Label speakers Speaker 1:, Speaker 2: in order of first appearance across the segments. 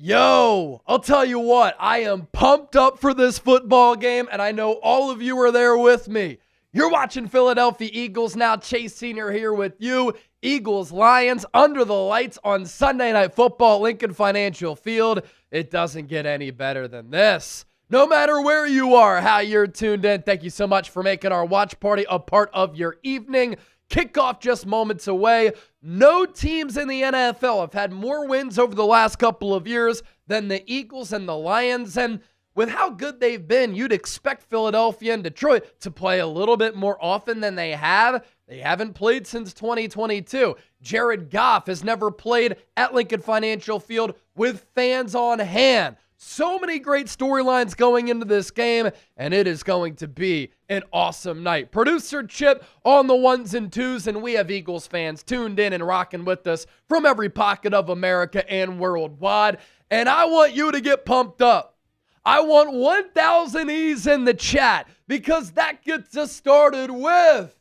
Speaker 1: Yo, I'll tell you what, I am pumped up for this football game, and I know all of you are there with me. You're watching Philadelphia Eagles now. Chase Sr. here with you. Eagles Lions under the lights on Sunday Night Football, Lincoln Financial Field. It doesn't get any better than this. No matter where you are, how you're tuned in, thank you so much for making our watch party a part of your evening. Kickoff just moments away. No teams in the NFL have had more wins over the last couple of years than the Eagles and the Lions. And with how good they've been, you'd expect Philadelphia and Detroit to play a little bit more often than they have. They haven't played since 2022. Jared Goff has never played at Lincoln Financial Field with fans on hand. So many great storylines going into this game, and it is going to be an awesome night. Producer Chip on the ones and twos, and we have Eagles fans tuned in and rocking with us from every pocket of America and worldwide. And I want you to get pumped up. I want 1,000 E's in the chat because that gets us started with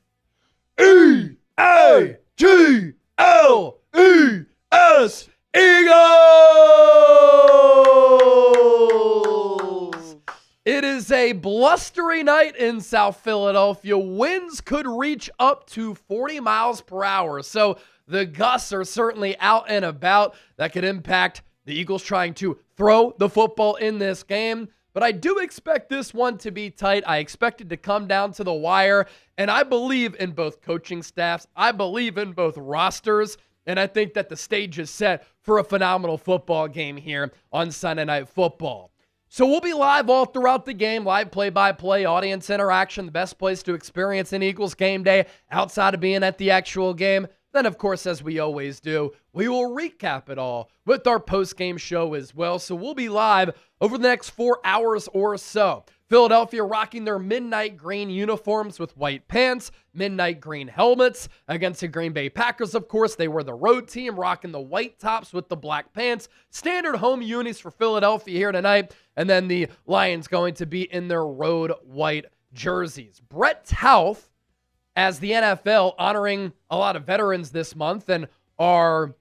Speaker 1: E-A-G-L-E-S, Eagles! It is a blustery night in South Philadelphia. Winds could reach up to 40 miles per hour. So the gusts are certainly out and about. That could impact the Eagles trying to throw the football in this game. But I do expect this one to be tight. I expect it to come down to the wire. And I believe in both coaching staffs. I believe in both rosters. And I think that the stage is set for a phenomenal football game here on Sunday Night Football. So we'll be live all throughout the game, live play-by-play, audience interaction, the best place to experience an Eagles game day outside of being at the actual game. Then, of course, as we always do, we will recap it all with our post-game show as well. So we'll be live over the next 4 hours or so. Philadelphia rocking their midnight green uniforms with white pants, midnight green helmets against the Green Bay Packers, of course. They were the road team rocking the white tops with the black pants. Standard home unis for Philadelphia here tonight. And then the Lions going to be in their road white jerseys. Brett Tauth, as the NFL honoring a lot of veterans this month and our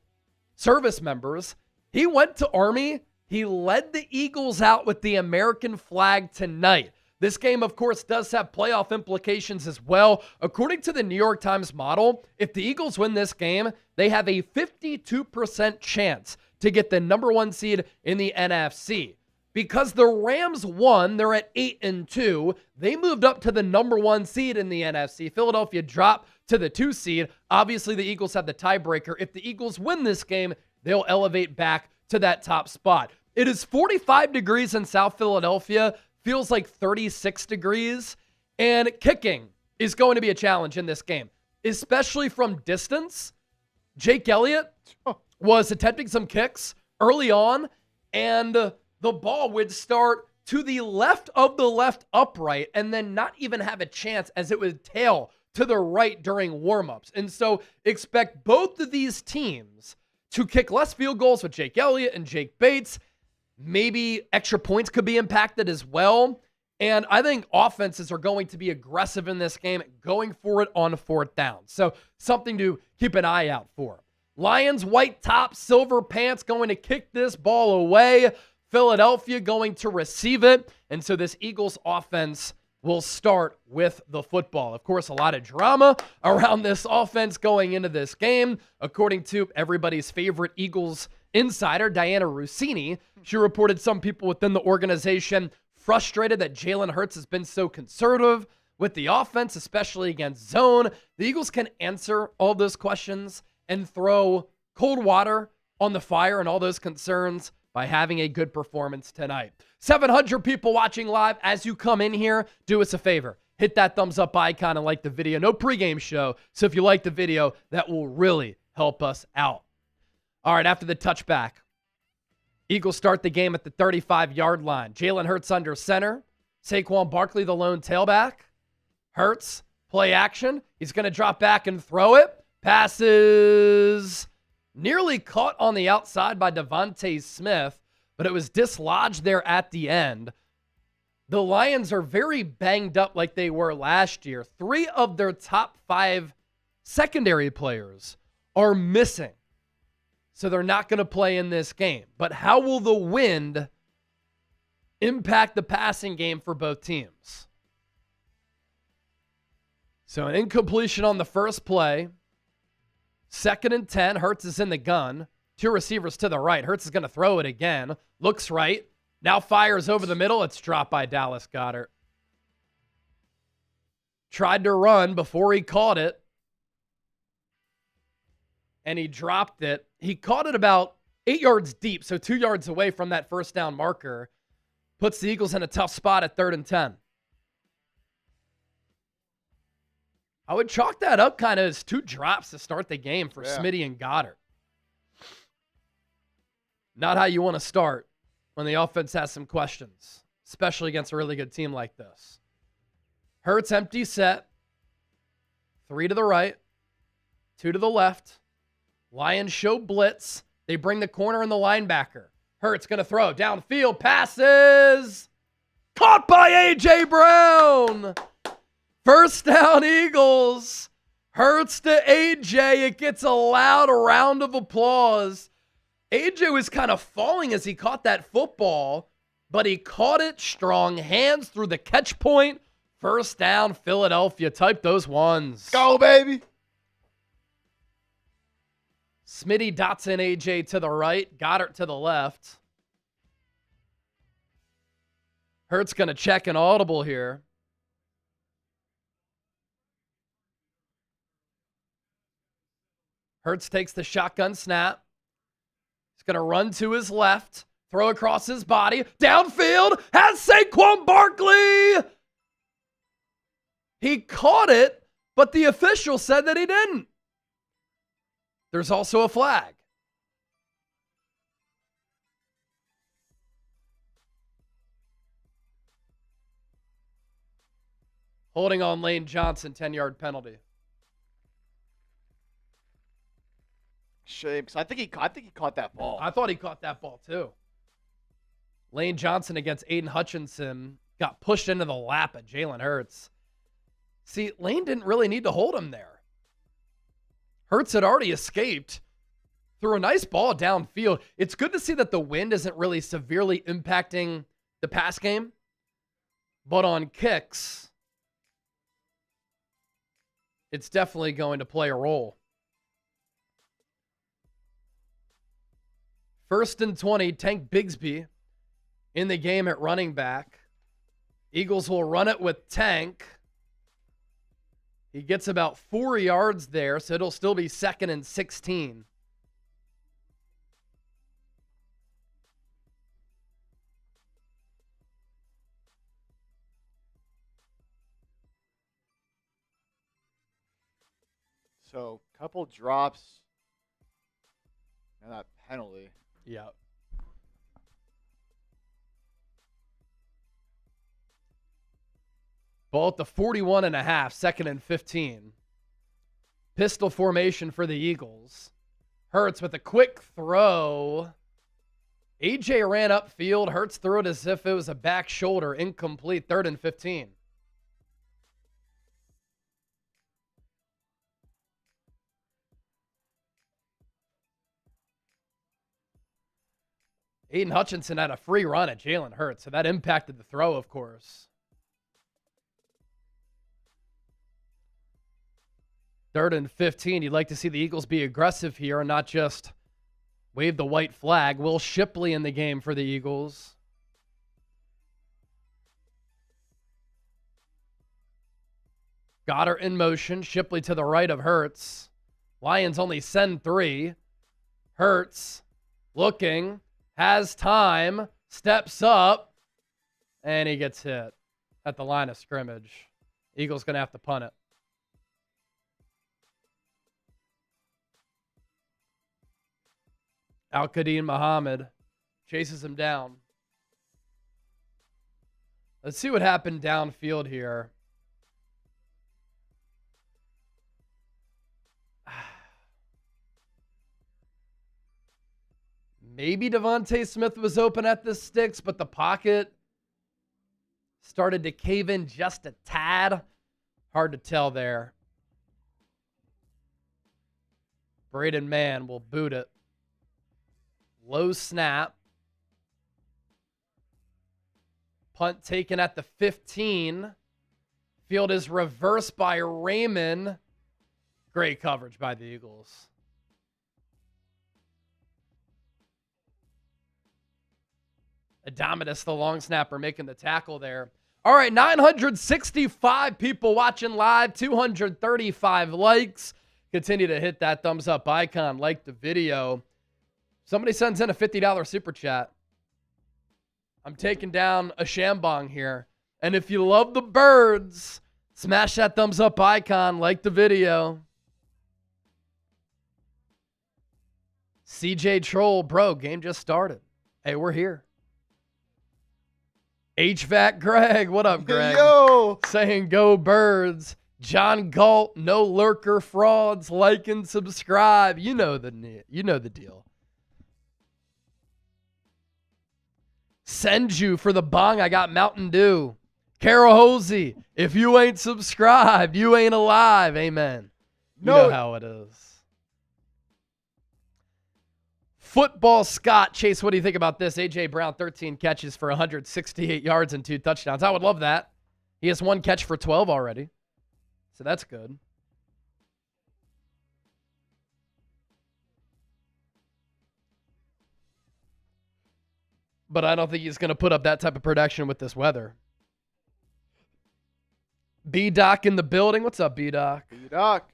Speaker 1: service members, he went to Army. He led the Eagles out with the American flag tonight. This game, of course, does have playoff implications as well. According to the New York Times model, if the Eagles win this game, they have a 52% chance to get the number one seed in the NFC. Because the Rams won, they're at 8-2. They moved up to the number one seed in the NFC. Philadelphia dropped to the 2 seed. Obviously, the Eagles have the tiebreaker. If the Eagles win this game, they'll elevate back to that top spot. It is 45 degrees in South Philadelphia, feels like 36 degrees, and kicking is going to be a challenge in this game, especially from distance. Jake Elliott was attempting some kicks early on, and the ball would start to the left of the left upright and then not even have a chance as it would tail to the right during warmups. And so expect both of these teams to kick less field goals with Jake Elliott and Jake Bates. Maybe extra points could be impacted as well. And I think offenses are going to be aggressive in this game, going for it on 4th down. So something to keep an eye out for. Lions, white top, silver pants, going to kick this ball away. Philadelphia going to receive it. And so this Eagles offense will start with the football. Of course, a lot of drama around this offense going into this game. According to everybody's favorite Eagles insider Diana Rossini, she reported some people within the organization frustrated that Jalen Hurts has been so conservative with the offense, especially against zone. The Eagles can answer all those questions and throw cold water on the fire and all those concerns by having a good performance tonight. 700 people watching live. As you come in here, do us a favor. Hit that thumbs up icon and like the video. No pregame show, so if you like the video, that will really help us out. All right, after the touchback, Eagles start the game at the 35-yard line. Jalen Hurts under center. Saquon Barkley, the lone tailback. Hurts, play action. He's going to drop back and throw it. Passes nearly caught on the outside by Devontae Smith, but it was dislodged there at the end. The Lions are very banged up like they were last year. 3 of their top 5 secondary players are missing, so they're not going to play in this game. But how will the wind impact the passing game for both teams? So an incompletion on the first play. 2nd and 10. Hurts is in the gun. 2 receivers to the right. Hurts is going to throw it again. Looks right. Now fires over the middle. It's dropped by Dallas Goedert. Tried to run before he caught it. And he dropped it. He caught it about 8 yards deep, so 2 yards away from that first down marker. Puts the Eagles in a tough spot at 3rd and 10. I would chalk that up kind of as 2 drops to start the game for Smitty and Goddard. Not how you want to start when the offense has some questions, especially against a really good team like this. Hurts empty set. 3 to the right, 2 to the left. Lions show blitz. They bring the corner and the linebacker. Hurts going to throw downfield. Passes. Caught by A.J. Brown. First down, Eagles. Hurts to A.J. It gets a loud round of applause. A.J. was kind of falling as he caught that football, but he caught it strong. Hands through the catch point. First down, Philadelphia. Type those ones.
Speaker 2: Go, baby.
Speaker 1: Smitty, Dotson, A.J. to the right. Goddard to the left. Hurts going to check an audible here. Hurts takes the shotgun snap. He's going to run to his left. Throw across his body. Downfield. Has Saquon Barkley. He caught it, but the official said that he didn't. There's also a flag. Holding on Lane Johnson, 10-yard penalty.
Speaker 2: Shame, because I think he caught that ball.
Speaker 1: I thought he caught that ball too. Lane Johnson against Aiden Hutchinson got pushed into the lap of Jalen Hurts. See, Lane didn't really need to hold him there. Hurts had already escaped. Threw a nice ball downfield. It's good to see that the wind isn't really severely impacting the pass game. But on kicks, it's definitely going to play a role. 1st and 20, Tank Bigsby in the game at running back. Eagles will run it with Tank. He gets about 4 yards there, so it'll still be 2nd and 16.
Speaker 2: So, couple drops and that penalty.
Speaker 1: Yeah. Ball at the 41.5, 2nd and 15. Pistol formation for the Eagles. Hurts with a quick throw. A.J. ran upfield. Hurts threw it as if it was a back shoulder. Incomplete. 3rd and 15. Aiden Hutchinson had a free run at Jalen Hurts, so that impacted the throw, of course. 3rd and 15. You'd like to see the Eagles be aggressive here and not just Wave the white flag. Will Shipley in the game for the Eagles. Goddard in motion. Shipley to the right of Hurts. Lions only send 3. Hurts looking. Has time. Steps up. And he gets hit at the line of scrimmage. Eagles going to have to punt it. Al-Qadim Muhammad chases him down. Let's see what happened downfield here. Maybe Devontae Smith was open at the sticks, but the pocket started to cave in just a tad. Hard to tell there. Braden Mann will boot it. Low snap. Punt taken at the 15. Field is reversed by Raymond. Great coverage by the Eagles. Adamadis, the long snapper, making the tackle there. All right, 965 people watching live, 235 likes. Continue to hit that thumbs up icon, like the video. Somebody sends in a $50 super chat. I'm taking down a Shambong here. And if you love the birds, smash that thumbs up icon, like the video. CJ Troll, bro, game just started. Hey, we're here. HVAC Greg, what up, Greg?
Speaker 2: Yo!
Speaker 1: Saying go birds. John Galt, no lurker frauds, like and subscribe. You know the deal. Send you for the bong. I got Mountain Dew. Carol Hosey, if you ain't subscribed, you ain't alive. Amen. You know how it is. Football Scott. Chase, what do you think about this? A.J. Brown, 13 catches for 168 yards and 2 touchdowns. I would love that. He has 1 catch for 12 already. So that's good. But I don't think he's going to put up that type of production with this weather. B-Doc in the building. What's up, B-Doc?
Speaker 2: B-Doc.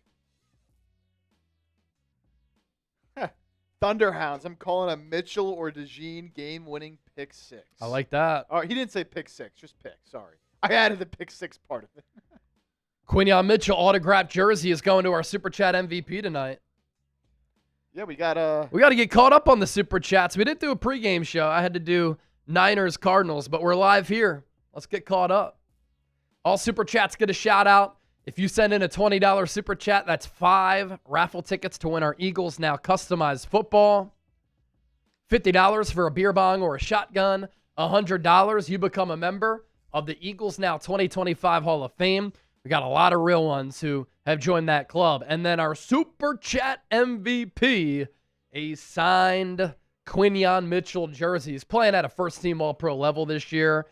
Speaker 2: Thunderhounds. I'm calling a Mitchell or DeJean game-winning pick 6.
Speaker 1: I like that.
Speaker 2: Oh, he didn't say pick 6, just pick. Sorry. I added the pick 6 part of it.
Speaker 1: Quinyon Mitchell autographed jersey is going to our Super Chat MVP tonight.
Speaker 2: Yeah, we got
Speaker 1: to get caught up on the Super Chats. We didn't do a pregame show. I had to do Niners Cardinals, but we're live here. Let's get caught up. All Super Chats get a shout out. If you send in a $20 Super Chat, that's 5 raffle tickets to win our Eagles Now customized football. $50 for a beer bong or a shotgun. $100, you become a member of the Eagles Now 2025 Hall of Fame. We got a lot of real ones who have joined that club. And then our Super Chat MVP, a signed Quinyon Mitchell jersey. He's playing at a first-team All-Pro level this year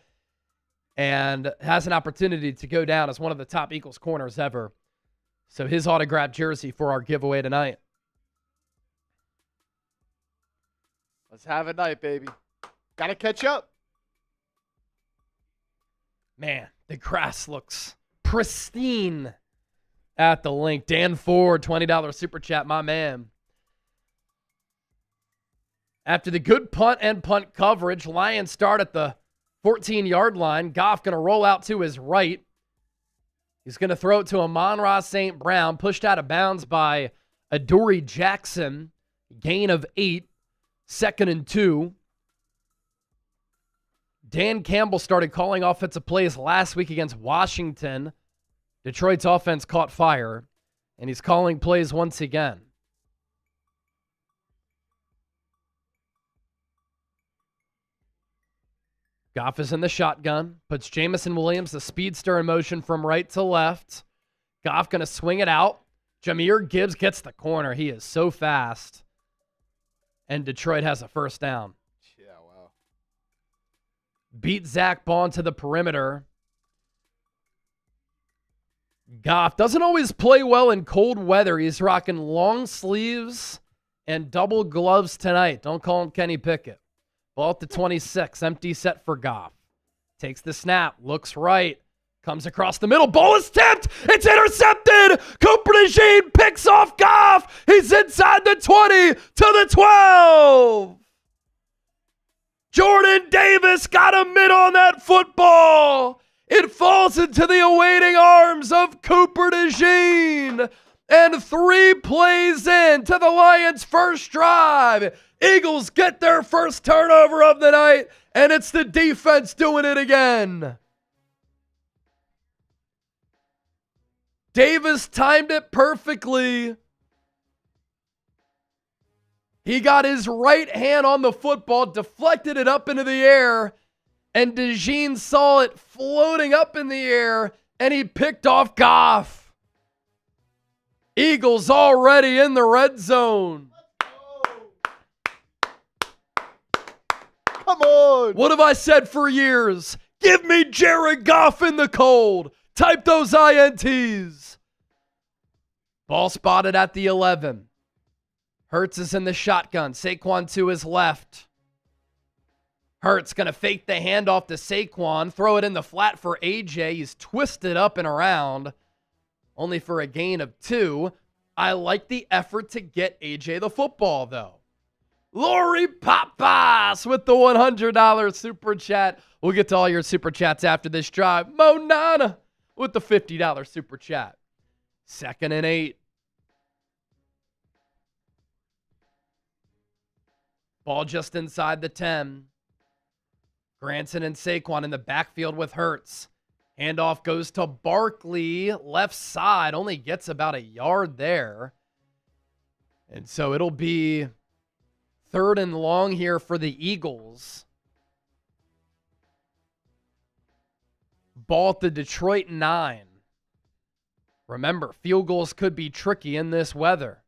Speaker 1: and has an opportunity to go down as one of the top Eagles corners ever. So his autographed jersey for our giveaway tonight.
Speaker 2: Let's have a night, baby. Got to catch up.
Speaker 1: Man, the grass looks pristine at the link. Dan Ford, $20 Super Chat, my man. After the good punt and punt coverage, Lions start at the 14-yard line. Goff going to roll out to his right. He's going to throw it to Amon-Ra St. Brown, pushed out of bounds by Adoree Jackson. Gain of 8, 2nd and 2. Dan Campbell started calling offensive plays last week against Washington. Detroit's offense caught fire, and he's calling plays once again. Goff is in the shotgun, puts Jamison Williams, the speedster, in motion from right to left. Goff going to swing it out. Jahmyr Gibbs gets the corner. He is so fast. And Detroit has a first down.
Speaker 2: Yeah, wow.
Speaker 1: Beat Zach Bond to the perimeter. Goff doesn't always play well in cold weather. He's rocking long sleeves and double gloves tonight. Don't call him Kenny Pickett. Ball at the 26. Empty set for Goff. Takes the snap. Looks right. Comes across the middle. Ball is tipped. It's intercepted. Cooper DeJean picks off Goff. He's inside the 20 to the 12. Jordan Davis got a mid on that football. It falls into the awaiting arms of Cooper DeJean. And 3 plays into the Lions' first drive. Eagles get their first turnover of the night, and it's the defense doing it again. Davis timed it perfectly. He got his right hand on the football, deflected it up into the air, and DeJean saw it floating up in the air, and he picked off Goff. Eagles already in the red zone.
Speaker 2: Come on.
Speaker 1: What have I said for years? Give me Jared Goff in the cold. Type those INTs. Ball spotted at the 11. Hurts is in the shotgun. Saquon to his left. Hurts going to fake the handoff to Saquon. Throw it in the flat for AJ. He's twisted up and around. Only for a gain of 2. I like the effort to get AJ the football, though. Lori Papas with the $100 super chat. We'll get to all your super chats after this drive. Mo Nana with the $50 super chat. 2nd and 8. Ball just inside the 10. Granson and Saquon in the backfield with Hurts. Handoff goes to Barkley. Left side. Only gets about a yard there. And so it'll be 3rd and long here for the Eagles. Ball at the Detroit 9. Remember, field goals could be tricky in this weather.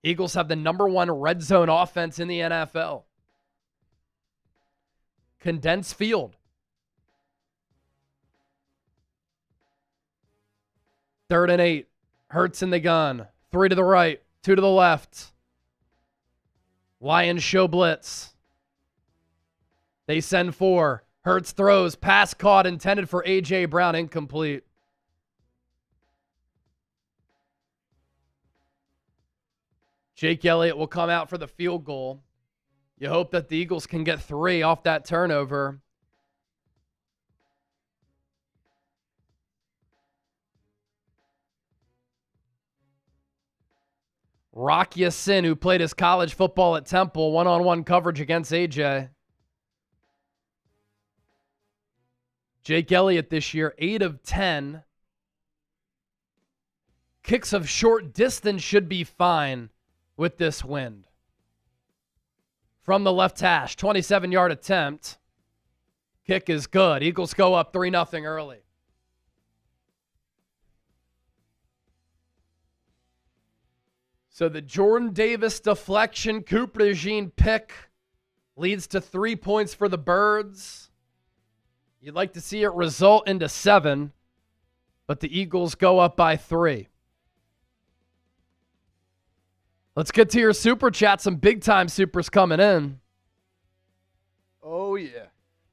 Speaker 1: Eagles have the #1 red zone offense in the NFL. Condensed field. 3rd and 8. Hurts in the gun. 3 to the right, 2 to the left. Lions show blitz. They send 4. Hurts throws. Pass caught, intended for A.J. Brown. Incomplete. Jake Elliott will come out for the field goal. You hope that the Eagles can get 3 off that turnover. Rock Ya-Sin, who played his college football at Temple, one-on-one coverage against AJ. Jake Elliott this year, 8 of 10. Kicks of short distance should be fine with this wind. From the left hash, 27-yard attempt. Kick is good. Eagles go up 3-0 early. So the Jordan Davis deflection, Cooper DeJean pick leads to 3 points for the Birds. You'd like to see it result into 7, but the Eagles go up by 3. Let's get to your super chat. Some big-time supers coming in.
Speaker 2: Oh, yeah.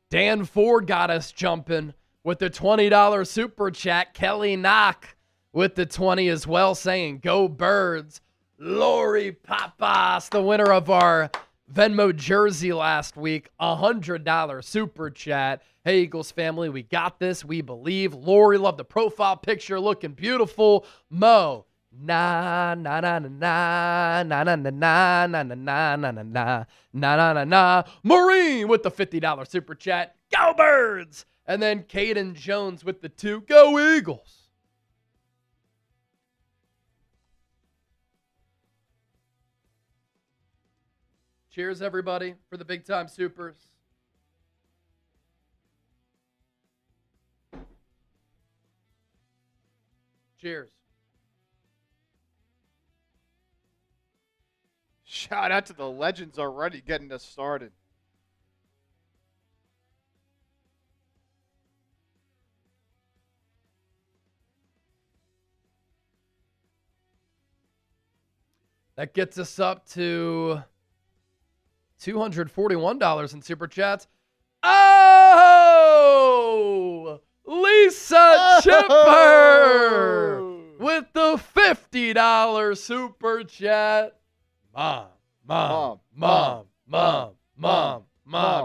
Speaker 1: Dan Ford got us jumping with the $20 super chat. Kelly Knock with the 20 as well, saying, go Birds. Lori Papas, the winner of our Venmo jersey last week, $100 super chat. Hey, Eagles family, we got this. We believe. Lori, love the profile picture, looking beautiful. Mo, na na na na na na na na na na na na na na na na na. Maureen with the $50 super chat. Go Birds! And then Caden Jones with the 2. Go Eagles! Cheers, everybody, for the big-time supers. Cheers.
Speaker 2: Shout out to the legends already getting us started.
Speaker 1: That gets us up to $241 in Super Chats. Oh! Lisa Chipper with the $50 Super Chat. Mom.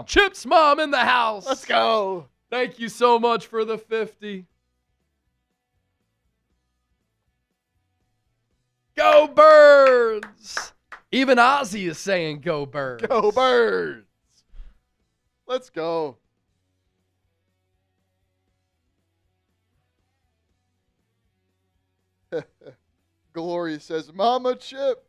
Speaker 1: Chip's mom in the house.
Speaker 2: Let's go.
Speaker 1: Thank you so much for the 50. Go Birds! Even Ozzy is saying go Birds.
Speaker 2: Go Birds. Let's go. Glory says, Mama Chip.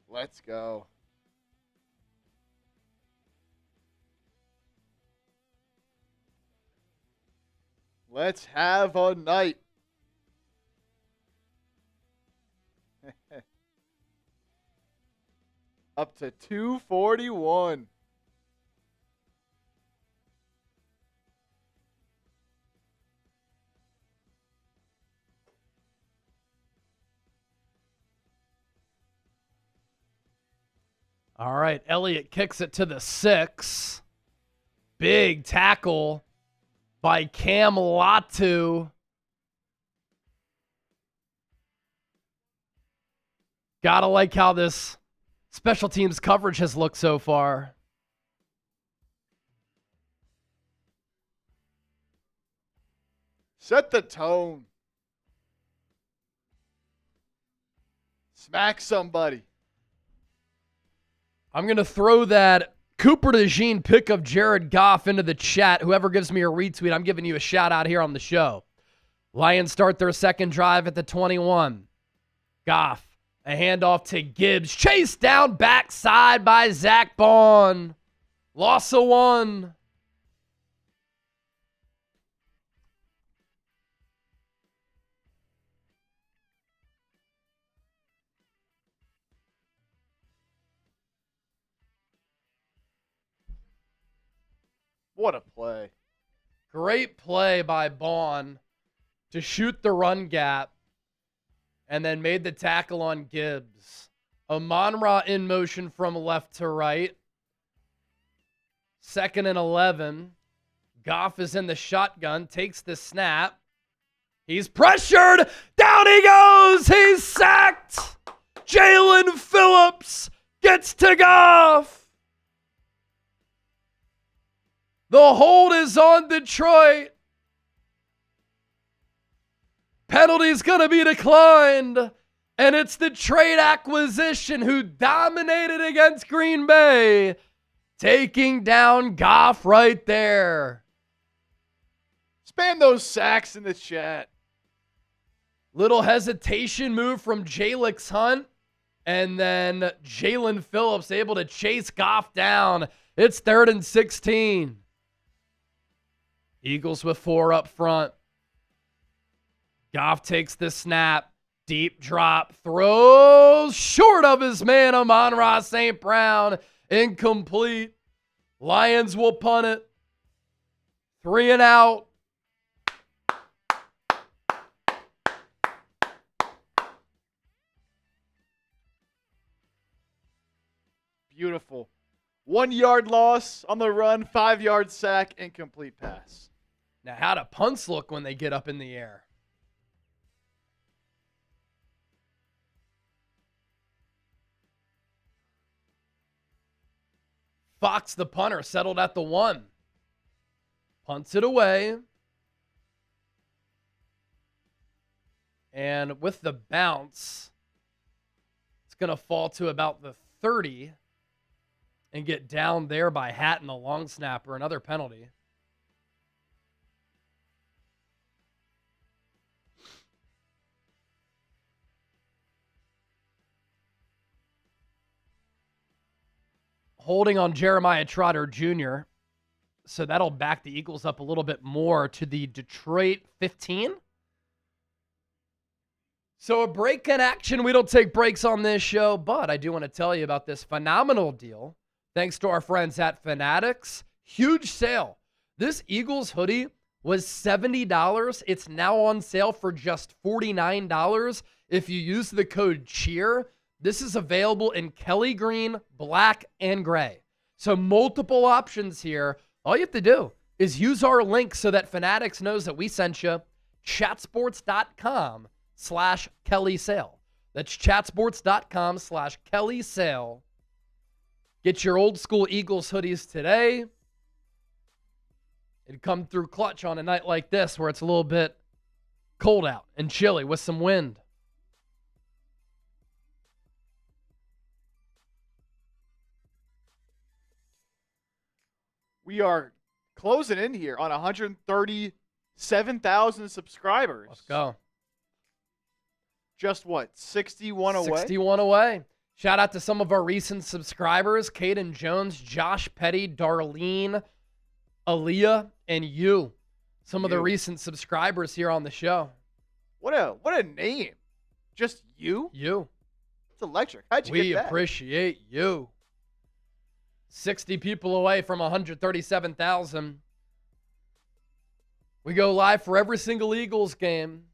Speaker 2: Let's go. Let's have a night. Up to 241.
Speaker 1: All right, Elliott kicks it to the 6. Big tackle by Cam Latu. Gotta like how this special teams coverage has looked so far.
Speaker 2: Set the tone. Smack somebody.
Speaker 1: I'm going to throw that Cooper DeJean pick of Jared Goff into the chat. Whoever gives me a retweet, I'm giving you a shout out here on the show. Lions start their second drive at the 21. Goff, a handoff to Gibbs. Chased down backside by Zach Bond. Loss of 1.
Speaker 2: What a play.
Speaker 1: Great play by Bond to shoot the run gap and then made the tackle on Gibbs. Amon-Ra in motion from left to right. 2nd and 11. Goff is in the shotgun, takes the snap. He's pressured. Down he goes. He's sacked. Jalen Phillips gets to Goff. The hold is on Detroit. Penalty's going to be declined. And it's the trade acquisition who dominated against Green Bay, taking down Goff right there.
Speaker 2: Spam those sacks in the chat.
Speaker 1: Little hesitation move from Jalix Hunt. And then Jalen Phillips able to chase Goff down. It's 3rd and 16. Eagles with 4 up front. Goff takes the snap. Deep drop. Throws short of his man, Amon-Ra St. Brown. Incomplete. Lions will punt it. 3 and out.
Speaker 2: Beautiful. 1 yard loss on the run, 5 yard sack, incomplete pass.
Speaker 1: Now, how do punts look when they get up in the air? Fox, the punter, settled at the 1. Punts it away. And with the bounce, it's going to fall to about the 30 and get down there by Hatton, the long snapper, another penalty. Holding on Jeremiah Trotter Jr. So that'll back the Eagles up a little bit more to the Detroit 15. So a break in action. We don't take breaks on this show, but I do want to tell you about this phenomenal deal. Thanks to our friends at Fanatics. Huge sale. This Eagles hoodie was $70. It's now on sale for just $49 if you use the code CHEER. This is available in Kelly green, black, and gray. So multiple options here. All you have to do is use our link so that Fanatics knows that we sent you. Chatsports.com/Kelly Sale. That's chatsports.com/Kelly Sale. Get your old school Eagles hoodies today. It'd come through clutch on a night like this where it's a little bit cold out and chilly with some wind.
Speaker 2: We are closing in here on 137,000 subscribers.
Speaker 1: Let's go.
Speaker 2: Just what, 61 away?
Speaker 1: 61 away. Shout out to some of our recent subscribers, Caden Jones, Josh Petty, Darlene, Aaliyah, and you. Some of the recent subscribers here on the show.
Speaker 2: What a name. Just you?
Speaker 1: You.
Speaker 2: It's electric. How'd you get that?
Speaker 1: We appreciate you. 60 people away from 137,000. We go live for every single Eagles game.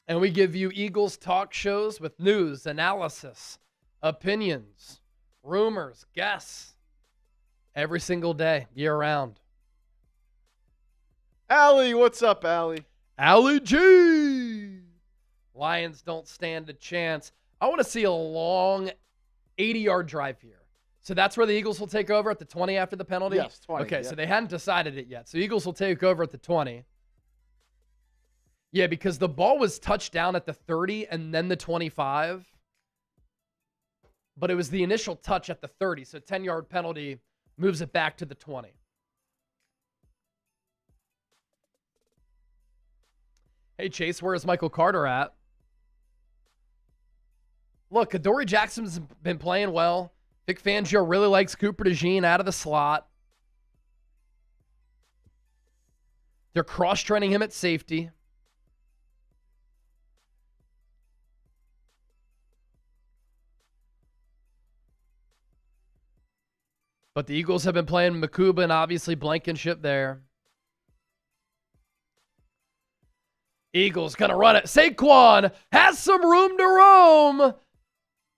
Speaker 1: And we give you Eagles talk shows with news, analysis, opinions, rumors, guests. Every single day, year-round.
Speaker 2: Allie, what's up, Allie?
Speaker 1: Allie G! Lions don't stand a chance. I want to see a long 80-yard drive here. So that's where the Eagles will take over at the 20 after the penalty?
Speaker 2: Yes, 20.
Speaker 1: Okay,
Speaker 2: yeah.
Speaker 1: so they hadn't decided it yet. So Eagles will take over at the 20. Yeah, because the ball was touched down at the 30 and then the 25. But it was the initial touch at the 30. So 10-yard penalty moves it back to the 20. Hey, Chase, where is Michael Carter at? Look, Adoree Jackson's been playing well. Vic Fangio really likes Cooper DeJean out of the slot. They're cross-training him at safety. But the Eagles have been playing Makuba and obviously Blankenship there. Eagles going to run it. Saquon has some room to roam.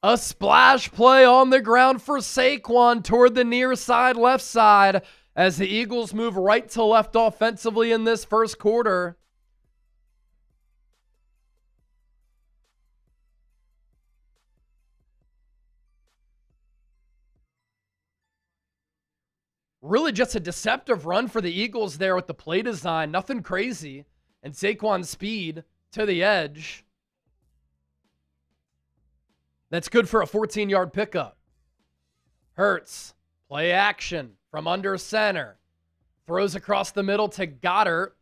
Speaker 1: A splash play on the ground for Saquon toward the near side, left side, as the Eagles move right to left offensively in this first quarter. Really just a deceptive run for the Eagles there with the play design. Nothing crazy. And Saquon's speed to the edge. That's good for a 14-yard pickup. Hurts. Play action from under center. Throws across the middle to Goddard.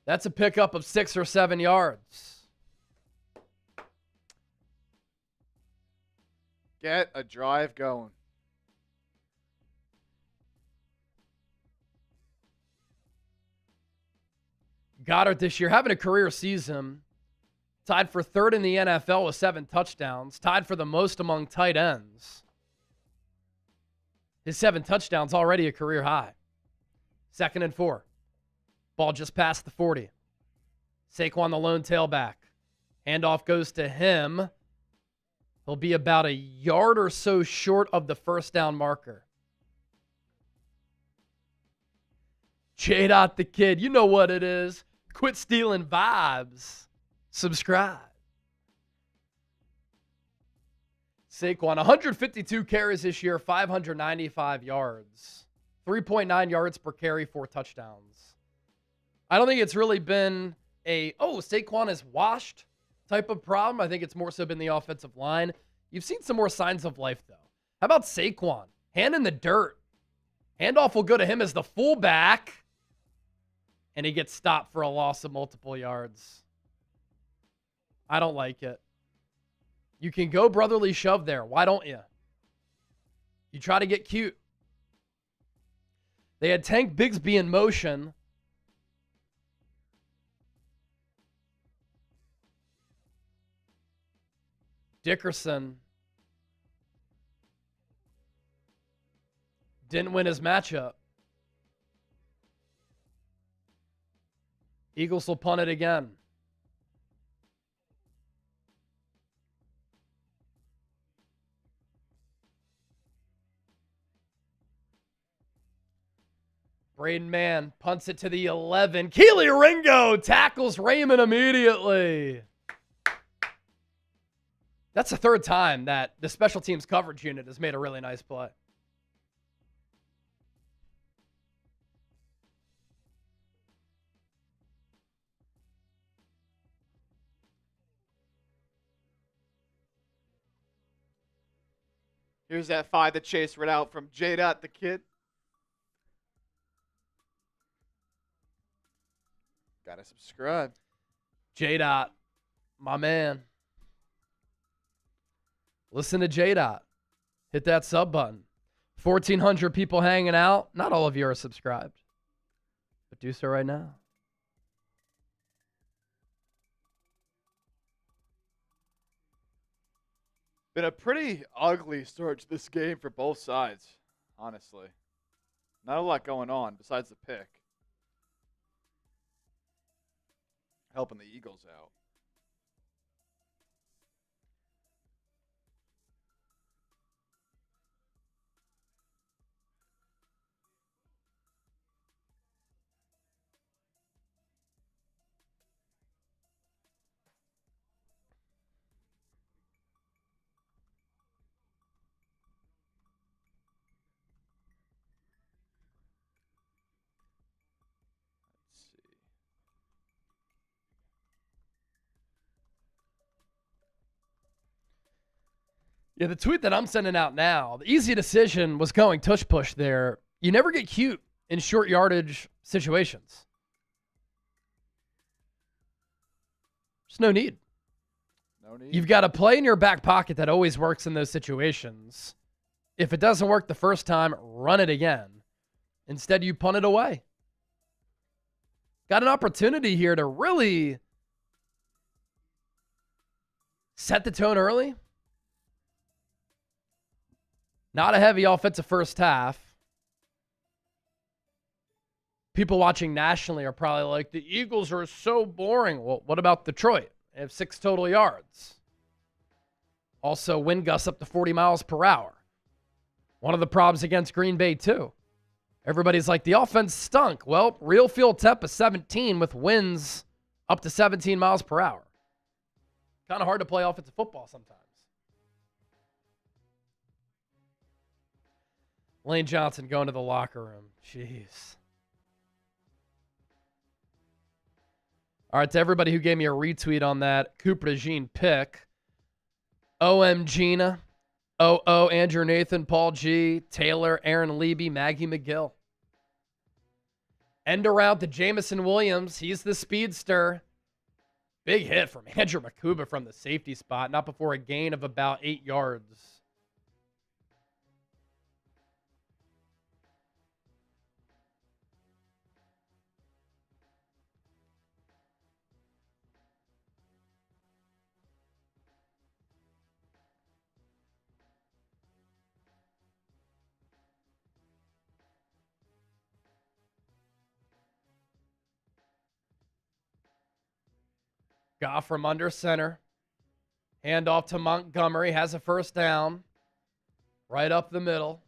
Speaker 1: That's a pickup of 6 or 7 yards.
Speaker 2: Get a drive going.
Speaker 1: Goddard this year having a career season. Tied for third in the NFL with 7 touchdowns. Tied for the most among tight ends. His 7 touchdowns already a career high. 2nd and 4. Ball just past the 40. Saquon the lone tailback. Handoff goes to him. He'll be about a yard or so short of the first down marker. J-Dot the kid. You know what it is. Quit stealing vibes. Subscribe. Saquon, 152 carries this year, 595 yards. 3.9 yards per carry, 4 touchdowns. I don't think it's really been Saquon is washed type of problem. I think it's more so been the offensive line. You've seen some more signs of life, though. How about Saquon? Hand in the dirt. Handoff will go to him as the fullback. And he gets stopped for a loss of multiple yards. I don't like it. You can go brotherly shove there. Why don't you? You try to get cute. They had Tank Bigsby in motion. Dickerson didn't win his matchup. Eagles will punt it again. Braden Mann punts it to the 11. Keely Ringo tackles Raymond immediately. That's the third time that the special teams coverage unit has made a really nice play.
Speaker 2: Here's that 5 that Chase read out from J-Dot, the kid. Gotta subscribe.
Speaker 1: J-Dot, my man. Listen to J-Dot. Hit that sub button. 1,400 people hanging out. Not all of you are subscribed, but do so right now.
Speaker 2: Been a pretty ugly start to this game for both sides, honestly. Not a lot going on besides the pick. Helping the Eagles out.
Speaker 1: Yeah, the tweet that I'm sending out now, the easy decision was going tush push there. You never get cute in short yardage situations. There's no need.
Speaker 2: No need.
Speaker 1: You've got a play in your back pocket that always works in those situations. If it doesn't work the first time, run it again. Instead, you punt it away. Got an opportunity here to really set the tone early. Not a heavy offensive first half. People watching nationally are probably like, the Eagles are so boring. Well, what about Detroit? They have 6 total yards. Also, wind gusts up to 40 miles per hour. One of the problems against Green Bay, too. Everybody's like, the offense stunk. Well, real field temp is 17 with winds up to 17 miles per hour. Kind of hard to play offensive football sometimes. Lane Johnson going to the locker room. Jeez. All right, to everybody who gave me a retweet on that Cooper DeJean pick. OM Gina. OO Andrew Nathan, Paul G, Taylor, Aaron Leby, Maggie McGill. End around to Jamison Williams. He's the speedster. Big hit from Andrew Makuba from the safety spot. Not before a gain of about 8 yards. Goff from under center. Handoff to Montgomery. Has a first down. Right up the middle.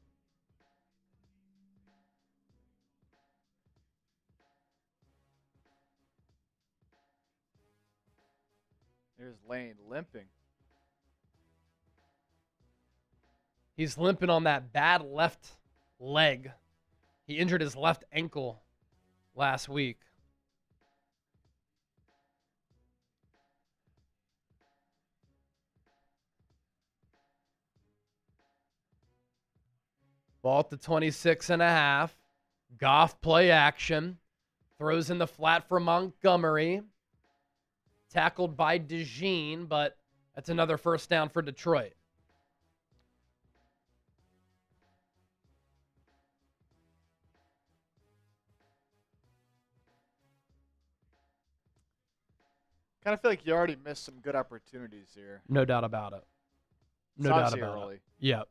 Speaker 2: There's Lane limping.
Speaker 1: He's limping on that bad left leg. He injured his left ankle last week. Ball at the 26.5. Goff play action. Throws in the flat for Montgomery. Tackled by DeJean, but that's another first down for Detroit.
Speaker 2: Kind of feel like you already missed some good opportunities here.
Speaker 1: No doubt about it. No doubt about it. Yep.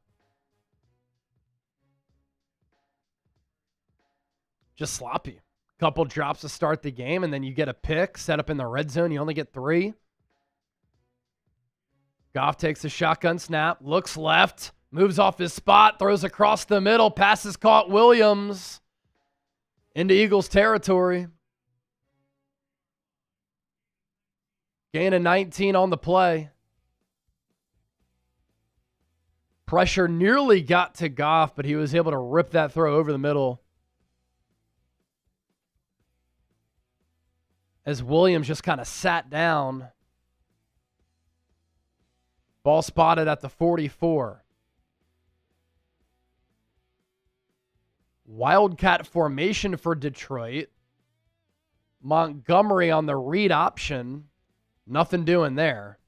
Speaker 1: Just sloppy. Couple drops to start the game, and then you get a pick set up in the red zone. You only get 3. Goff takes a shotgun snap, looks left, moves off his spot, throws across the middle, passes caught Williams into Eagles territory. Gain of 19 on the play. Pressure nearly got to Goff, but he was able to rip that throw over the middle. As Williams just kind of sat down. Ball spotted at the 44. Wildcat formation for Detroit. Montgomery on the read option. Nothing doing there.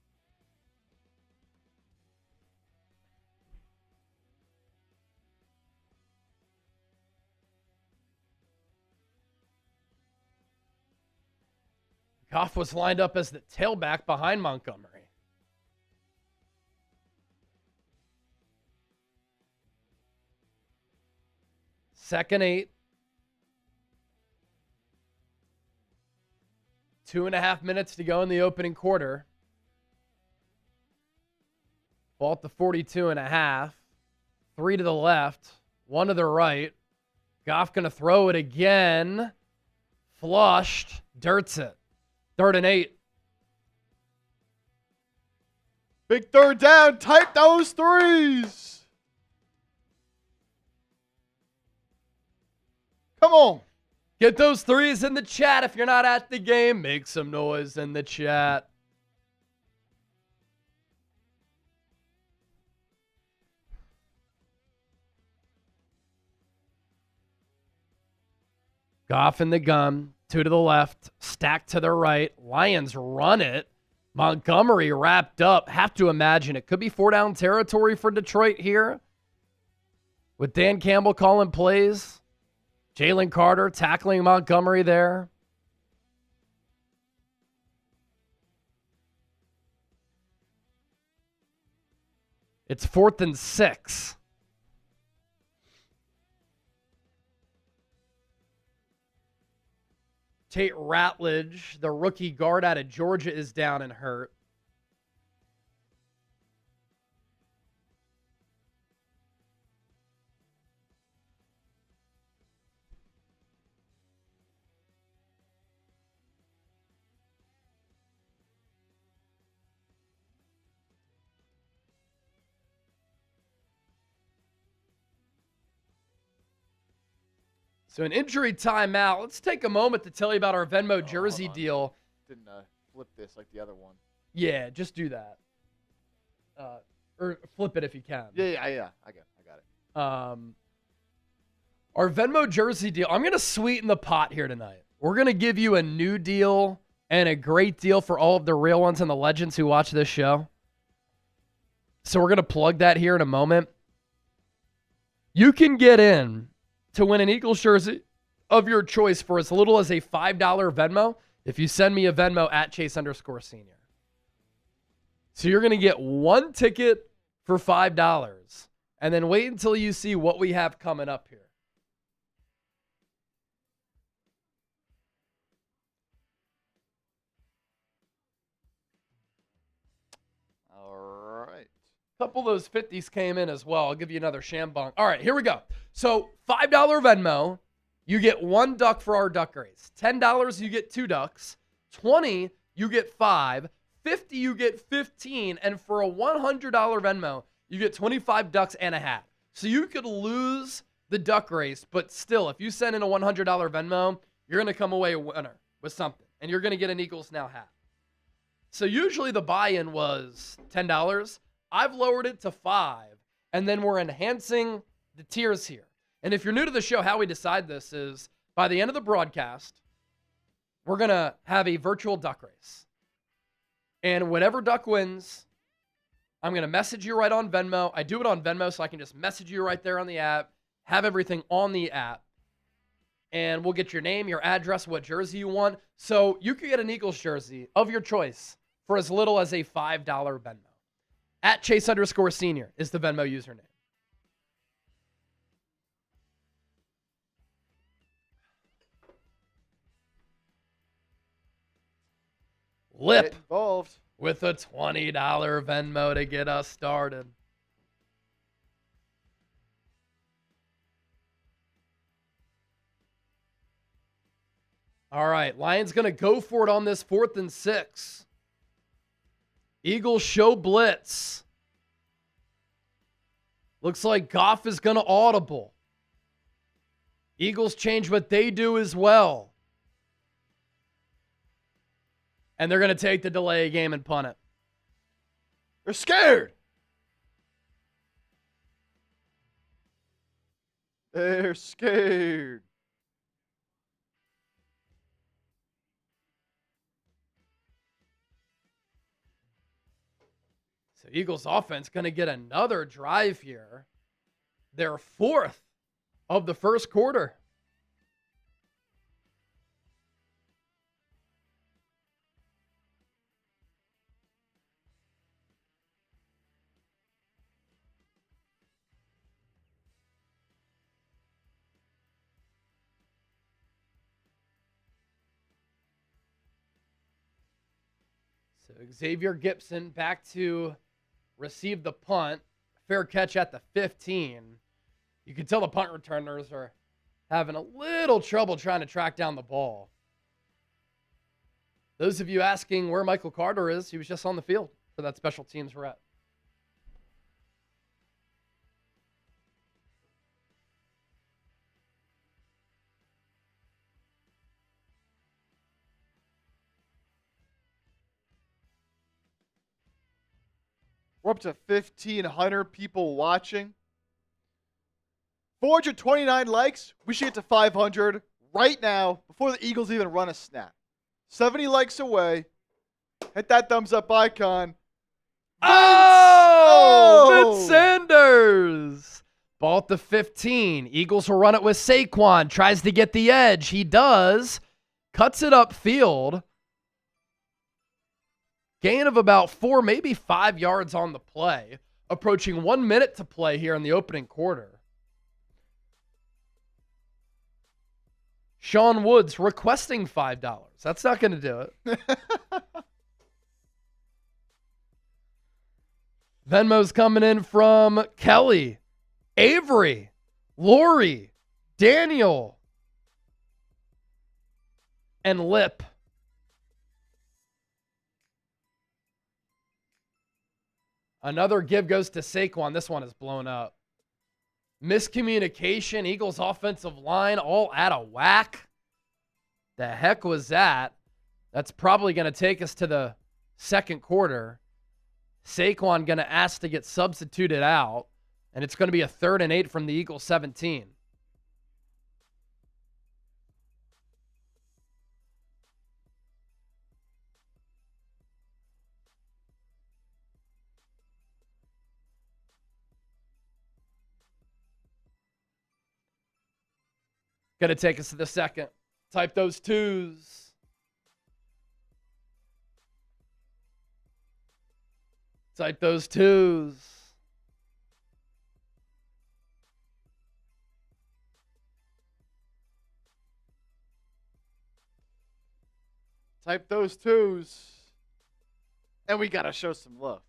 Speaker 1: Goff was lined up as the tailback behind Montgomery. Second 8. 2.5 minutes to go in the opening quarter. Ball at the 42.5. 3 to the left. 1 to the right. Goff going to throw it again. Flushed. Dirts it. 3rd and 8.
Speaker 2: Big third down. Type those threes. Come on.
Speaker 1: Get those threes in the chat if you're not at the game. Make some noise in the chat. Goff in the gun. 2 to the left. Stack to the right. Lions run it. Montgomery wrapped up. Have to imagine it could be 4-down territory for Detroit here. With Dan Campbell calling plays. Jalen Carter tackling Montgomery there. It's 4th and 6. Tate Ratledge, the rookie guard out of Georgia, is down and hurt. So an injury timeout. Let's take a moment to tell you about our Venmo jersey deal.
Speaker 2: Didn't flip this like the other one.
Speaker 1: Yeah, just do that. Or flip it if you can.
Speaker 2: Yeah. I got it.
Speaker 1: Our Venmo jersey deal. I'm going to sweeten the pot here tonight. We're going to give you a new deal and a great deal for all of the real ones and the legends who watch this show. So we're going to plug that here in a moment. You can get in to win an Eagles jersey of your choice for as little as a $5 Venmo if you send me a Venmo at Chase_Senior. So you're going to get 1 ticket for $5 and then wait until you see what we have coming up here.
Speaker 2: All right.
Speaker 1: A couple of those 50s came in as well. I'll give you another shambong. All right, here we go. So $5 Venmo, you get 1 duck for our duck race. $10, you get 2 ducks. $20, you get 5. $50, you get 15. And for a $100 Venmo, you get 25 ducks and a hat. So you could lose the duck race, but still, if you send in a $100 Venmo, you're going to come away a winner with something. And you're going to get an Eagles Now hat. So usually the buy-in was $10. I've lowered it to 5, and then we're enhancing the tiers here. And if you're new to the show, how we decide this is by the end of the broadcast, we're going to have a virtual duck race. And whatever duck wins, I'm going to message you right on Venmo. I do it on Venmo, so I can just message you right there on the app, have everything on the app, and we'll get your name, your address, what jersey you want. So you could get an Eagles jersey of your choice for as little as a $5 Venmo. At Chase_Senior is the Venmo username. Lip
Speaker 2: Get involved.
Speaker 1: with a $20 Venmo to get us started. All right, Lions going to go for it on this 4th and 6. Eagles show blitz. Looks like Goff is going to audible. Eagles change what they do as well. And they're going to take the delay game and punt it.
Speaker 2: They're scared. They're scared.
Speaker 1: So Eagles offense going to get another drive here. Their 4th of the first quarter. So Xavier Gibson back to receive the punt. Fair catch at the 15. You can tell the punt returners are having a little trouble trying to track down the ball. Those of you asking where Michael Carter is, he was just on the field for that special teams rep.
Speaker 2: We're up to 1,500 people watching. 429 likes. We should get to 500 right now before the Eagles even run a snap. 70 likes away. Hit that thumbs up icon.
Speaker 1: Vince Sanders. Ball at the 15. Eagles will run it with Saquon. Tries to get the edge. He does. Cuts it upfield. Gain of about 4, maybe 5 yards on the play. Approaching 1 minute to play here in the opening quarter. Sean Woods requesting $5. That's not going to do it. Venmo's coming in from Kelly, Avery, Lori, Daniel, and Lip. Another give goes to Saquon. This one is blown up. Miscommunication. Eagles offensive line all out of whack. The heck was that? That's probably going to take us to the second quarter. Saquon going to ask to get substituted out. And it's going to be a 3rd and 8 from the Eagles 17. Going to take us to the second. Type those 2s. Type those 2s.
Speaker 2: Type those 2s. And we got to show some love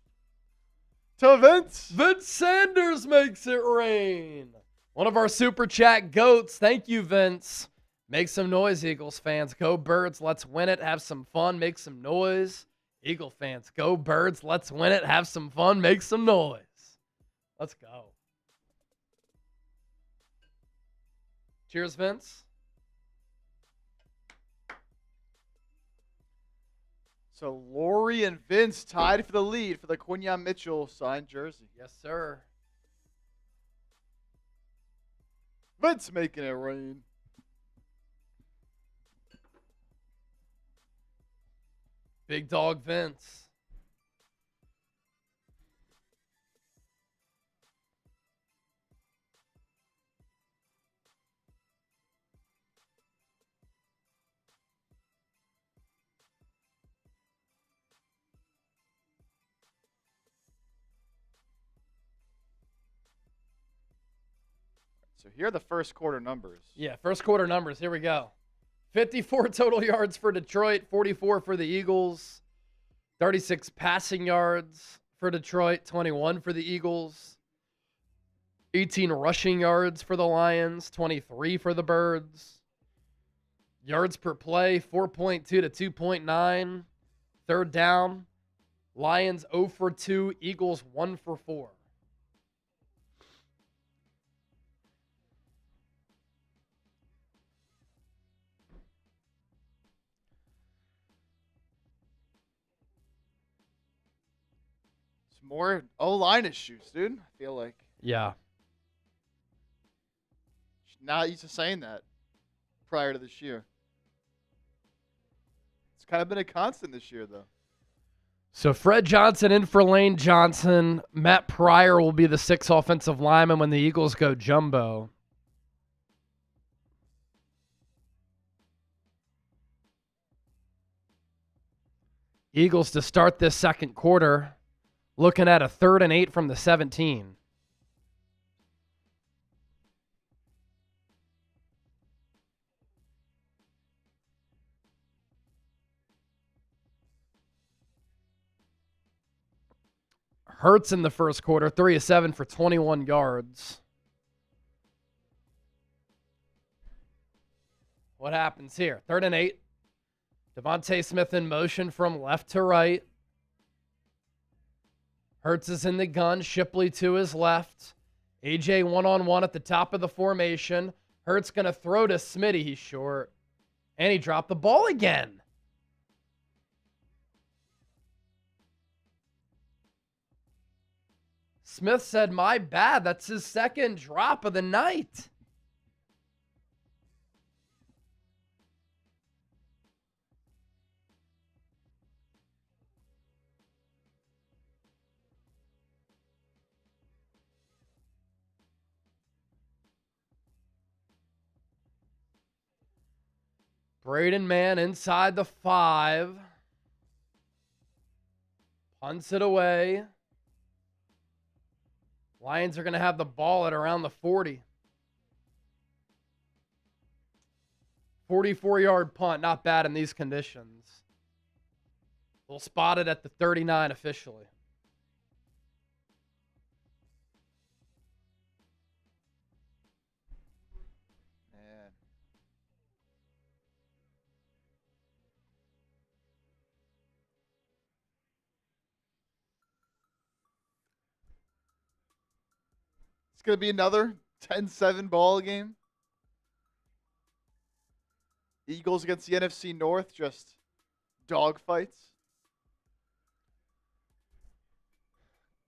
Speaker 2: to Vince.
Speaker 1: Vince Sanders makes it rain. One of our Super Chat GOATs. Thank you, Vince. Make some noise, Eagles fans. Go Birds. Let's win it. Have some fun. Make some noise. Eagle fans, go Birds. Let's win it. Have some fun. Make some noise. Let's go. Cheers, Vince.
Speaker 2: So Lori and Vince tied for the lead for the Quinyon Mitchell signed jersey.
Speaker 1: Yes, sir.
Speaker 2: Vince making it rain.
Speaker 1: Big dog Vince.
Speaker 2: So here are the first quarter numbers.
Speaker 1: Yeah, first quarter numbers. Here we go. 54 total yards for Detroit, 44 for the Eagles. 36 passing yards for Detroit, 21 for the Eagles. 18 rushing yards for the Lions, 23 for the Birds. Yards per play, 4.2 to 2.9. Third down, Lions 0 for 2, Eagles 1 for 4.
Speaker 2: It's more O-line issues, dude. I feel like.
Speaker 1: Yeah.
Speaker 2: Not used to saying that prior to this year. It's kind of been a constant this year, though.
Speaker 1: So Fred Johnson in for Lane Johnson. Matt Pryor will be the 6th offensive lineman when the Eagles go jumbo. Eagles to start this second quarter, looking at a 3rd and 8 from the 17. Hurts in the first quarter, 3 of 7 for 21 yards. What happens here? 3rd and 8. Devontae Smith in motion from left to right. Hurts is in the gun. Shipley to his left. AJ one-on-one at the top of the formation. Hurts going to throw to Smitty. He's short. And he dropped the ball again. Smith said, "My bad." That's his 2nd drop of the night. Braden Mann inside the 5. Punts it away. Lions are going to have the ball at around the 40. 44-yard punt, not bad in these conditions. We'll spot it at the 39 officially.
Speaker 2: Man. It's going to be another 10-7 ball game. Eagles against the NFC North, just dogfights.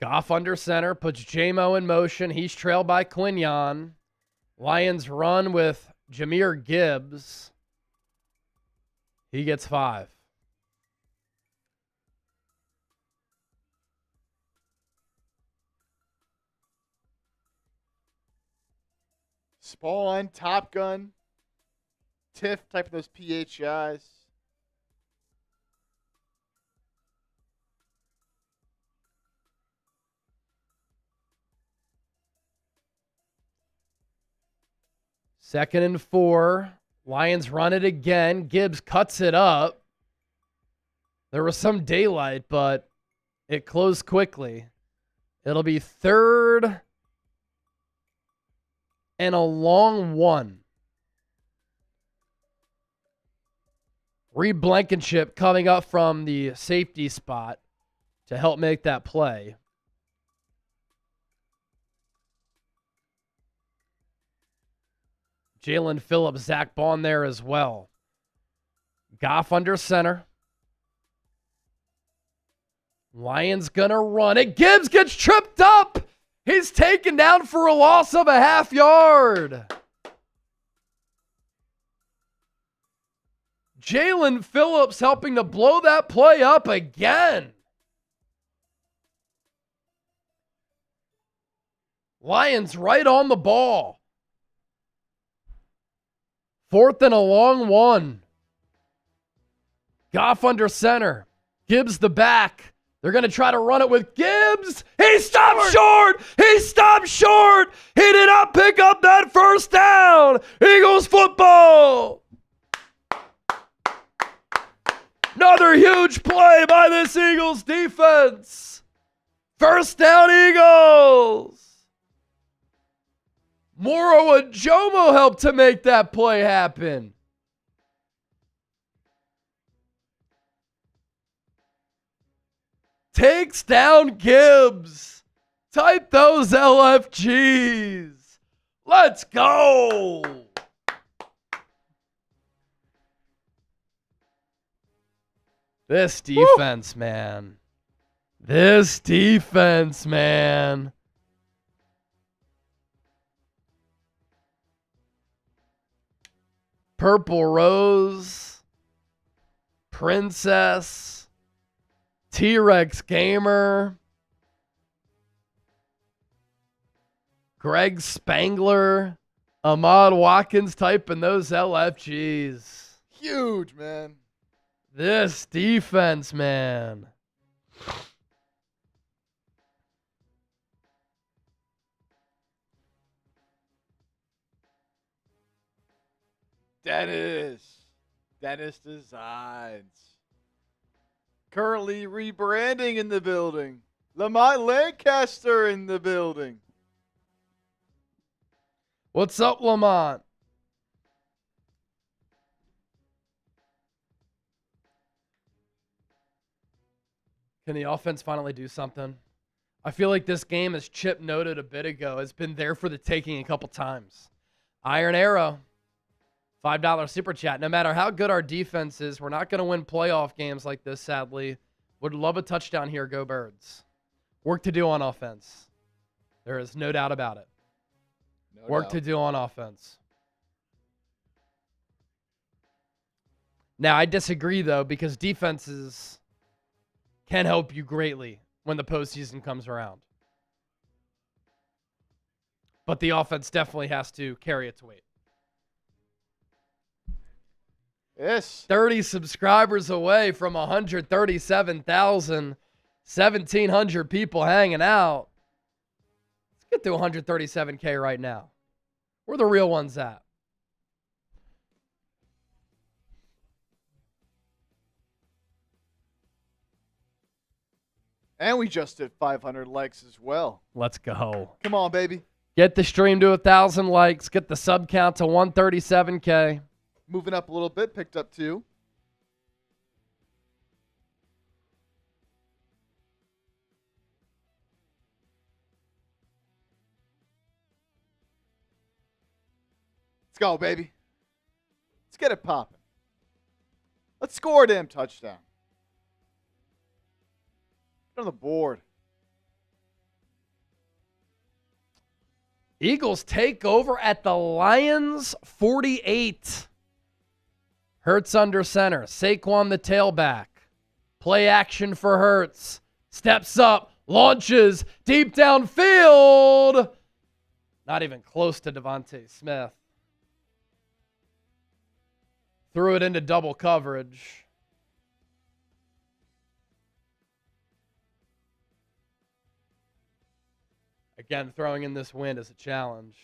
Speaker 1: Goff under center, puts J-Mo in motion. He's trailed by Quinyon. Lions run with Jahmyr Gibbs. He gets 5.
Speaker 2: Spawn, Top Gun, Tiff, type of those PHIs.
Speaker 1: Second and 4. Lions run it again. Gibbs cuts it up. There was some daylight, but it closed quickly. It'll be 3rd and a long 1. Reed Blankenship coming up from the safety spot to help make that play. Jalen Phillips, Zach Bond there as well. Goff under center. Lions gonna run it. Gibbs gets tripped up. He's taken down for a loss of a half yard. Jalen Phillips helping to blow that play up again. Lions right on the ball. 4th and a long 1. Goff under center. Gibbs the back. They're going to try to run it with Gibbs. He stopped short. He stopped short. He did not pick up that first down. Eagles football. Another huge play by this Eagles defense. First down, Eagles. Moro Ajomo helped to make that play happen. Takes down Gibbs. Type those LFGs. Let's go. This defense, man. This defense, man. Purple Rose. Princess. T-Rex Gamer. Greg Spangler. Ahmad Watkins typing those LFGs.
Speaker 2: Huge, man.
Speaker 1: This defense, man.
Speaker 2: Dennis Designs. Currently rebranding in the building. Lamont Lancaster in the building.
Speaker 1: What's up, Lamont? Can the offense finally do something? I feel like this game, as Chip noted a bit ago, has been there for the taking a couple times. Iron Arrow, $5 super chat. No matter how good our defense is, we're not going to win playoff games like this, sadly. Would love a touchdown here. Go Birds. Work to do on offense. There is no doubt about it. Work to do on offense. Now, I disagree, though, because defenses can help you greatly when the postseason comes around. But the offense definitely has to carry its weight.
Speaker 2: Yes.
Speaker 1: 30 subscribers away from 137,000, 1,700 people hanging out. Let's get to 137K right now. Where the real ones at?
Speaker 2: And we just did 500 likes as well.
Speaker 1: Let's go.
Speaker 2: Come on, baby.
Speaker 1: Get the stream to 1,000 likes. Get the sub count to 137K.
Speaker 2: Moving up a little bit. Picked up 2. Let's go, baby. Let's get it popping. Let's score a damn touchdown. On the board.
Speaker 1: Eagles take over at the Lions 48. Hurts under center. Saquon the tailback. Play action for Hurts. Steps up. Launches. Deep downfield. Not even close to Devontae Smith. Threw it into double coverage. Again, throwing in this wind is a challenge.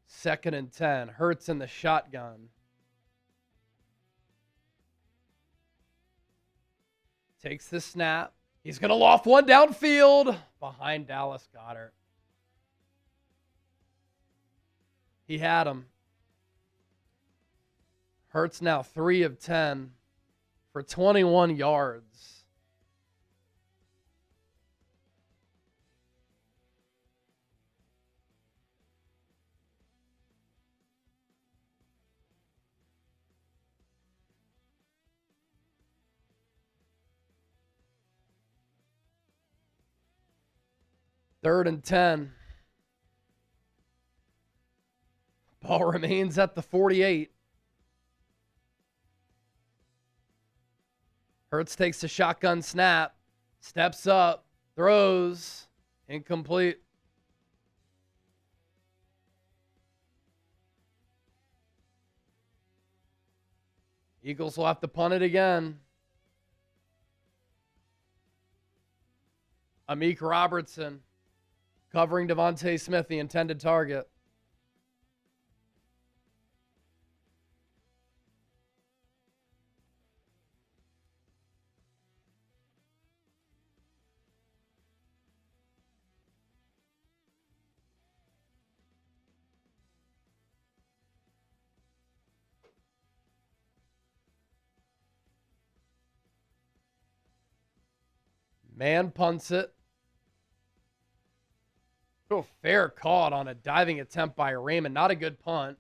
Speaker 1: Second and 10. Hurts in the shotgun. Takes the snap. He's going to loft one downfield behind Dallas Goedert. He had him. Hurts now 3 of 10 for 21 yards. Third and 10. Ball remains at the 48. Hurts takes the shotgun snap. Steps up. Throws. Incomplete. Eagles will have to punt it again. Amik Robertson covering Devontae Smith, the intended target. Man punts it. Oh, fair caught on a diving attempt by Raymond. Not a good punt.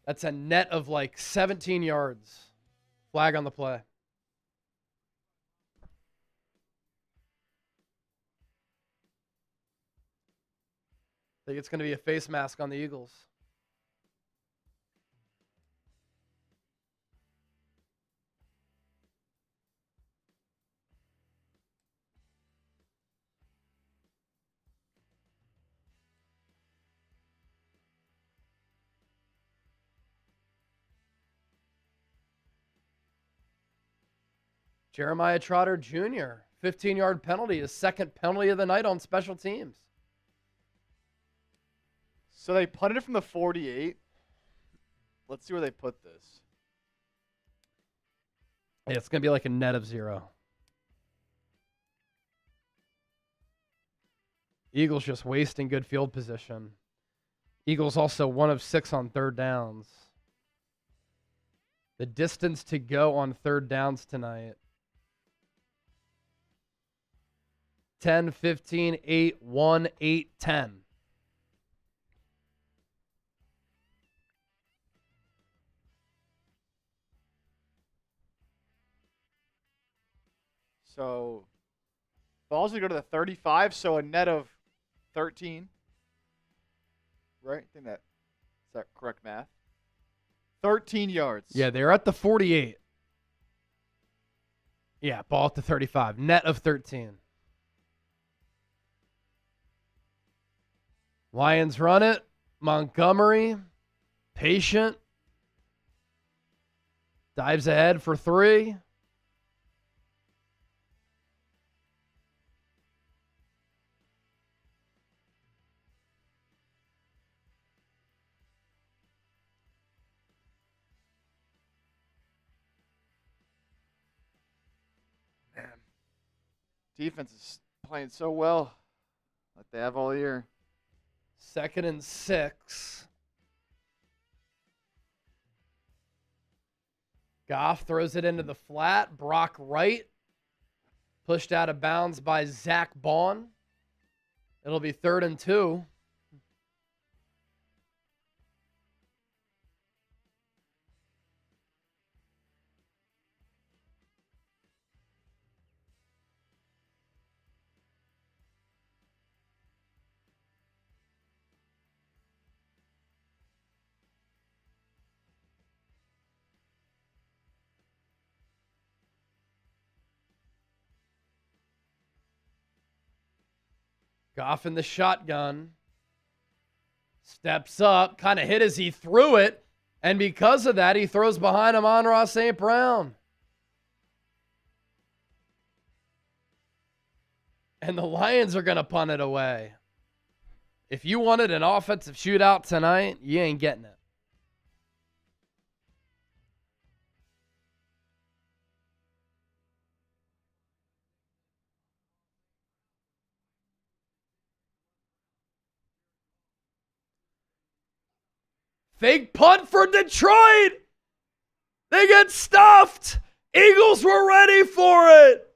Speaker 1: That's a net of like 17 yards. Flag on the play. I think it's going to be a face mask on the Eagles. Jeremiah Trotter Jr., 15-yard penalty, his second penalty of the night on special teams.
Speaker 2: So they punted it from the 48. Let's see where they put this.
Speaker 1: Yeah, it's going to be like a net of 0. Eagles just wasting good field position. Eagles also 1 of 6 on third downs. The distance to go on third downs tonight. 10, 15, 8, 1, 8, 10.
Speaker 2: So balls would go to the 35, so a net of 13. Right? I think is that correct math? 13 yards.
Speaker 1: Yeah, they're at the 48. Yeah, ball at the 35. Net of 13. Lions run it. Montgomery, patient. Dives ahead for 3.
Speaker 2: Man. Defense is playing so well, like they have all year.
Speaker 1: 2nd and 6. Goff throws it into the flat. Brock Wright pushed out of bounds by Zach Bond. It'll be 3rd and 2. Goff in the shotgun. Steps up, kind of hit as he threw it. And because of that, he throws behind him on Ross St. Brown. And the Lions are going to punt it away. If you wanted an offensive shootout tonight, you ain't getting it. Fake punt for Detroit. They get stuffed. Eagles were ready for it.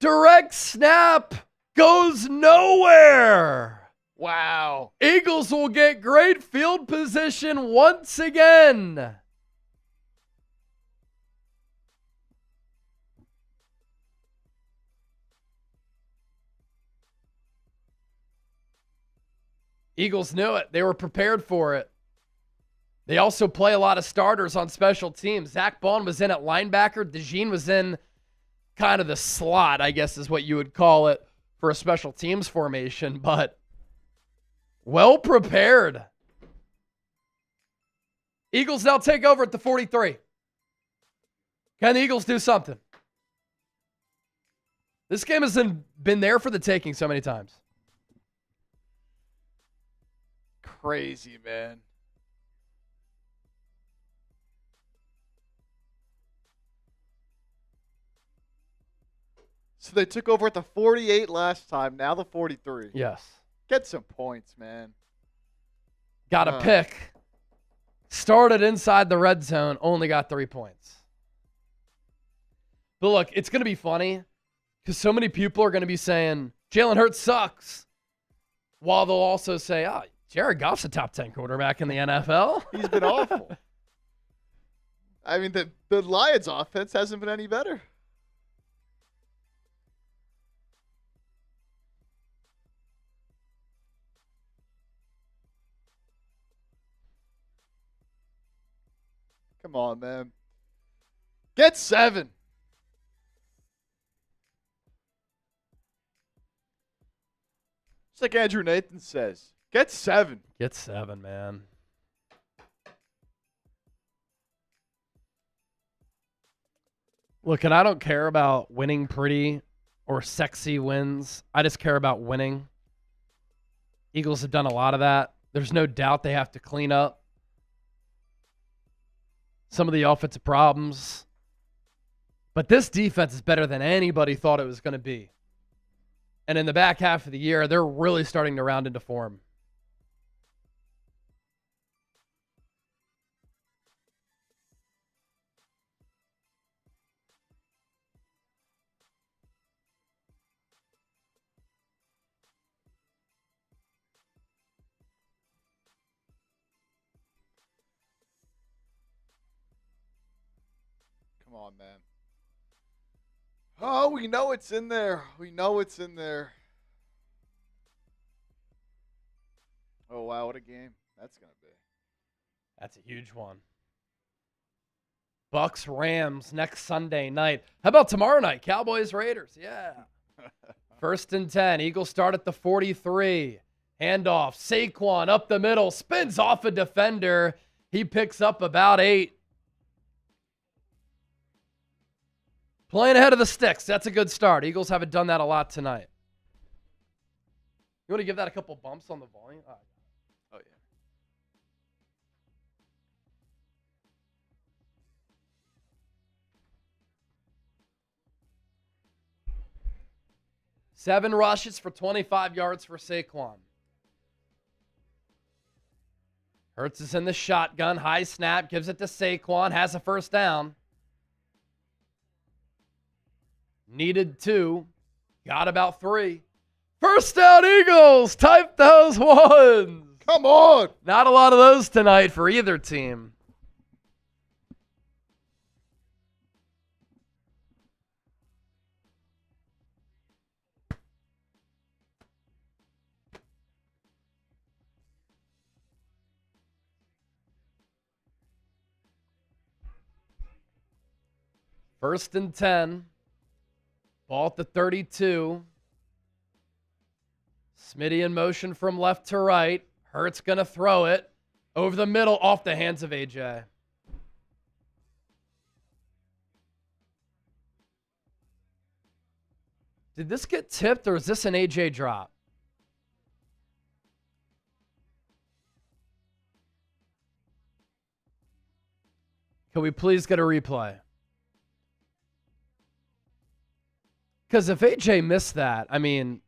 Speaker 1: Direct snap goes nowhere.
Speaker 2: Wow.
Speaker 1: Eagles will get great field position once again. Eagles knew it. They were prepared for it. They also play a lot of starters on special teams. Zach Bond was in at linebacker. DeJean was in kind of the slot, I guess is what you would call it, for a special teams formation, but well prepared. Eagles now take over at the 43. Can the Eagles do something? This game has been there for the taking so many times.
Speaker 2: Crazy, man. So they took over at the 48 last time, now the 43.
Speaker 1: Yes.
Speaker 2: Get some points, man.
Speaker 1: Got a pick. Started inside the red zone, only got 3 points. But look, it's going to be funny because so many people are going to be saying, Jalen Hurts sucks. While they'll also say, oh, Jared Goff's a top 10 quarterback in the NFL.
Speaker 2: He's been awful. I mean, the Lions offense hasn't been any better. Come on, man. Get 7. Just like Andrew Nathan says. Get 7.
Speaker 1: Get 7, man. Look, and I don't care about winning pretty or sexy wins. I just care about winning. Eagles have done a lot of that. There's no doubt they have to clean up some of the offensive problems. But this defense is better than anybody thought it was going to be. And in the back half of the year, they're really starting to round into form.
Speaker 2: Come on, man. Oh, we know it's in there. We know it's in there. Oh, wow, what a game that's going to be.
Speaker 1: That's a huge one. Bucks, Rams next Sunday night. How about tomorrow night? Cowboys, Raiders. Yeah. 1st and 10. Eagles start at the 43. Handoff. Saquon up the middle. Spins off a defender. He picks up about 8. Playing ahead of the sticks. That's a good start. Eagles haven't done that a lot tonight. You want to give that a couple bumps on the volume? Oh,
Speaker 2: yeah.
Speaker 1: 7 rushes for 25 yards for Saquon. Hurts is in the shotgun. High snap. Gives it to Saquon. Has a first down. Needed 2. Got about 3. First down, Eagles. Type those ones.
Speaker 2: Come on.
Speaker 1: Not a lot of those tonight for either team. First and 10. Ball at the 32. Smitty in motion from left to right. Hurts going to throw it over the middle off the hands of AJ. Did this get tipped or is this an AJ drop? Can we please get a replay? Because if AJ missed that, I mean,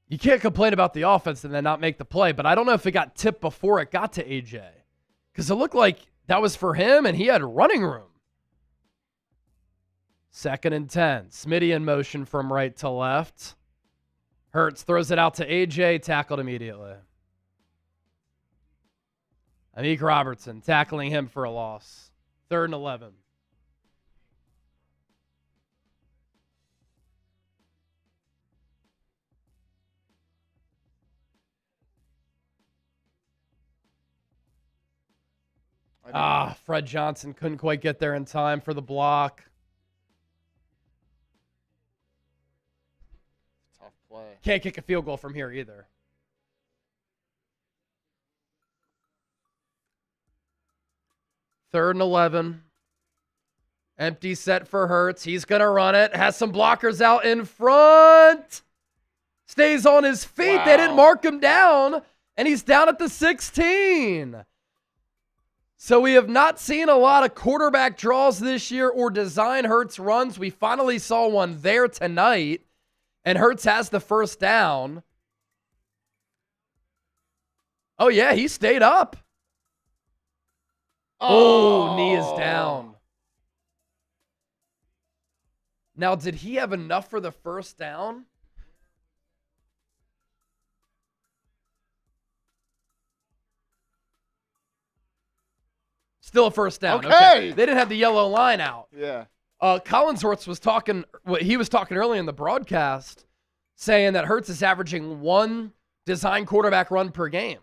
Speaker 1: you can't complain about the offense and then not make the play, but I don't know if it got tipped before it got to AJ. Because it looked like that was for him and he had running room. 2nd and 10. Smitty in motion from right to left. Hurts throws it out to AJ, tackled immediately. Amik Robertson tackling him for a loss. 3rd and 11. Fred Johnson couldn't quite get there in time for the block.
Speaker 2: Tough play.
Speaker 1: Can't kick a field goal from here either. Third and 11. Empty set for Hurts. He's going to run it. Has some blockers out in front. Stays on his feet.
Speaker 2: Wow.
Speaker 1: They didn't mark him down. And he's down at the 16. So we have not seen a lot of quarterback draws this year or design Hurts runs. We finally saw one there tonight. And Hurts has the first down. Oh, yeah, he stayed up. Oh, knee is down. Now, did he have enough for the first down? Still a first down. Okay. They didn't have the yellow line out.
Speaker 2: Yeah.
Speaker 1: Collinsworth was talking, he was talking earlier in the broadcast, saying that Hurts is averaging one design quarterback run per game.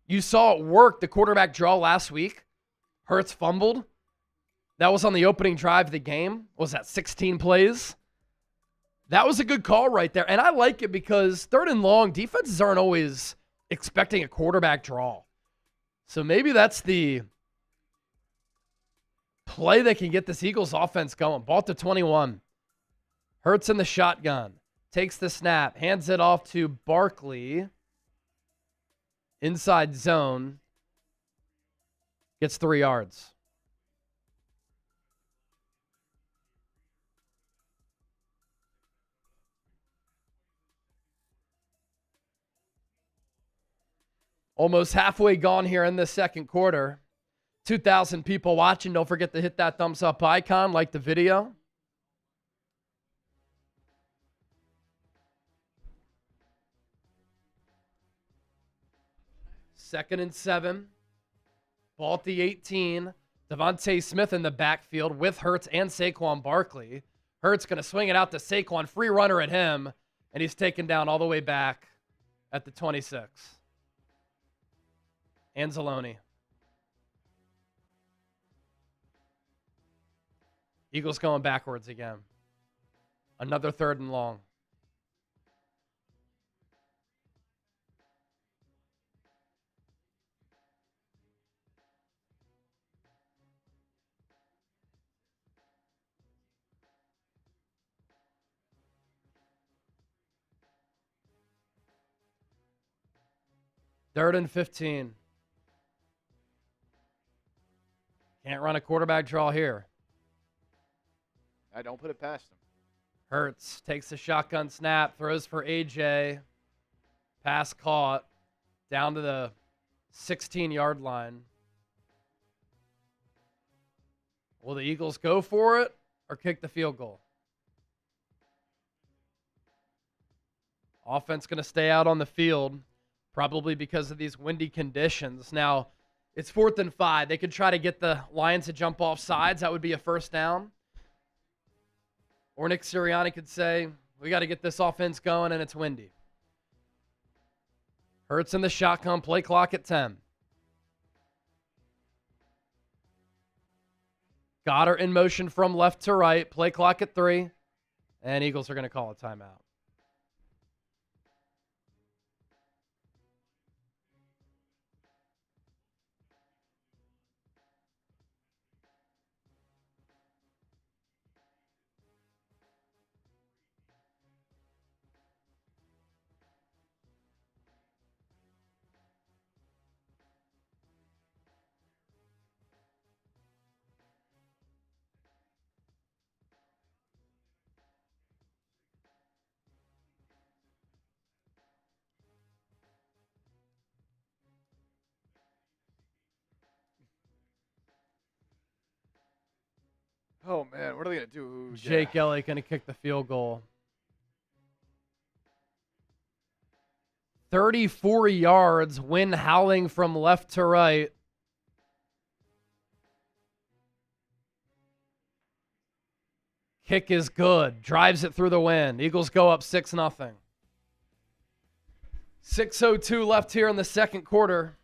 Speaker 1: You saw it work, the quarterback draw last week. Hurts fumbled. That was on the opening drive of the game. What was that, 16 plays? That was a good call right there. And I like it because 3rd and long, defenses aren't always expecting a quarterback draw. So maybe that's the play that can get this Eagles offense going. Ball to 21. Hurts in the shotgun. Takes the snap. Hands it off to Barkley. Inside zone. Gets 3 yards. Almost halfway gone here in the second quarter. 2,000 people watching. Don't forget to hit that thumbs up icon, like the video. Second and 7. Ball at the 18. Devontae Smith in the backfield with Hurts and Saquon Barkley. Hurts going to swing it out to Saquon. Free runner at him. And he's taken down all the way back at the 26. Anzalone. Eagles going backwards again. Another 3rd and long. Third and 15. Can't run a quarterback draw here.
Speaker 2: I don't put it past him.
Speaker 1: Hurts takes the shotgun snap, throws for AJ. Pass caught down to the 16-yard line. Will the Eagles go for it or kick the field goal? Offense going to stay out on the field, probably because of these windy conditions. Now, it's 4th and 5. They could try to get the Lions to jump off sides. That would be a first down. Or Nick Sirianni could say, we got to get this offense going, and it's windy. Hurts in the shotgun, play clock at 10. Goddard in motion from left to right, play clock at 3. And Eagles are going to call a timeout.
Speaker 2: Oh, man. What are they going to do?
Speaker 1: Jake Elliott going to kick the field goal. 34 yards, wind howling from left to right. Kick is good. Drives it through the wind. Eagles go up 6-0. 6:02 left here in the second quarter.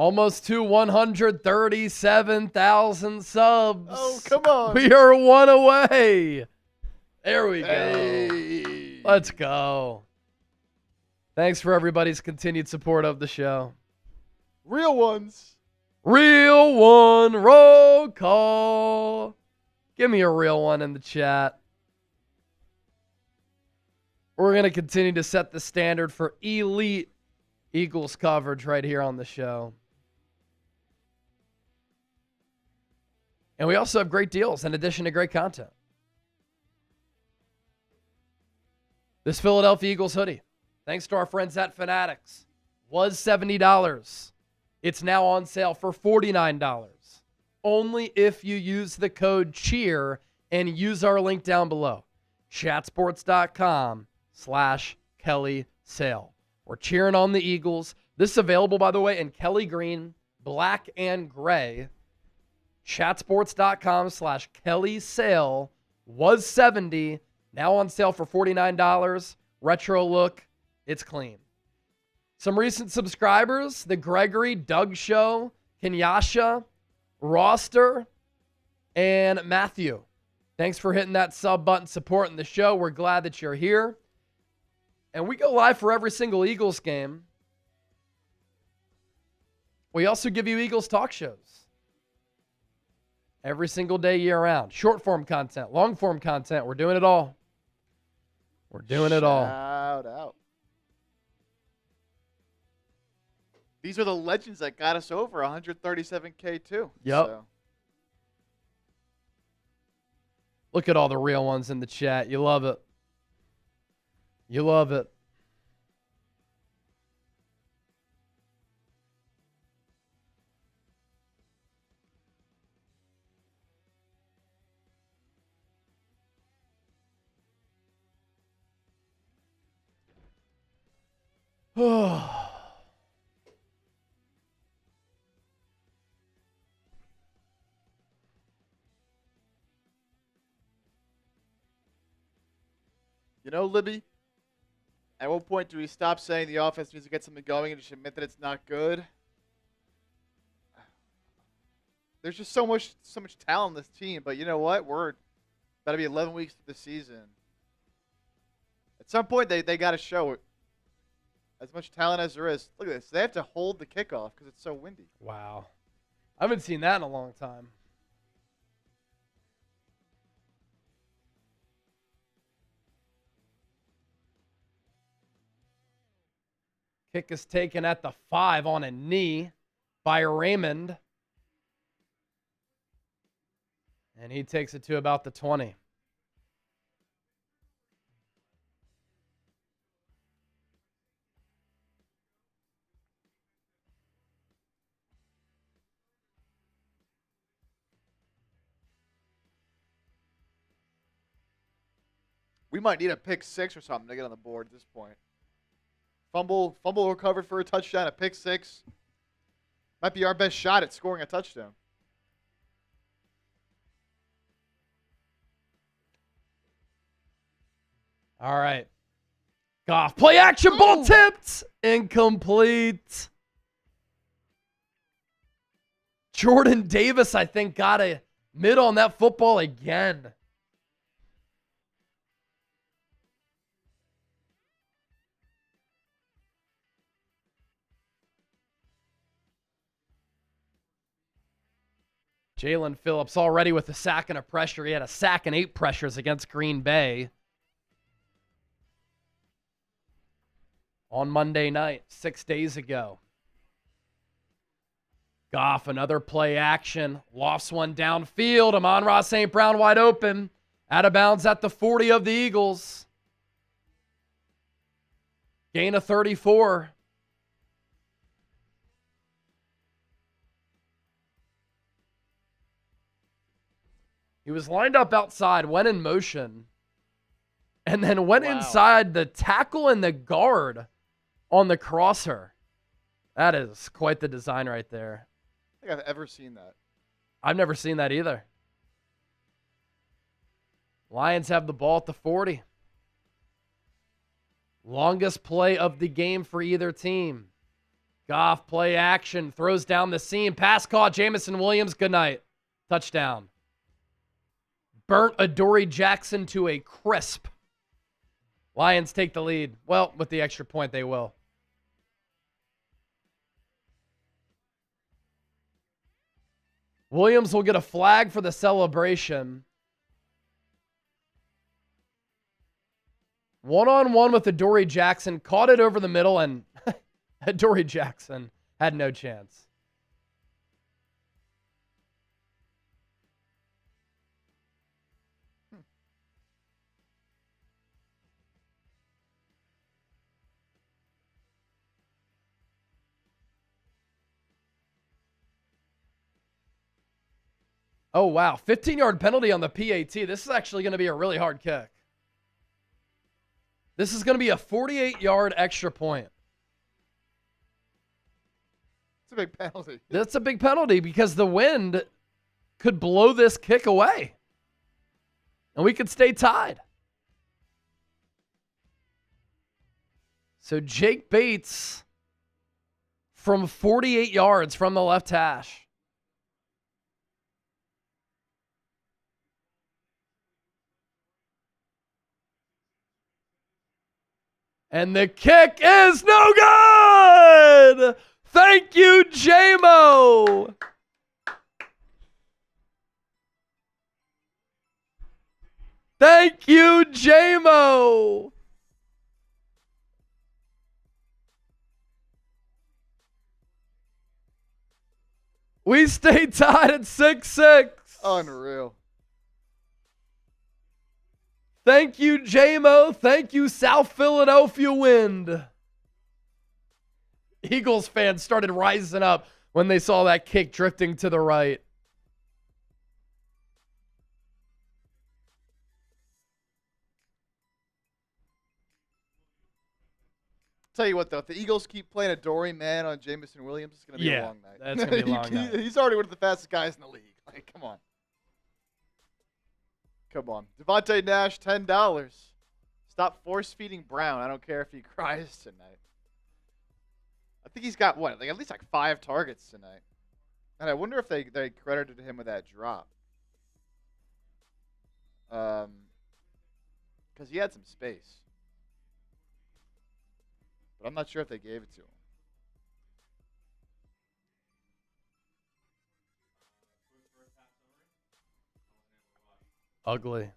Speaker 1: Almost to 137,000 subs.
Speaker 2: Oh, come on.
Speaker 1: We are one away. There we go.
Speaker 2: Hey.
Speaker 1: Let's go. Thanks for everybody's continued support of the show.
Speaker 2: Real ones.
Speaker 1: Real one, roll call. Give me a real one in the chat. We're going to continue to set the standard for elite Eagles coverage right here on the show. And we also have great deals in addition to great content. This Philadelphia Eagles hoodie, thanks to our friends at Fanatics, was $70. It's now on sale for $49. Only if you use the code CHEER and use our link down below. chatsports.com/Kelly Sale. We're cheering on the Eagles. This is available, by the way, in Kelly Green, black, and gray. chatsports.com/Kelly Sale was $70. Now on sale for $49. Retro look. It's clean. Some recent subscribers, the Gregory, Doug Show, Kenyasha, Roster, and Matthew. Thanks for hitting that sub button, supporting the show. We're glad that you're here. And we go live for every single Eagles game. We also give you Eagles talk shows every single day, year-round. Short-form content, long-form content. We're doing it all. We're doing it all.
Speaker 2: Shout out. These are the legends that got us over 137K too.
Speaker 1: Yep.
Speaker 2: So.
Speaker 1: Look at all the real ones in the chat. You love it. You love it.
Speaker 2: You know, Libby, at what point do we stop saying the offense needs to get something going and just admit that it's not good? There's just so much talent on this team, but you know what? We're about to be 11 weeks through the season. At some point, they got to show it. As much talent as there is. Look at this. They have to hold the kickoff because it's so windy.
Speaker 1: Wow. I haven't seen that in a long time. Kick is taken at the 5 on a knee by Raymond. And he takes it to about the 20.
Speaker 2: We might need a pick 6 or something to get on the board at this point. Fumble recovered for a touchdown, a pick 6. Might be our best shot at scoring a touchdown.
Speaker 1: All right. Goff, play action, ball tipped. Incomplete. Jordan Davis, I think, got a mid on that football again. Jalen Phillips already with a sack and a pressure. He had a sack and 8 pressures against Green Bay on Monday night, 6 days ago. Goff, another play action. Lofts one downfield. Amon-Ra St. Brown wide open. Out of bounds at the 40 of the Eagles. Gain of 34. He was lined up outside, went in motion, and then went inside the tackle and the guard on the crosser. That is quite the design right there.
Speaker 2: I don't think I've ever seen that.
Speaker 1: I've never seen that either. Lions have the ball at the 40. Longest play of the game for either team. Goff, play action, throws down the seam. Pass caught, Jamison Williams, good night. Touchdown. Burnt Adoree Jackson to a crisp. Lions take the lead. Well, with the extra point, they will. Williams will get a flag for the celebration. One-on-one with Adoree Jackson. Caught it over the middle, and Adoree Jackson had no chance. Oh, wow. 15-yard penalty on the PAT. This is actually going to be a really hard kick. This is going to be a 48-yard extra point.
Speaker 2: It's a big penalty.
Speaker 1: That's a big penalty because the wind could blow this kick away. And we could stay tied. So Jake Bates from 48 yards from the left hash. And the kick is no good! Thank you, J-Mo! Thank you, J-Mo! We stay tied at 6-6.
Speaker 2: Unreal.
Speaker 1: Thank you, J-Mo. Thank you, South Philadelphia Wind. Eagles fans started rising up when they saw that kick drifting to the right.
Speaker 2: Tell you what, though, if the Eagles keep playing a Adoree man on Jamison Williams, it's going to be a long night.
Speaker 1: That's going to be a long night.
Speaker 2: He's already one of the fastest guys in the league. Like, come on. Come on. Devontae Nash, $10. Stop force-feeding Brown. I don't care if he cries tonight. I think he's got, what, like at least like 5 targets tonight. And I wonder if they credited him with that drop. Because he had some space. But I'm not sure if they gave it to him.
Speaker 1: Ugly.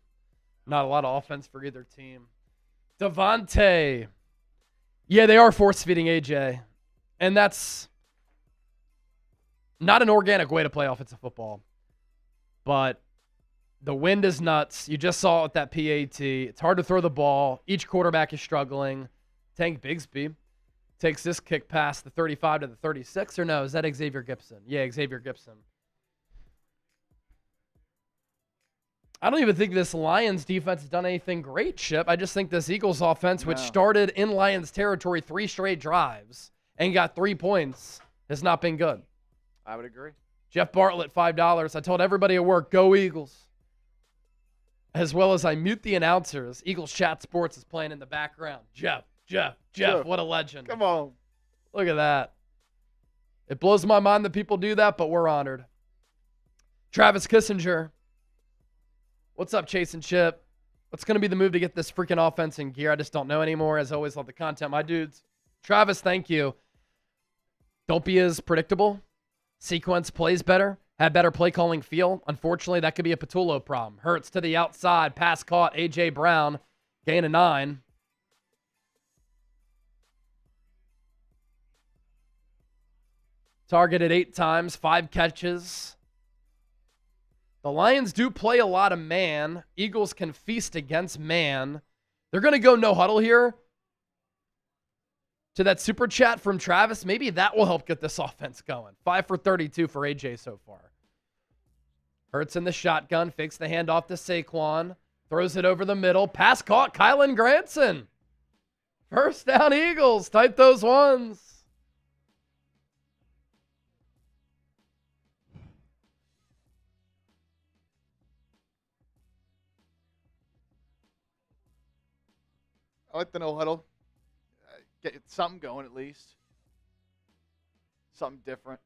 Speaker 1: Not a lot of offense for either team. Devontae. Yeah, they are force-feeding AJ. And that's not an organic way to play offensive football. But the wind is nuts. You just saw it with that PAT. It's hard to throw the ball. Each quarterback is struggling. Tank Bigsby takes this kick past the 35 to the 36. Or no, is that Xavier Gibson? Yeah, Xavier Gibson. I don't even think this Lions defense has done anything great, Chip. I just think this Eagles offense, which started in Lions territory 3 straight drives and got 3 points, has not been good.
Speaker 2: I would agree.
Speaker 1: Jeff Bartlett, $5. I told everybody at work, go Eagles. As well as I mute the announcers. Eagles Chat Sports is playing in the background. Jeff, what a legend.
Speaker 2: Come on.
Speaker 1: Look at that. It blows my mind that people do that, but we're honored. Travis Kissinger. What's up, Chase and Chip? What's going to be the move to get this freaking offense in gear? I just don't know anymore. As always, love the content, my dudes. Travis, thank you. Don't be as predictable. Sequence plays better. Have better play calling feel. Unfortunately, that could be a Patullo problem. Hurts to the outside. Pass caught. A.J. Brown. Gain of 9. Targeted 8 times. 5 catches. The Lions do play a lot of man. Eagles can feast against man. They're going to go no huddle here. To that super chat from Travis, maybe that will help get this offense going. 5 for 32 for AJ so far. Hurts in the shotgun, fakes the handoff to Saquon, throws it over the middle. Pass caught, Kylan Granson. First down, Eagles. Type those ones.
Speaker 2: I like the no huddle. Get something going at least. Something different.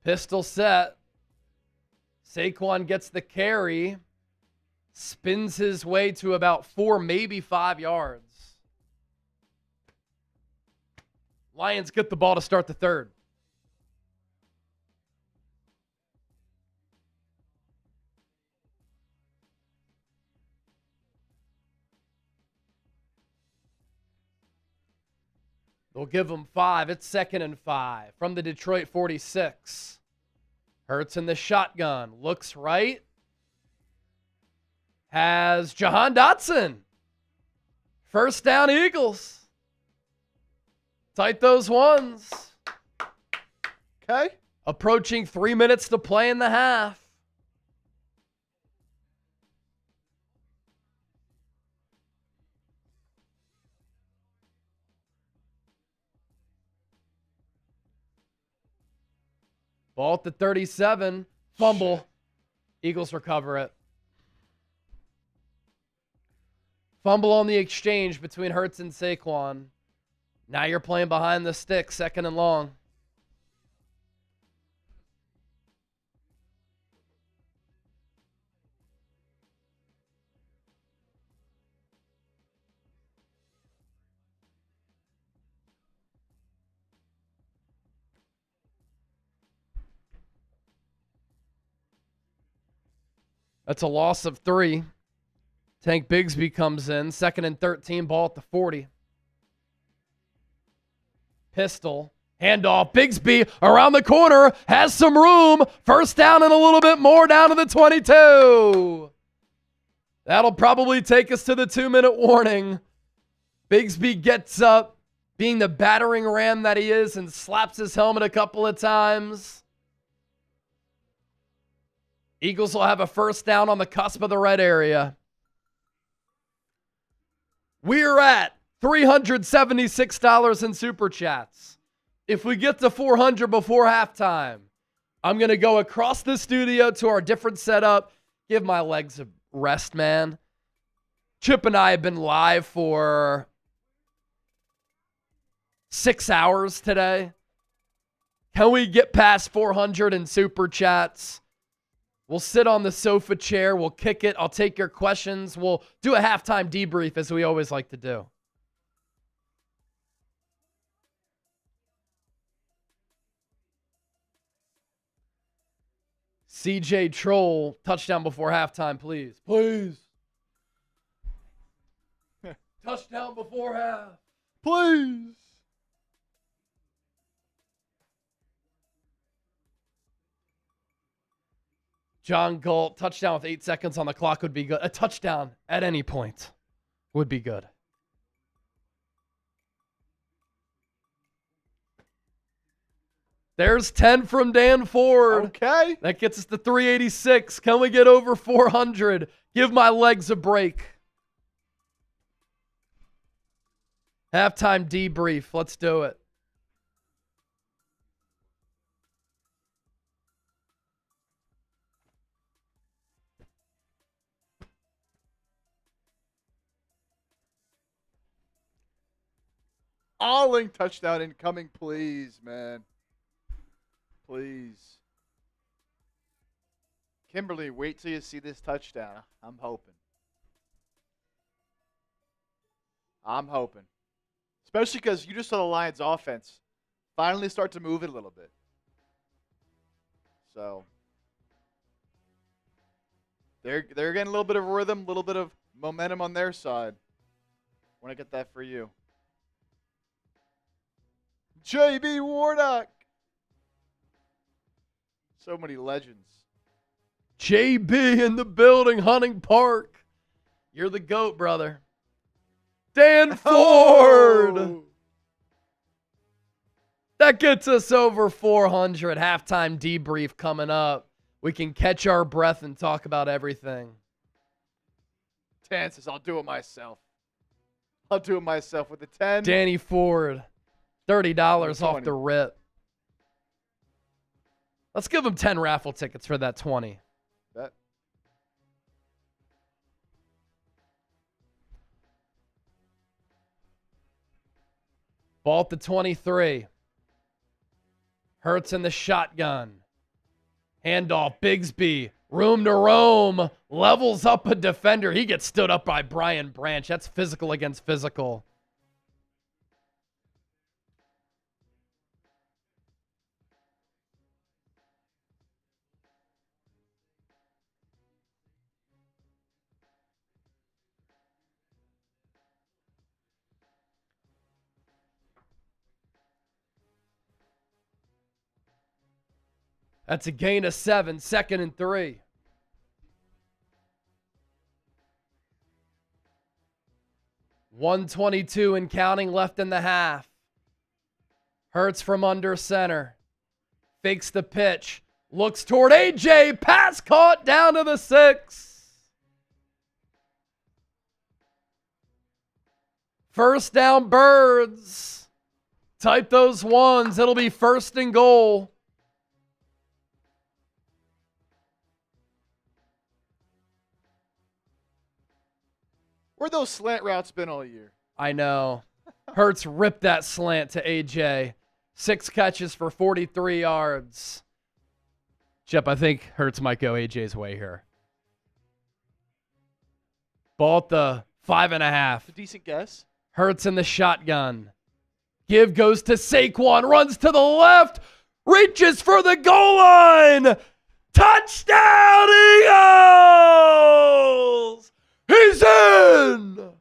Speaker 1: Pistol set. Saquon gets the carry. Spins his way to about 4, maybe 5 yards. Lions get the ball to start the third. They'll give them 5. It's 2nd and 5 from the Detroit 46. Hurts in the shotgun. Looks right. Has Jahan Dotson. First down, Eagles. Tight those ones.
Speaker 2: Okay.
Speaker 1: Approaching 3 minutes to play in the half. Ball at the 37. Fumble.
Speaker 2: Shit.
Speaker 1: Eagles recover it. Fumble on the exchange between Hurts and Saquon. Now you're playing behind the stick, 2nd and long. That's a loss of 3. Tank Bigsby comes in. 2nd and 13, ball at the 40. Pistol. Handoff. Bigsby around the corner. Has some room. First down and a little bit more down to the 22. That'll probably take us to the 2-minute warning. Bigsby gets up, being the battering ram that he is, and slaps his helmet a couple of times. Eagles will have a first down on the cusp of the red area. We're at $376 in Super Chats. If we get to 400 before halftime, I'm going to go across the studio to our different setup, give my legs a rest, man. Chip and I have been live for 6 hours today. Can we get past 400 in Super Chats? We'll sit on the sofa chair. We'll kick it. I'll take your questions. We'll do a halftime debrief as we always like to do. CJ Troll, touchdown before halftime, please. Please. Touchdown before half.
Speaker 2: Please.
Speaker 1: John Galt, touchdown with 8 seconds on the clock would be good. A touchdown at any point would be good. There's 10 from Dan Ford.
Speaker 2: Okay.
Speaker 1: That gets us to 386. Can we get over 400? Give my legs a break. Halftime debrief. Let's do it.
Speaker 2: Alling touchdown incoming, please, man. Please. Kimberly, wait till you see this touchdown. I'm hoping. Especially because you just saw the Lions offense finally start to move it a little bit. So they're getting a little bit of rhythm, a little bit of momentum on their side. Want to get that for you. JB Warnock. So many legends.
Speaker 1: JB in the building, Hunting Park. You're the GOAT, brother. Dan Ford.
Speaker 2: Oh.
Speaker 1: That gets us over 400. Halftime debrief coming up. We can catch our breath and talk about everything.
Speaker 2: Tan says, I'll do it myself. I'll do it myself with the 10.
Speaker 1: Danny Ford, $30 off
Speaker 2: 20.
Speaker 1: the rip. Let's give him 10 raffle tickets for that 20.
Speaker 2: Bet.
Speaker 1: Ball at the 23. Hurts in the shotgun. Handoff, Bigsby. Room to roam. Levels up a defender. He gets stood up by Brian Branch. That's physical against physical. That's a gain of 7, 2nd and 3. .122 and counting left in the half. Hurts from under center. Fakes the pitch. Looks toward AJ. Pass caught down to the 6. First down, Birds. Type those ones. It'll be 1st and goal.
Speaker 2: Where those slant routes been all year?
Speaker 1: I know. Hurts ripped that slant to AJ. 6 catches for 43 yards. Jep, I think Hurts might go AJ's way here. Ball at the 5.5.
Speaker 2: A decent guess.
Speaker 1: Hurts in the shotgun. Give goes to Saquon. Runs to the left. Reaches for the goal line. Touchdown, Eagles! He's in!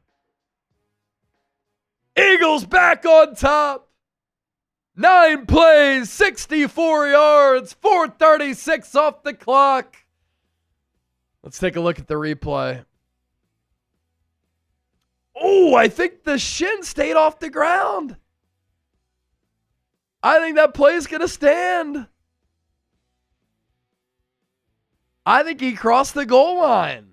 Speaker 1: Eagles back on top. 9 plays, 64 yards, 4:36 off the clock. Let's take a look at the replay. Oh, I think the shin stayed off the ground. I think that play's going to stand. I think he crossed the goal line.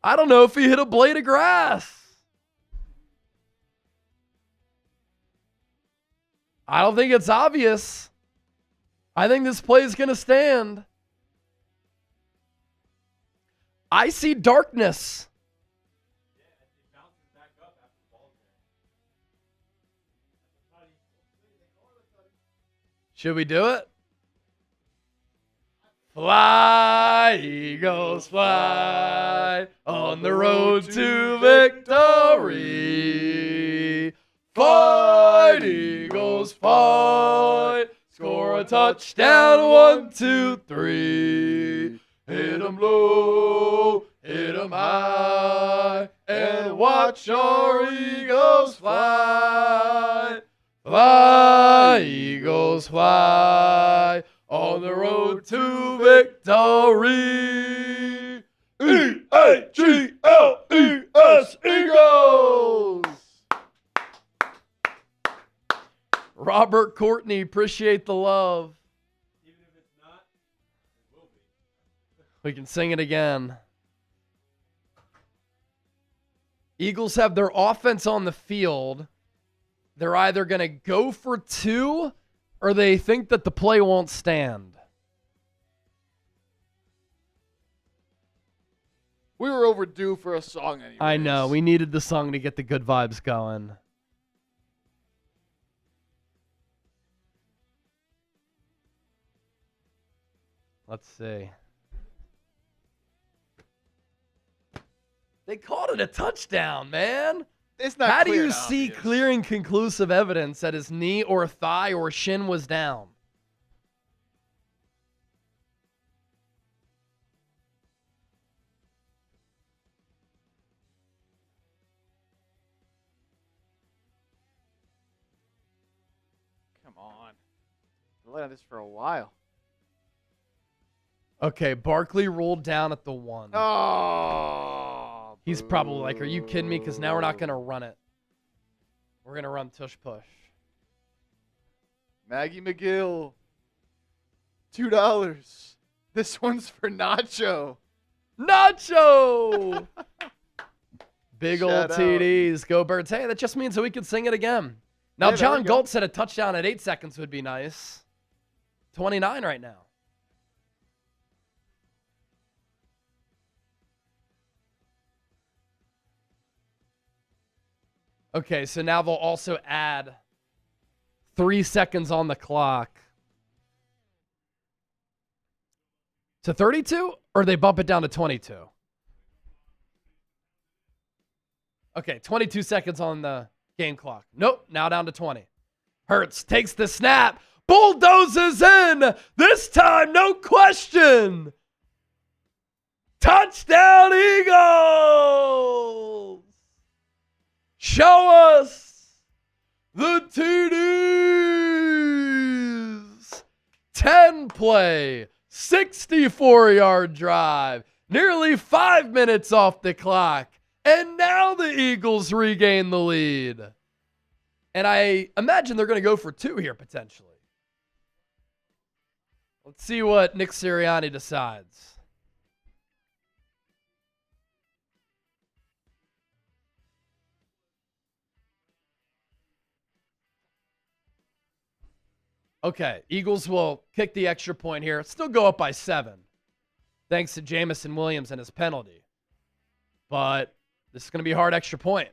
Speaker 1: I don't know if he hit a blade of grass. I don't think it's obvious. I think this play is going to stand. I see darkness. Should we do it? Fly, Eagles, fly on the road to victory. Fight, Eagles, fight. Score a touchdown, 1, 2, 3. Hit 'em low, hit 'em high, and watch our Eagles fly. Fly, Eagles, fly on the road to victory. E-A-G-L-E-S, Eagles! Robert Courtney, appreciate the love.
Speaker 3: Even if it's not, it will be.
Speaker 1: We can sing it again. Eagles have their offense on the field. They're either going to go for 2 or they think that the play won't stand.
Speaker 2: We were overdue for a song anyway.
Speaker 1: I know. We needed the song to get the good vibes going. Let's see. They called it a touchdown, man.
Speaker 2: It's not
Speaker 1: How do
Speaker 2: clear
Speaker 1: you
Speaker 2: and
Speaker 1: see
Speaker 2: obvious.
Speaker 1: clear and conclusive evidence that his knee or thigh or shin was down?
Speaker 2: Come on. We've been on this for a while.
Speaker 1: Okay, Barkley rolled down at the 1.
Speaker 2: Oh.
Speaker 1: He's probably like, are you kidding me? Because now we're not going to run it. We're going to run tush push.
Speaker 2: Maggie McGill. $2. This one's for Nacho.
Speaker 1: Nacho! Big old
Speaker 2: Shout out.
Speaker 1: TDs. Go Birds. Hey, that just means that we could sing it again. Now,
Speaker 2: Yeah, there
Speaker 1: John
Speaker 2: we go.
Speaker 1: Galt said a touchdown at 8 seconds would be nice. 29 right now. Okay, so now they'll also add 3 seconds on the clock to 32, or they bump it down to 22? Okay, 22 seconds on the game clock. Nope, now down to 20. Hurts takes the snap, bulldozes in. This time, no question. Touchdown, Eagles! Show us the TDs. 10-play, 64-yard drive, nearly 5 minutes off the clock. And now the Eagles regain the lead. And I imagine they're going to go for 2 here, potentially. Let's see what Nick Sirianni decides. Okay, Eagles will kick the extra point here. Still go up by 7, thanks to Jamison Williams and his penalty. But this is going to be a hard extra point.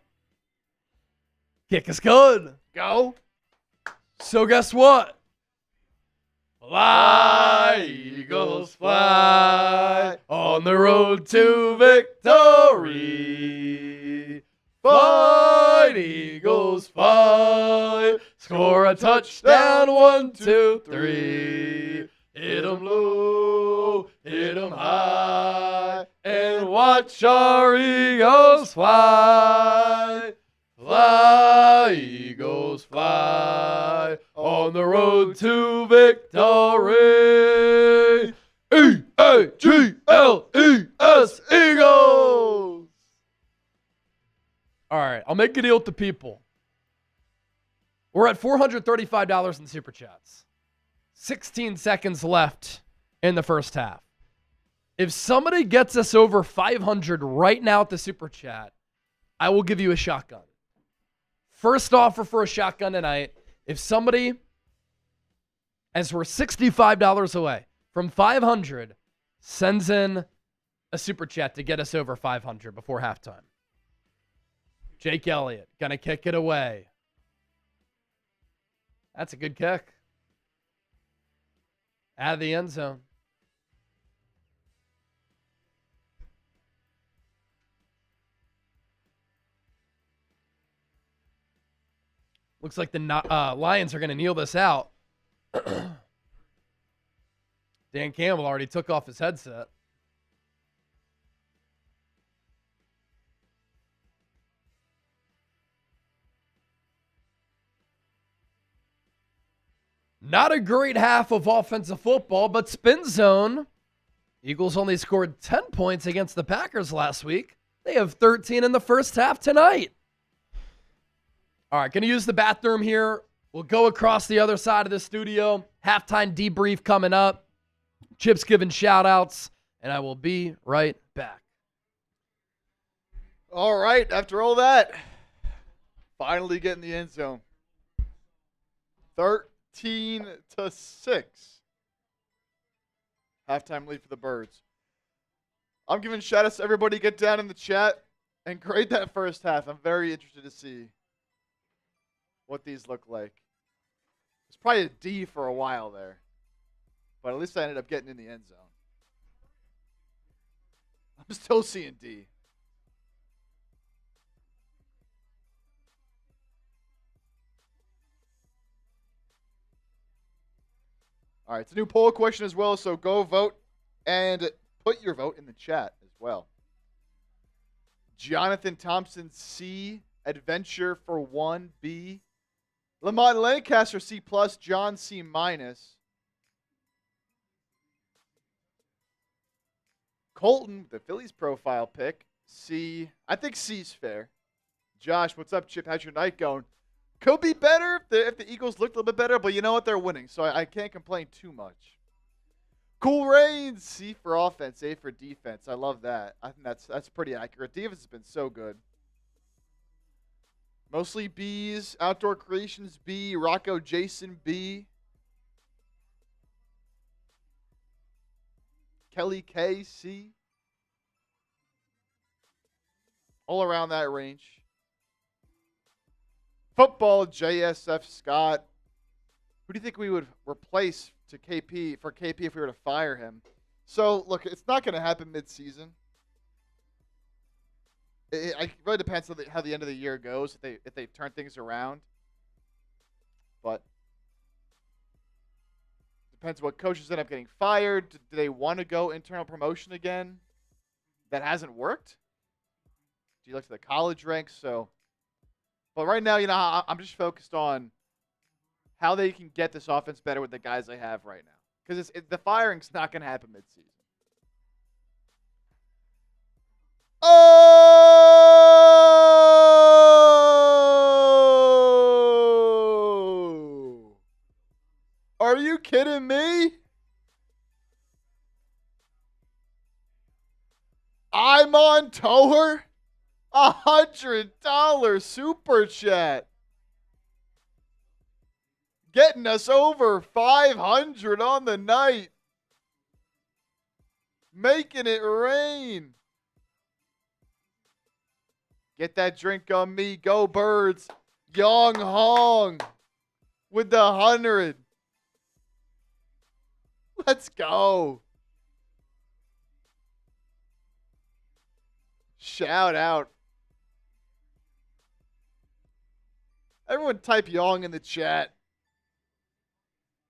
Speaker 1: Kick is good. Go. So guess what? Fly, Eagles, fly on the road to victory. Fight, Eagles, fight. Score a touchdown, 1, 2, 3. Hit 'em low, hit 'em high, and watch our Eagles fly. Fly, Eagles, fly on the road to victory. E-A-G-L-E-S, Eagles. All right, I'll make a deal with the people. We're at $435 in Super Chats. 16 seconds left in the first half. If somebody gets us over 500 right now at the Super Chat, I will give you a shotgun. First offer for a shotgun tonight. If somebody, as we're $65 away from 500, sends in a Super Chat to get us over 500 before halftime. Jake Elliott going to kick it away. That's a good kick. Out of the end zone. Looks like the Lions are going to kneel this out. Dan Campbell already took off his headset. Not a great half of offensive football, but spin zone. Eagles only scored 10 points against the Packers last week. They have 13 in the first half tonight. All right, going to use the bathroom here. We'll go across the other side of the studio. Halftime debrief coming up. Chip's giving shout-outs, and I will be right back.
Speaker 2: All right, after all that, finally getting the end zone. 13-6. Halftime lead for the Birds. I'm giving shout-outs to everybody. Get down in the chat and grade that first half. I'm very interested to see what these look like. It's probably a D for a while there, but at least I ended up getting in the end zone. I'm still seeing D. All right, it's a new poll question as well, so go vote and put your vote in the chat as well. Jonathan Thompson, C. Adventure for 1, B. Lamont Lancaster, C+. John, C-. Colton, the Phillies profile pick, C. I think C's fair. Josh, what's up, Chip? How's your night going? Could be better if the Eagles looked a little bit better, but you know what? They're winning, so I can't complain too much. Cool Rains, C for offense, A for defense. I love that. I think that's pretty accurate. Defense has been so good. Mostly B's. Outdoor Creations, B. Rocco Jason, B. Kelly K, C. All around that range. Football, JSF Scott. Who do you think we would replace for KP if we were to fire him? So, look, it's not going to happen mid-season. It really depends on how the end of the year goes, if they turn things around. But depends what coaches end up getting fired. Do they want to go internal promotion again? That hasn't worked. Do you look to the college ranks? But right now, I'm just focused on how they can get this offense better with the guys they have right now. Because the firing's not going to happen midseason. Oh! Are you kidding me? I'm on tour? $100 super chat. Getting us over 500 on the night. Making it rain. Get that drink on me. Go Birds. Yong Hong with the 100. Let's go. Shout out. Everyone type Yong in the chat.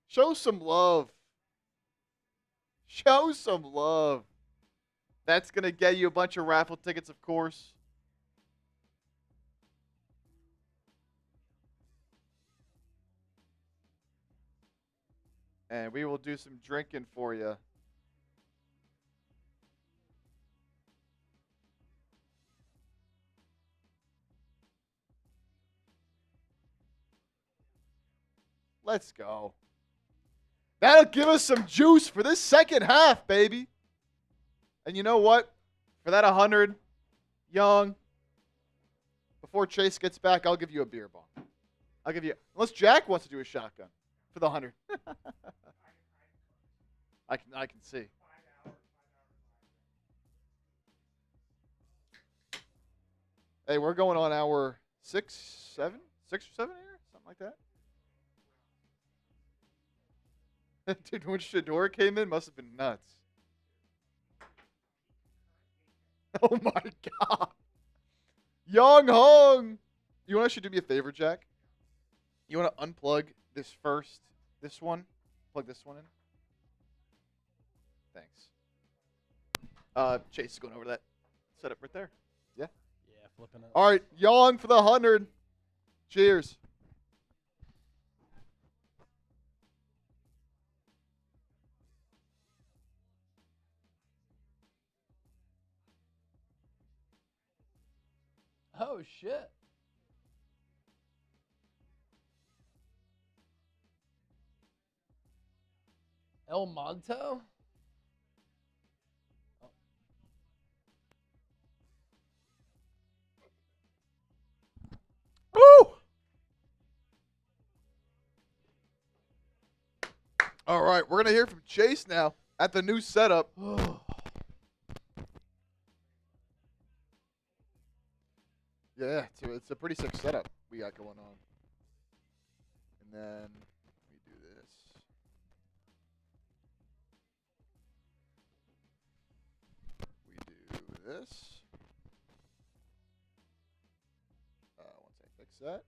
Speaker 2: Show some love. Show some love. That's going to get you a bunch of raffle tickets, of course. And we will do some drinking for you. Let's go. That'll give us some juice for this second half, baby. And you know what? For that 100, Young, before Chase gets back, I'll give you a beer bong. I'll give you, unless Jack wants to do a shotgun for the 100. I can see. Hey, we're going on hour 6 or 7 here? Something like that. Dude, when Shador came in, must have been nuts. Oh my God. Young Hong. You want to actually do me a favor, Jack? You want to unplug this one? Plug this one in? Thanks. Chase is going over that setup right there. Yeah?
Speaker 1: Yeah, flipping it.
Speaker 2: All right, Young for the 100. Cheers.
Speaker 1: Oh, shit. El Monto?
Speaker 2: Woo! All right, we're going to hear from Chase now at the new setup. Yeah, it's a pretty sick setup we got going on. And then we do this. We do this. Once I fix that.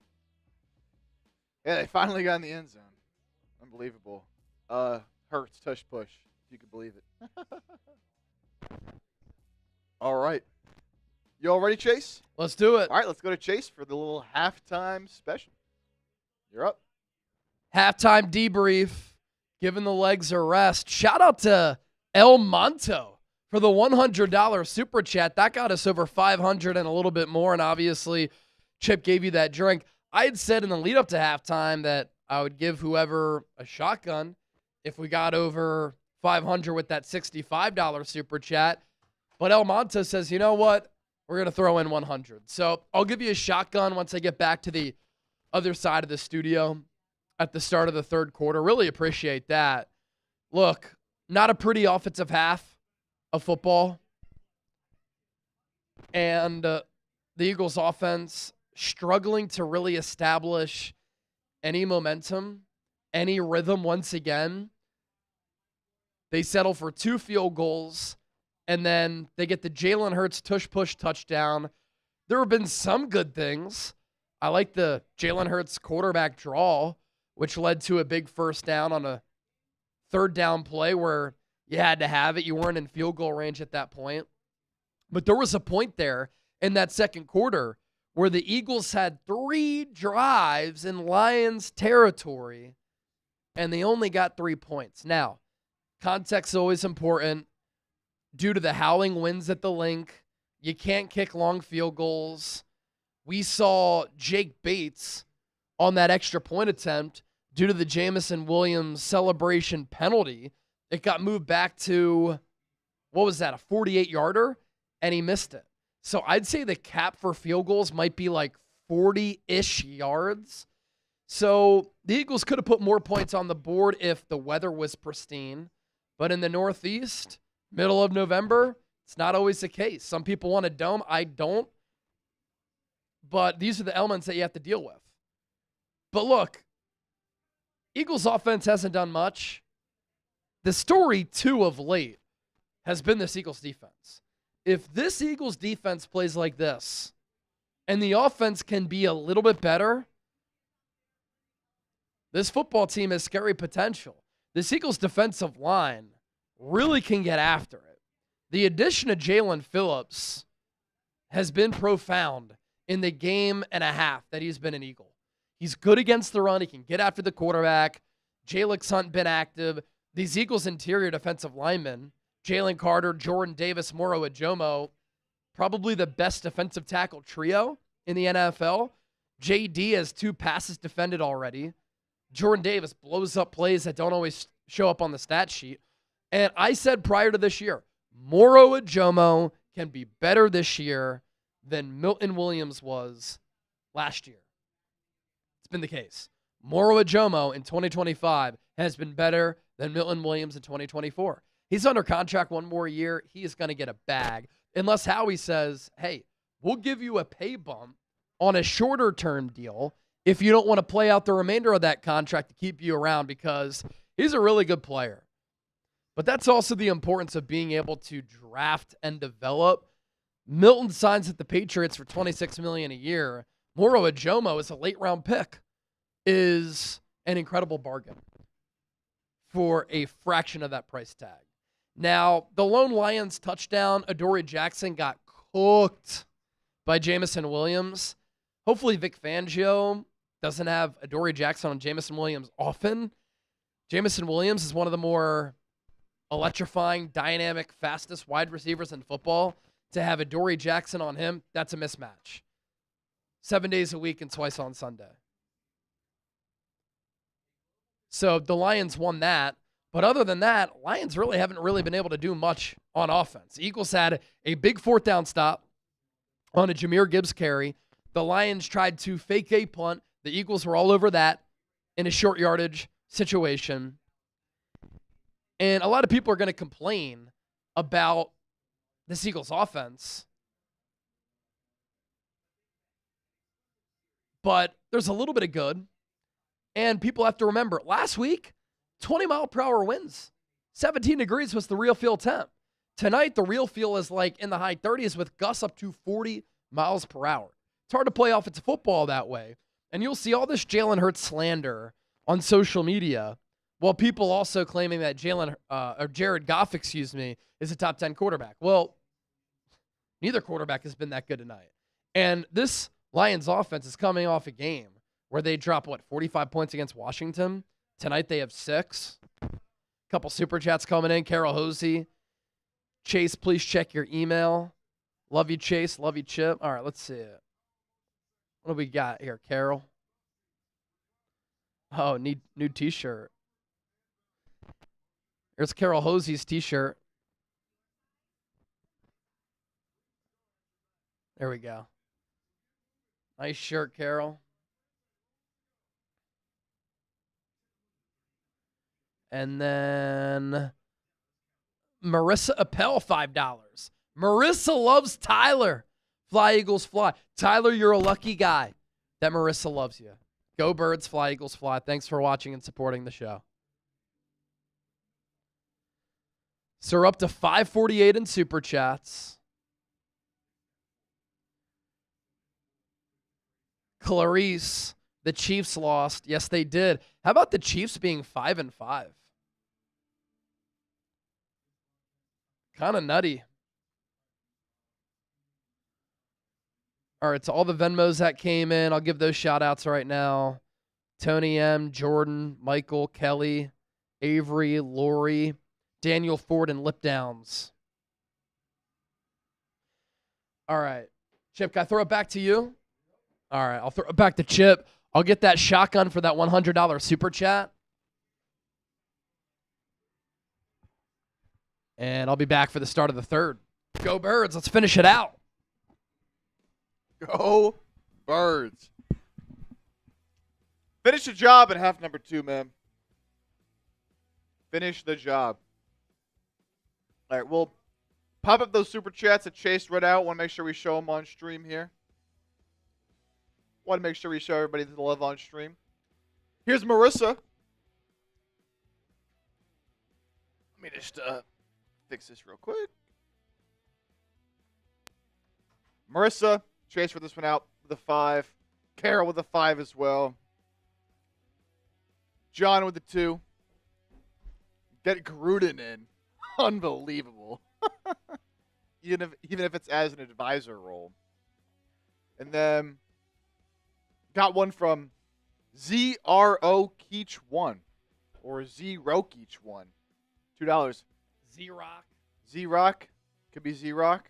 Speaker 2: Yeah, they finally got in the end zone. Unbelievable. Hurts, tush push, if you could believe it. All right. You all ready, Chase?
Speaker 1: Let's do it.
Speaker 2: All right, let's go to Chase for the little halftime special. You're up.
Speaker 1: Halftime debrief, giving the legs a rest. Shout out to El Monto for the $100 super chat. That got us over 500 and a little bit more, and obviously Chip gave you that drink. I had said in the lead up to halftime that I would give whoever a shotgun if we got over 500 with that $65 super chat. But El Monto says, you know what? We're going to throw in 100. So I'll give you a shotgun once I get back to the other side of the studio at the start of the third quarter. Really appreciate that. Look, not a pretty offensive half of football. And the Eagles offense struggling to really establish any momentum, any rhythm once again. They settle for 2 field goals, and then they get the Jalen Hurts tush-push touchdown. There have been some good things. I like the Jalen Hurts quarterback draw, which led to a big first down on a 3rd down play where you had to have it. You weren't in field goal range at that point. But there was a point there in that second quarter where the Eagles had 3 drives in Lions territory, and they only got 3 points. Now, context is always important. Due to the howling winds at the Link, you can't kick long field goals. We saw Jake Bates on that extra point attempt due to the Jamison Williams celebration penalty. It got moved back to, what was that, a 48-yarder? And he missed it. So I'd say the cap for field goals might be like 40-ish yards. So the Eagles could have put more points on the board if the weather was pristine. But in the Northeast, middle of November, it's not always the case. Some people want a dome. I don't. But these are the elements that you have to deal with. But look, Eagles offense hasn't done much. The story, too, of late has been this Eagles defense. If this Eagles defense plays like this and the offense can be a little bit better, this football team has scary potential. This Eagles defensive line really can get after it. The addition of Jalen Phillips has been profound in the game and a half that he's been an Eagle. He's good against the run. He can get after the quarterback. Jalen Hunt been active. These Eagles interior defensive linemen, Jalen Carter, Jordan Davis, Moro Ajomo, probably the best defensive tackle trio in the NFL. JD has 2 passes defended already. Jordan Davis blows up plays that don't always show up on the stat sheet. And I said prior to this year, Moro Ajomo can be better this year than Milton Williams was last year. It's been the case. Moro Ajomo in 2025 has been better than Milton Williams in 2024. He's under contract 1 more year. He is going to get a bag. Unless Howie says, hey, we'll give you a pay bump on a shorter-term deal if you don't want to play out the remainder of that contract to keep you around, because he's a really good player. But that's also the importance of being able to draft and develop. Milton signs with the Patriots for $26 million a year. Moro Ajomo is a late-round pick, is an incredible bargain for a fraction of that price tag. Now, the lone Lions touchdown, Adoree Jackson got cooked by Jamison Williams. Hopefully Vic Fangio doesn't have Adoree Jackson on Jamison Williams often. Jamison Williams is one of the more electrifying, dynamic, fastest wide receivers in football. To have Adoree Jackson on him, that's a mismatch. 7 days a week and twice on Sunday. So the Lions won that. But other than that, Lions really haven't been able to do much on offense. The Eagles had a big 4th down stop on a Jahmyr Gibbs carry. The Lions tried to fake a punt. The Eagles were all over that in a short yardage situation. And a lot of people are going to complain about this Eagles offense. But there's a little bit of good. And people have to remember, last week, 20-mile-per-hour winds. 17 degrees was the real feel temp. Tonight, the real feel is like in the high 30s with gusts up to 40 miles per hour. It's hard to play offensive football that way. And you'll see all this Jalen Hurts slander on social media, while people also claiming that Jared Goff, is a top 10 quarterback. Well, neither quarterback has been that good tonight. And this Lions offense is coming off a game where they drop, 45 points against Washington? Tonight they have 6. A couple super chats coming in. Carol Hosey. Chase, please check your email. Love you, Chase. Love you, Chip. All right, let's see it. What do we got here, Carol? Oh, new t-shirt. Here's Carol Hosey's t-shirt. There we go. Nice shirt, Carol. And then Marissa Appel, $5. Marissa loves Tyler. Fly, Eagles, fly. Tyler, you're a lucky guy that Marissa loves you. Go Birds, fly, Eagles, fly. Thanks for watching and supporting the show. So we're up to 548 in Super Chats. Clarice, the Chiefs lost. Yes, they did. How about the Chiefs being 5-5? Kind of nutty. All right, so all the Venmos that came in, I'll give those shout-outs right now. Tony M., Jordan, Michael, Kelly, Avery, Lori, Daniel Ford, and Lip Downs. All right. Chip, can I throw it back to you? All right, I'll throw it back to Chip. I'll get that shotgun for that $100 super chat. And I'll be back for the start of the third. Go Birds. Let's finish it out.
Speaker 2: Go Birds. Finish the job in half number 2, man. Finish the job. All right, we'll pop up those super chats that Chase read out. Want to make sure we show them on stream here. Want to make sure we show everybody the love on stream. Here's Marissa. Let me just fix this real quick. Marissa, Chase for this one out with a 5. Carol with a 5 as well. John with the 2. Get Gruden in. Unbelievable. even if it's as an advisor role. And then got one from ZRO Keach 1 or Zero Keach 1. $2.
Speaker 1: Z-Rock.
Speaker 2: Z-Rock. Could be Z-Rock.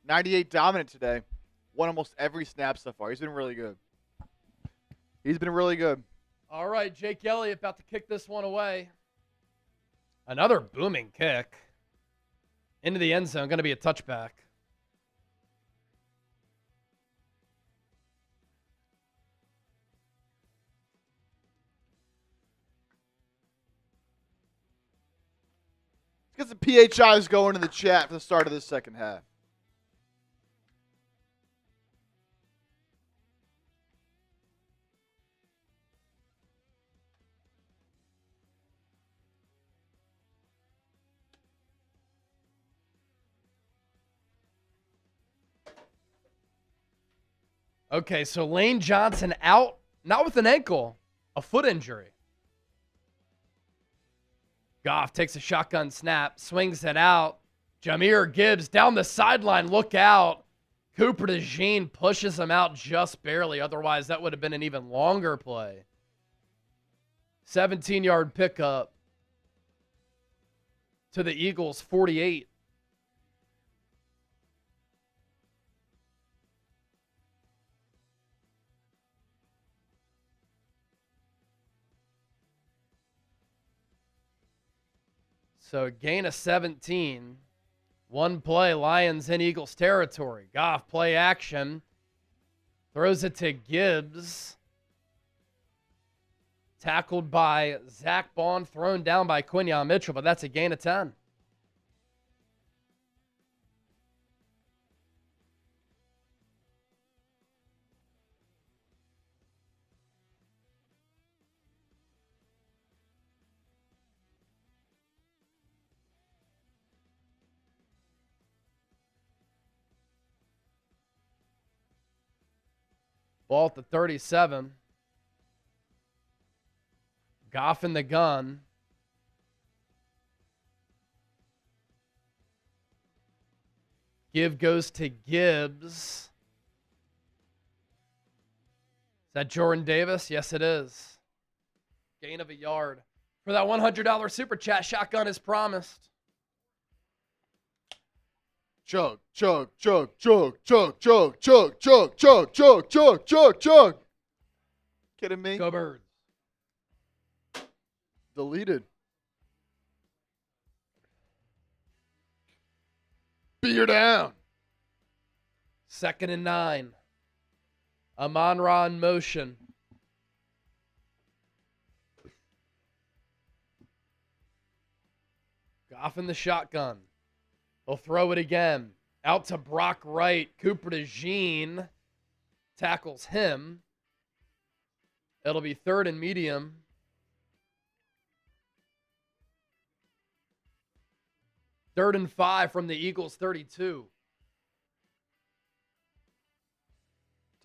Speaker 2: 98 dominant today. Won almost every snap so far. He's been really good. He's been really good.
Speaker 1: All right, Jake Elliott about to kick this one away. Another booming kick. Into the end zone. Going to be a touchback.
Speaker 2: Let's get some PHIs going in the chat for the start of this second half.
Speaker 1: Okay, so Lane Johnson out, not with an ankle, a foot injury. Goff takes a shotgun snap, swings it out. Jahmyr Gibbs down the sideline, look out. Cooper DeJean pushes him out just barely. Otherwise, that would have been an even longer play. 17-yard pickup to the Eagles, 48. So gain of 17. One play, Lions in Eagles territory. Goff play action. Throws it to Gibbs. Tackled by Zach Bond. Thrown down by Quinyon Mitchell, but that's a gain of 10. Ball at the 37. Goff in the gun. Give goes to Gibbs. Is that Jordan Davis? Yes, it is. Gain of a yard. For that $100 super chat, shotgun is promised.
Speaker 2: Chug, chug, chug, chug, chug, chug, chug, chug, chug, chug, chug, chug, chug. Kidding me?
Speaker 1: Go Birds.
Speaker 2: Deleted. Beer down.
Speaker 1: 2nd and 9. Amon-Ra in motion. Goff in the shotgun. He'll throw it again. Out to Brock Wright. Cooper DeJean tackles him. It'll be 3rd and medium. Third and 5 from the Eagles 32.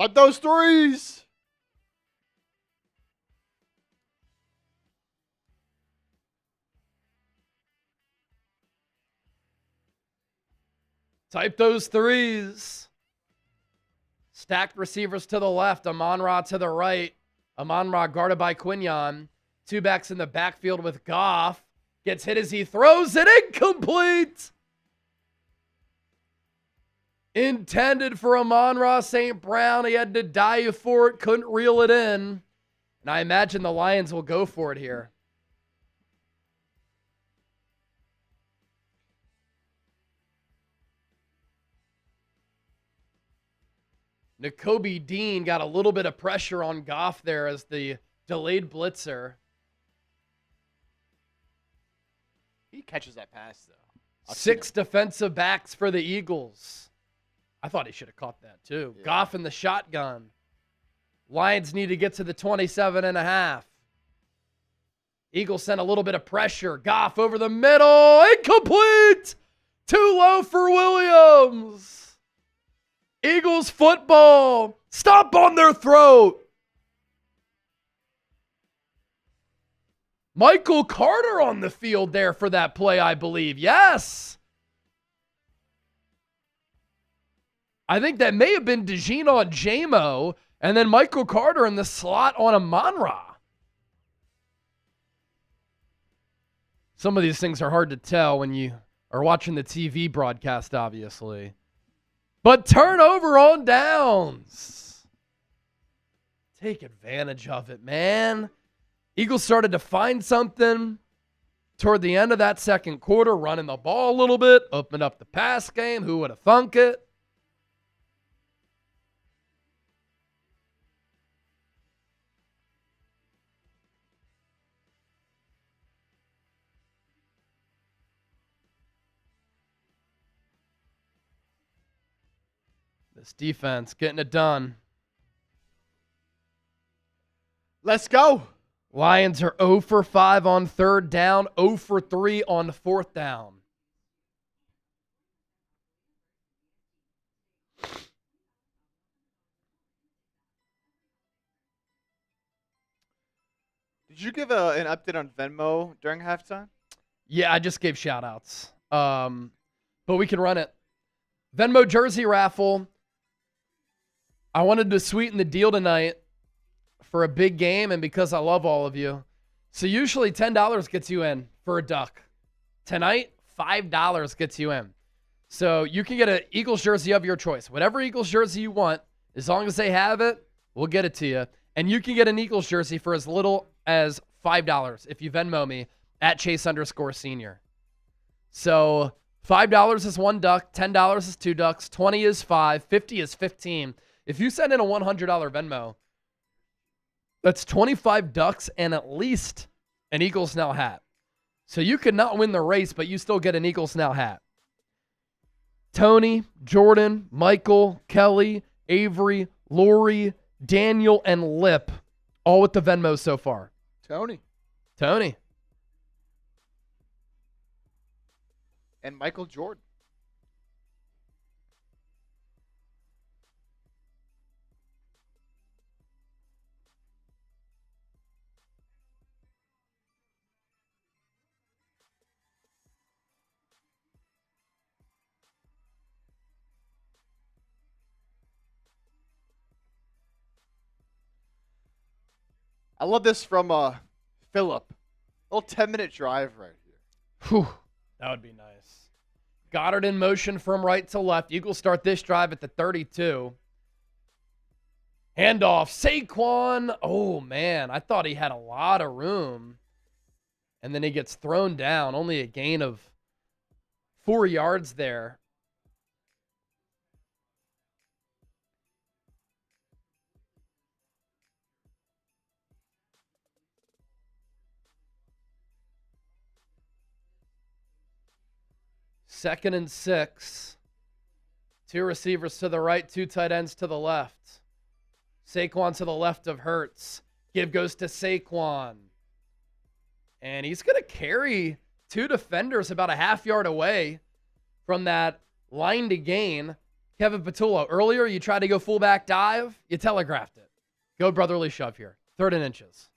Speaker 2: Type those threes.
Speaker 1: Type those threes. Stacked receivers to the left. Amon-Ra to the right. Amon-Ra guarded by Quinion. 2 backs in the backfield with Goff. Gets hit as he throws it. Incomplete. Intended for Amon-Ra St. Brown. He had to dive for it. Couldn't reel it in. And I imagine the Lions will go for it here. Nakobe Dean got a little bit of pressure on Goff there as the delayed blitzer.
Speaker 2: He catches that pass, though.
Speaker 1: 6 defensive backs for the Eagles. I thought he should have caught that, too. Yeah. Goff in the shotgun. Lions need to get to the 27.5. Eagles sent a little bit of pressure. Goff over the middle. Incomplete. Too low for Williams. Eagles football. Stomp on their throat. Michael Carter on the field there for that play, I believe. Yes. I think that may have been DeJean on Jamo, and then Michael Carter in the slot on Amon-Ra. Some of these things are hard to tell when you are watching the TV broadcast, obviously. But turnover on downs. Take advantage of it, man. Eagles started to find something toward the end of that second quarter, running the ball a little bit, opened up the pass game. Who would have thunk it? This defense getting it done.
Speaker 2: Let's go.
Speaker 1: Lions are 0 for 5 on 3rd down, 0 for 3 on 4th down.
Speaker 2: Did you give an update on Venmo during halftime?
Speaker 1: Yeah, I just gave shout-outs. But we can run it. Venmo jersey raffle. I wanted to sweeten the deal tonight for a big game and because I love all of you. So usually $10 gets you in for a duck. Tonight, $5 gets you in. So you can get an Eagles jersey of your choice. Whatever Eagles jersey you want, as long as they have it, we'll get it to you. And you can get an Eagles jersey for as little as $5 if you Venmo me at Chase_senior. So $5 is 1 duck, $10 is 2 ducks, 20 is 5, 50 is 15. If you send in a $100 Venmo, that's 25 ducks and at least an Eagles Now hat. So you could not win the race, but you still get an Eagles Now hat. Tony, Jordan, Michael, Kelly, Avery, Lori, Daniel, and Lip, all with the Venmo so far.
Speaker 2: Tony. And Michael Jordan. I love this from Philip. A little 10-minute drive right here.
Speaker 1: Whew, that would be nice. Goddard in motion from right to left. Eagles start this drive at the 32. Handoff. Saquon. Oh, man. I thought he had a lot of room. And then he gets thrown down. Only a gain of 4 yards there. Second and 6. Two receivers to the right, two tight ends to the left. Saquon to the left of Hurts. Give goes to Saquon. And he's going to carry two defenders about a half yard away from that line to gain. Kevin Patullo, earlier you tried to go fullback dive. You telegraphed it. Go brotherly shove here. 3rd and inches.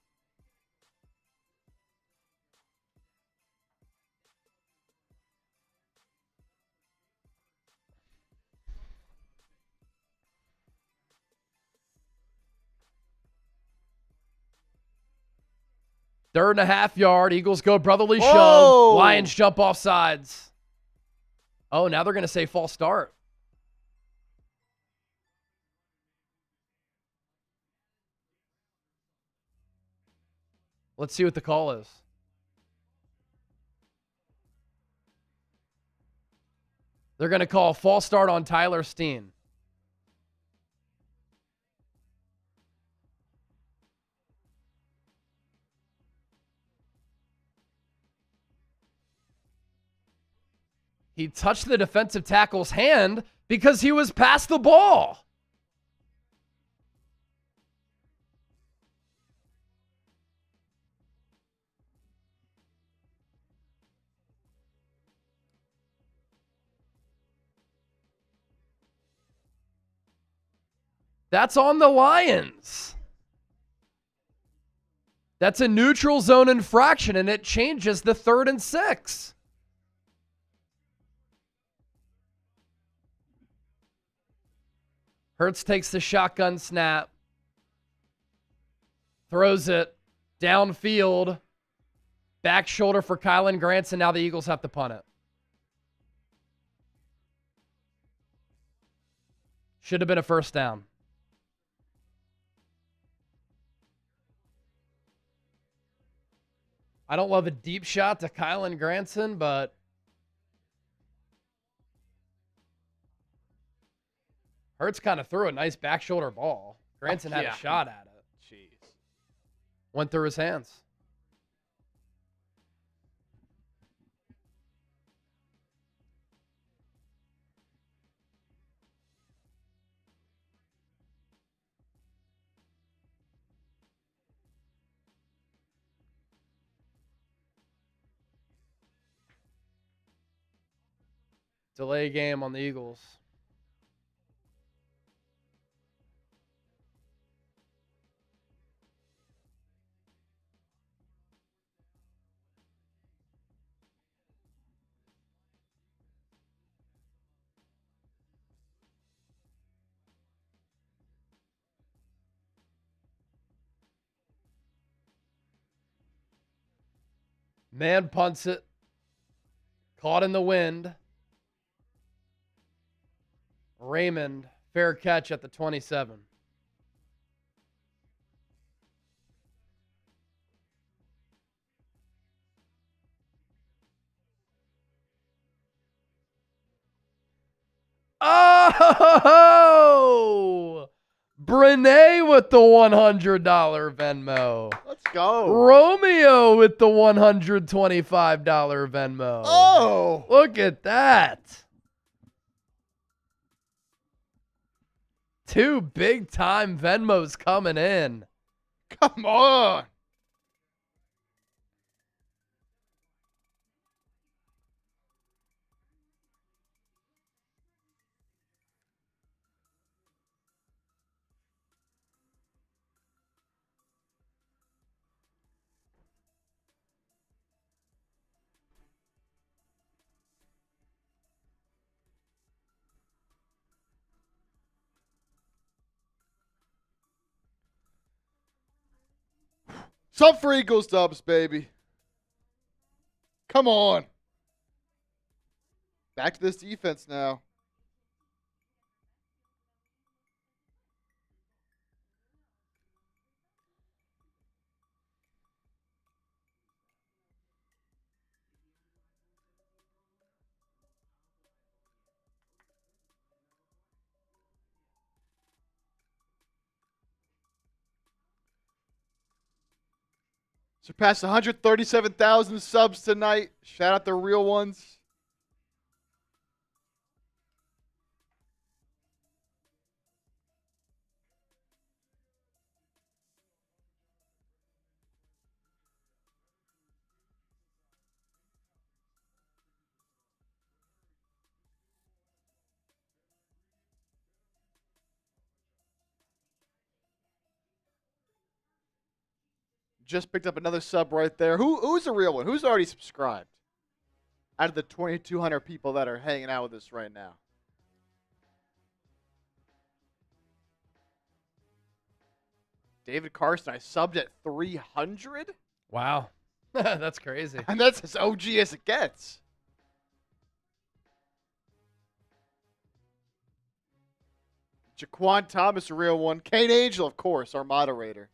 Speaker 1: Third and a half yard. Eagles go brotherly shove. Lions jump off sides. Oh, now they're going to say false start. Let's see what the call is. They're going to call a false start on Tyler Steen. He touched the defensive tackle's hand because he was past the ball. That's on the Lions. That's a neutral zone infraction, and it changes the 3rd and 6. Hurts takes the shotgun snap. Throws it downfield. Back shoulder for Kylan Granson. Now the Eagles have to punt it. Should have been a first down. I don't love a deep shot to Kylan Granson, but Hurts kind of threw a nice back shoulder ball. Granson had a shot at it.
Speaker 2: Jeez.
Speaker 1: Went through his hands. Delay game on the Eagles. Man punts it. Caught in the wind. Raymond, fair catch at the 27. Oh! Brene with the $100 Venmo.
Speaker 2: Let's go.
Speaker 1: Romeo with the $125 Venmo.
Speaker 2: Oh!
Speaker 1: Look at that. Two big-time Venmos coming in.
Speaker 2: Come on. Sub for Eagles dubs, baby. Come on. Back to this defense now. Surpassed 137,000 subs tonight. Shout out the real ones. Just picked up another sub right there. Who's a real one? Who's already subscribed? Out of the 2,200 people that are hanging out with us right now. David Carson, I subbed at 300?
Speaker 1: Wow. That's crazy.
Speaker 2: And that's as OG as it gets. Jaquan Thomas, a real one. Kane Angel, of course, our moderator.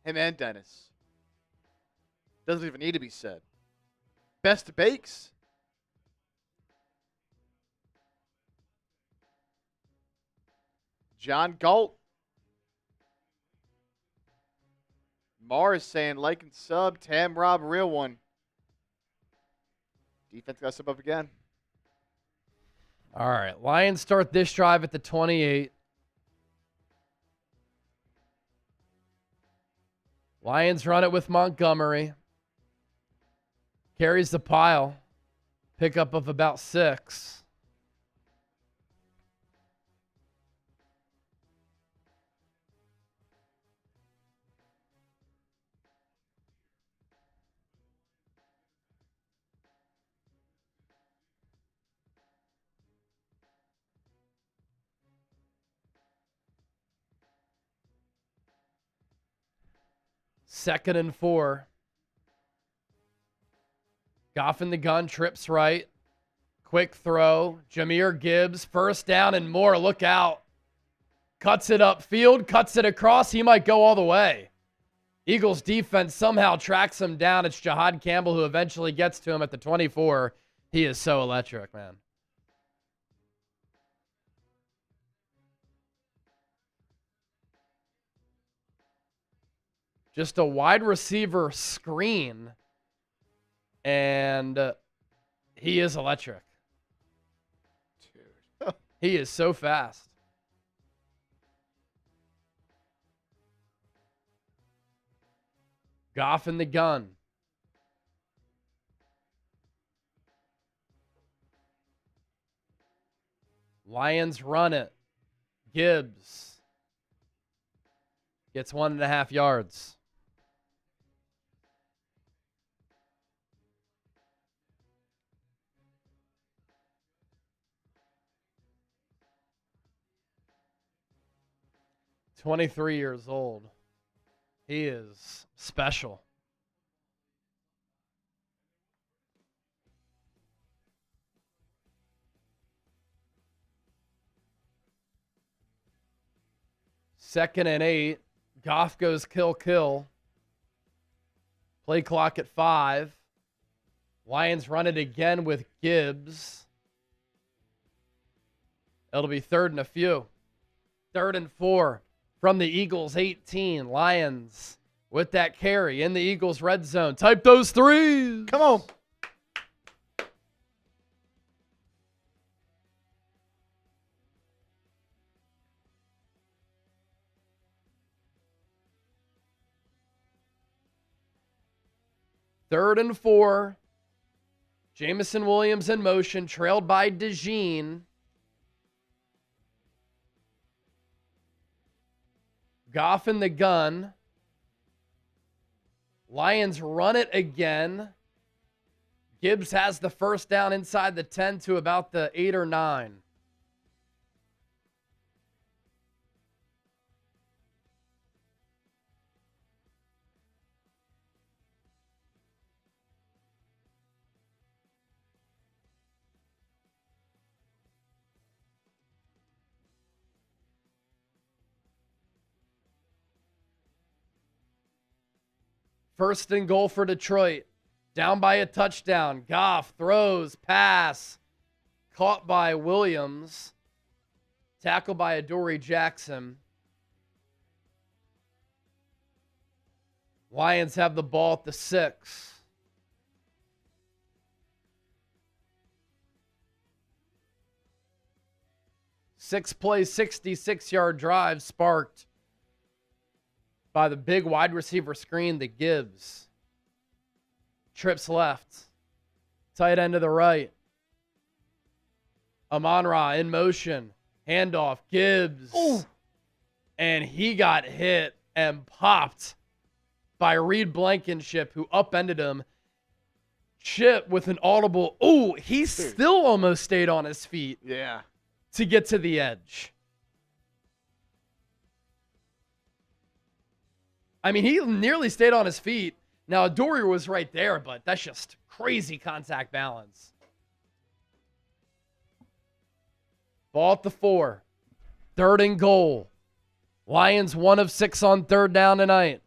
Speaker 2: Him and Dennis. Doesn't even need to be said. Best Bakes. John Galt. Mars saying like and sub. Tam Rob, real one. Defense got sub up again.
Speaker 1: All right. Lions start this drive at the 28. Lions run it with Montgomery. Carries the pile. Pickup of about 6. Second and 4. Goff in the gun, trips right. Quick throw. Jahmyr Gibbs, first down and more. Look out. Cuts it upfield, cuts it across. He might go all the way. Eagles defense somehow tracks him down. It's Jahad Campbell who eventually gets to him at the 24. He is so electric, man. Just a wide receiver screen, and he is electric.
Speaker 2: Dude.
Speaker 1: He is so fast. Goff in the gun. Lions run it. Gibbs gets 1.5 yards. "23 years old. He is special." Second and 8. Goff goes kill. Play clock at 5. Lions run it again with Gibbs. It'll be third and a few. Third and 4 from the Eagles 18. Lions with that carry in the Eagles red zone. Type those threes.
Speaker 2: Come on.
Speaker 1: Third and 4. Jamison Williams in motion, trailed by DeJean. Goff in the gun. Lions run it again. Gibbs has the first down inside the 10 to about the 8 or 9. First and goal for Detroit. Down by a touchdown. Goff throws, pass. Caught by Williams. Tackled by Adoree Jackson. Lions have the ball at the 6. Six-play, 66-yard drive sparked by the big wide receiver screen that Gibbs. Trips left. Tight end to the right. Amon-Ra in motion. Handoff. Gibbs.
Speaker 2: Ooh.
Speaker 1: And he got hit and popped by Reed Blankenship, who upended him. Chip with an audible. Oh, he still almost stayed on his feet.
Speaker 2: Yeah.
Speaker 1: To get to the edge. I mean, he nearly stayed on his feet. Now, Doria was right there, but that's just crazy contact balance. Ball at the 4. 3rd and goal. Lions 1 of 6 on 3rd down tonight.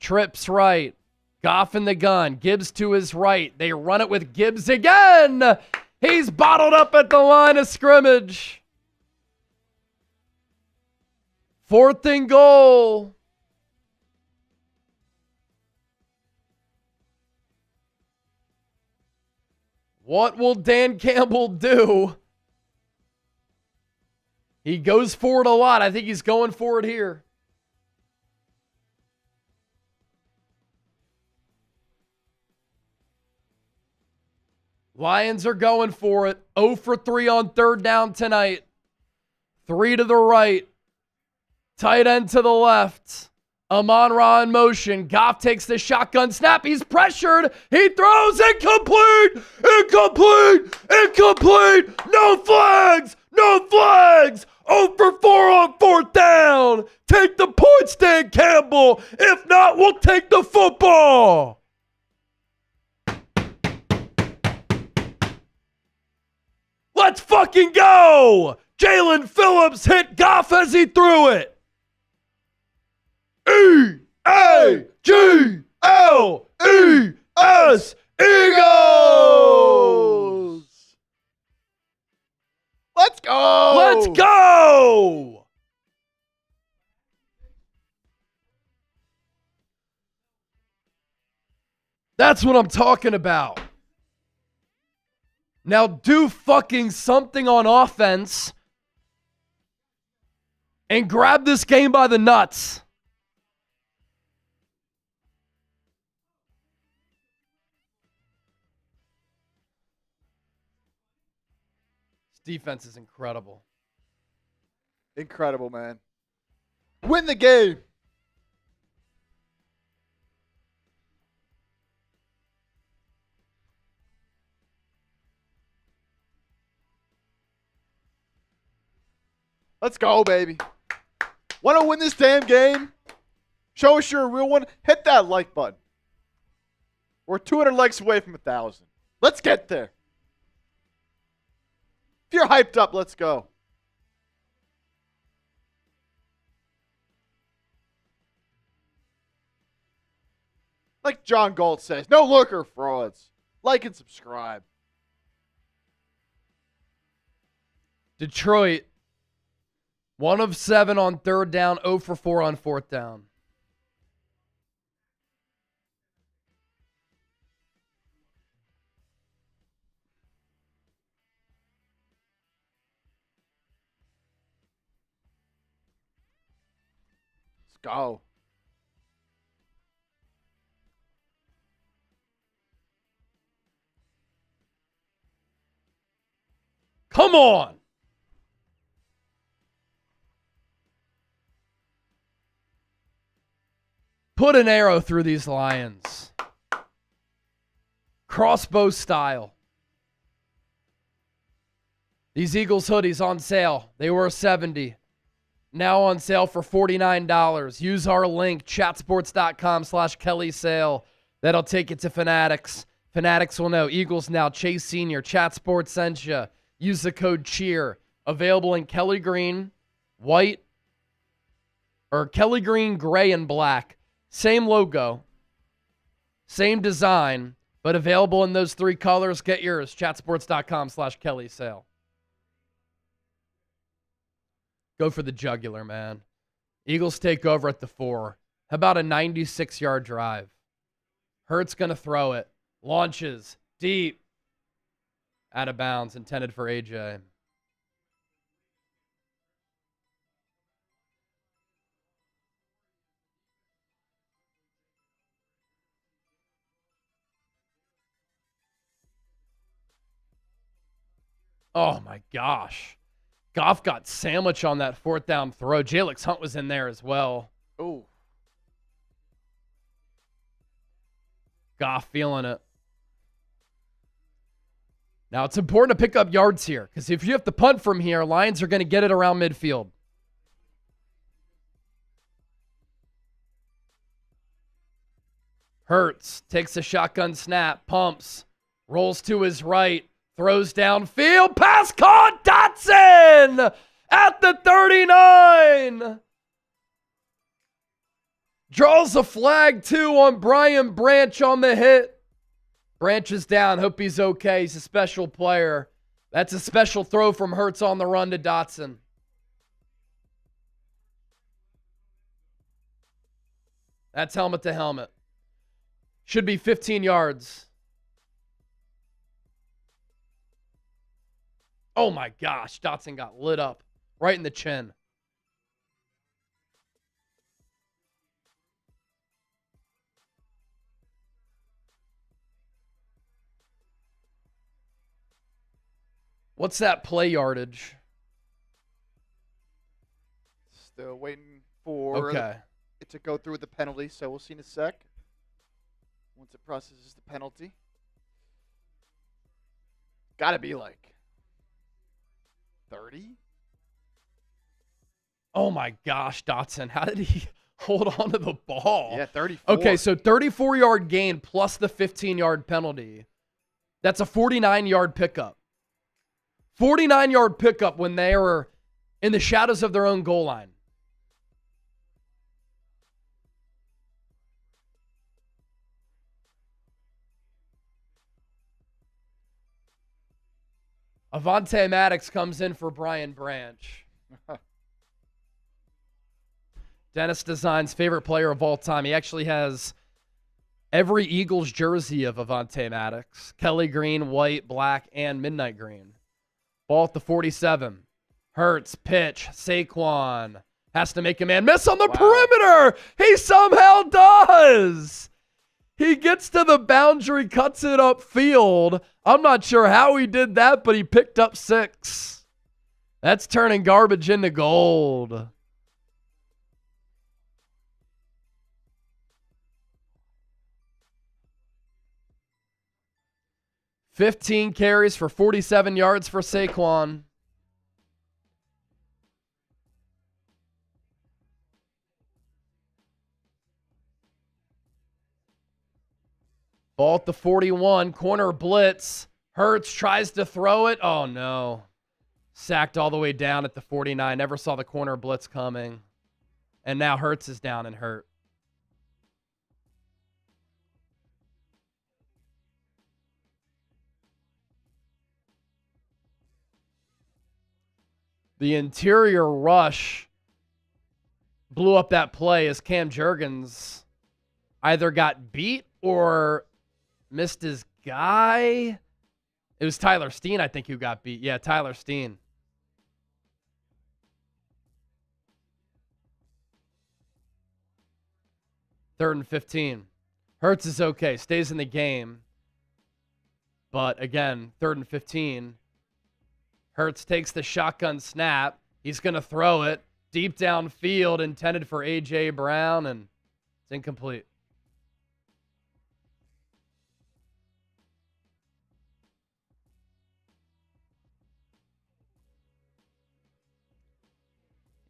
Speaker 1: Trips right. Goff in the gun. Gibbs to his right. They run it with Gibbs again. He's bottled up at the line of scrimmage. 4th and goal. What will Dan Campbell do? He goes for it a lot. I think he's going for it here. Lions are going for it. 0 for 3 on 3rd down tonight. 3 to the right. Tight end to the left. Amon-Ra in motion. Goff takes the shotgun snap. He's pressured. He throws incomplete. Incomplete. Incomplete. No flags. No flags. 0 for 4 on 4th down. Take the points, Dan Campbell. If not, we'll take the football. Let's fucking go. Jalen Phillips hit Goff as he threw it. E-A-G-L-E-S, Eagles!
Speaker 2: Let's go!
Speaker 1: Let's go! That's what I'm talking about. Now do fucking something on offense and grab this game by the nuts. Defense is incredible.
Speaker 2: Incredible, man. Win the game. Let's go, baby. Want to win this damn game? Show us you're a real one. Hit that like button. We're 200 likes away from 1,000. Let's get there. If you're hyped up, let's go. Like John Galt says, no looker frauds. Like and subscribe.
Speaker 1: Detroit, 1 of 7 on 3rd down, 0 for 4 on 4th down.
Speaker 2: Go.
Speaker 1: Come on. Put an arrow through these Lions. Crossbow style. These Eagles hoodies on sale. They were $70. Now on sale for $49. Use our link, chatsports.com/Kelly sale. That'll take you to Fanatics. Fanatics will know. Eagles now. Chase Sr. Chat Sports sent you. Use the code CHEER. Available in Kelly Green, white, or Kelly Green, gray, and black. Same logo. Same design, but available in those 3 colors. Get yours. Chatsports.com/Kelly sale. Go for the jugular, man. Eagles take over at the 4. How about a 96-yard drive? Hurts going to throw it. Launches. Deep. Out of bounds. Intended for AJ. Oh, my gosh. Goff got sandwich on that 4th down throw. Jalix Hunt was in there as well.
Speaker 2: Oh.
Speaker 1: Goff feeling it. Now, it's important to pick up yards here because if you have to punt from here, Lions are going to get it around midfield. Hurts takes a shotgun snap, pumps, rolls to his right, throws downfield, pass caught, Dotson at the 39. Draws a flag, too, on Brian Branch on the hit. Branch is down. Hope he's okay. He's a special player. That's a special throw from Hurts on the run to Dotson. That's helmet to helmet. Should be 15 yards. Oh, my gosh. Dotson got lit up right in the chin. What's that play yardage?
Speaker 2: Still waiting for it to go through with the penalty, so we'll see in a sec. Once it processes the penalty. Got to be like 30?
Speaker 1: Oh, my gosh, Dotson. How did he hold on to the ball?
Speaker 2: Yeah, 34.
Speaker 1: Okay, so 34-yard gain plus the 15-yard penalty. That's a 49-yard pickup. 49-yard pickup when they were in the shadows of their own goal line. Avonte Maddox comes in for Brian Branch. Dennis Design's favorite player of all time. He actually has every Eagles jersey of Avonte Maddox. Kelly green, white, black, and midnight green. Ball at the 47. Hurts, pitch. Saquon has to make a man miss on the perimeter. He somehow does. He gets to the boundary, cuts it upfield. I'm not sure how he did that, but he picked up 6. That's turning garbage into gold. $15 carries for 47 yards for Saquon. Ball at the 41, corner blitz. Hurts tries to throw it. Oh, no. Sacked all the way down at the 49. Never saw the corner blitz coming. And now Hurts is down and hurt. The interior rush blew up that play as Cam Jurgens either got beat or missed his guy. It was Tyler Steen, I think, who got beat. Yeah, Tyler Steen. Third and 15. Hurts is okay. Stays in the game. But, again, 3rd and 15. Hurts takes the shotgun snap. He's going to throw it deep downfield, intended for A.J. Brown, and it's incomplete.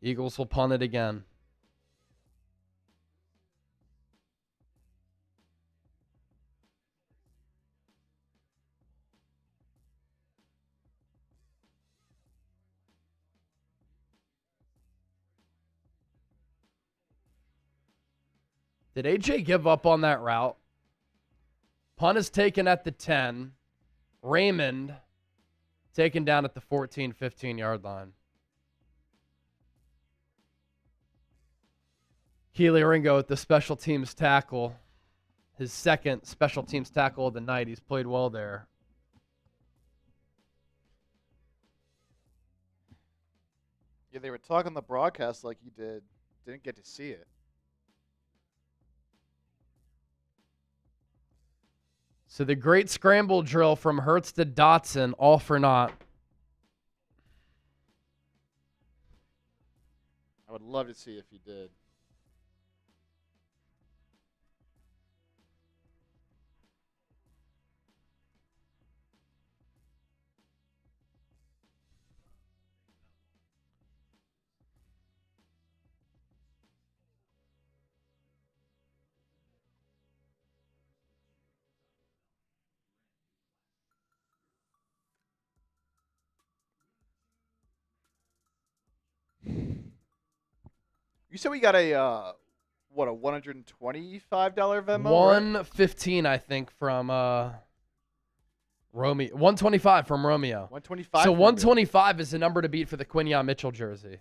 Speaker 1: Eagles will punt it again. Did AJ give up on that route? Punt is taken at the 10. Raymond taken down at the 14, 15-yard line. Keely Ringo at the special teams tackle. His second special teams tackle of the night. He's played well there.
Speaker 2: Yeah, they were talking the broadcast like he did. Didn't get to see it.
Speaker 1: So the great scramble drill from Hurts to Dotson, all for naught.
Speaker 2: I would love to see if he did. You said we got a what, a $125 Venmo? Right?
Speaker 1: 115, I think, from Romeo. 125 from Romeo.
Speaker 2: 125.
Speaker 1: So 125 is the number to beat for the Quinion Mitchell jersey.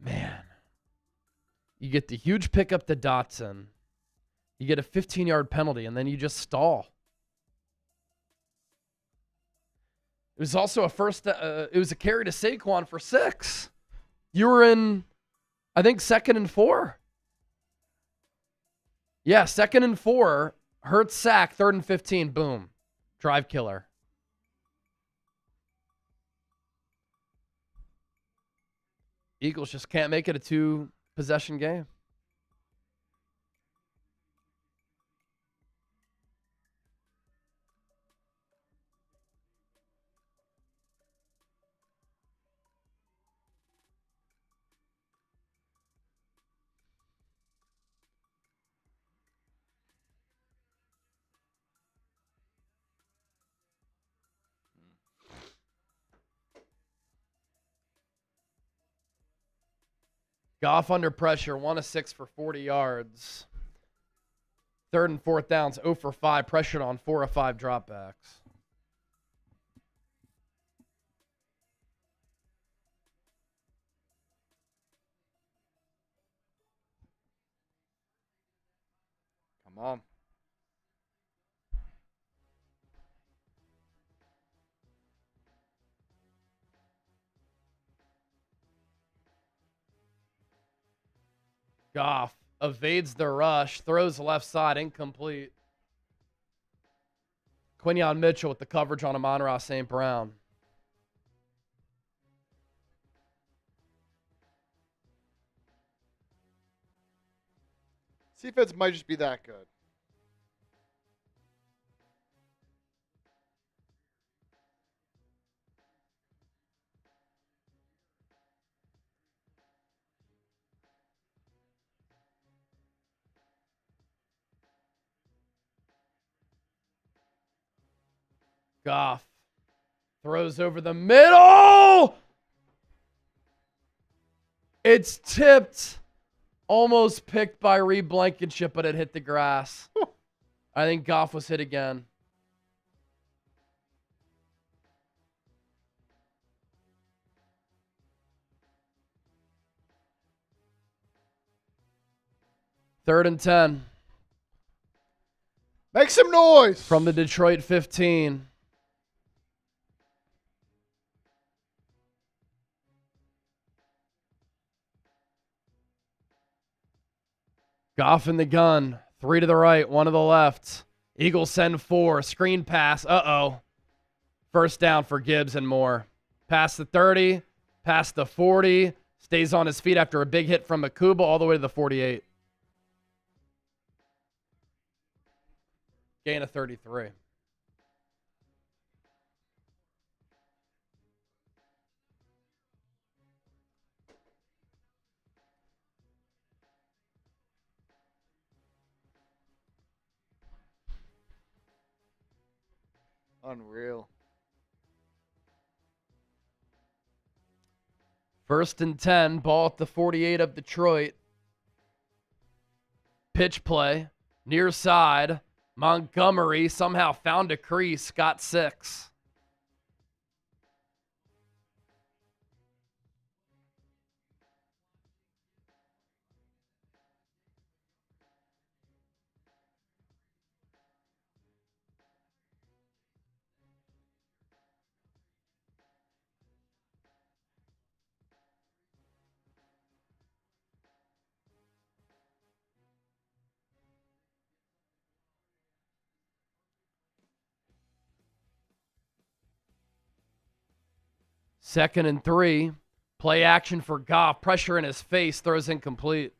Speaker 1: Man. You get the huge pickup to Dotson. You get a 15-yard penalty, and then you just stall. It was also it was a carry to Saquon for 6. You were in, I think, 2nd and 4. Yeah, 2nd and 4. Hurts sack, 3rd and 15. Boom. Drive killer. Eagles just can't make it a 2-possession game. Goff under pressure, 1 of 6 for 40 yards. 3rd and 4th downs, 0 for 5, pressured on 4 of 5 dropbacks.
Speaker 2: Come on.
Speaker 1: Goff evades the rush, throws left side, incomplete. Quinion Mitchell with the coverage on Amon-Ra St. Brown.
Speaker 2: Defense might just be that good.
Speaker 1: Goff throws over the middle. It's tipped. Almost picked by Reed Blankenship, but it hit the grass. I think Goff was hit again. Third and 10.
Speaker 2: Make some noise.
Speaker 1: From the Detroit 15. Goff in the gun. 3 to the right, 1 to the left. Eagles send 4. Screen pass. Uh-oh. First down for Gibbs and Moore. Past the 30. Past the 40. Stays on his feet after a big hit from Makuba all the way to the 48. Gain of 33.
Speaker 2: Unreal.
Speaker 1: First and 10. Ball at the 48 of Detroit. Pitch play. Near side. Montgomery somehow found a crease. Got 6. Second and 3. Play action for Goff. Pressure in his face. Throws incomplete.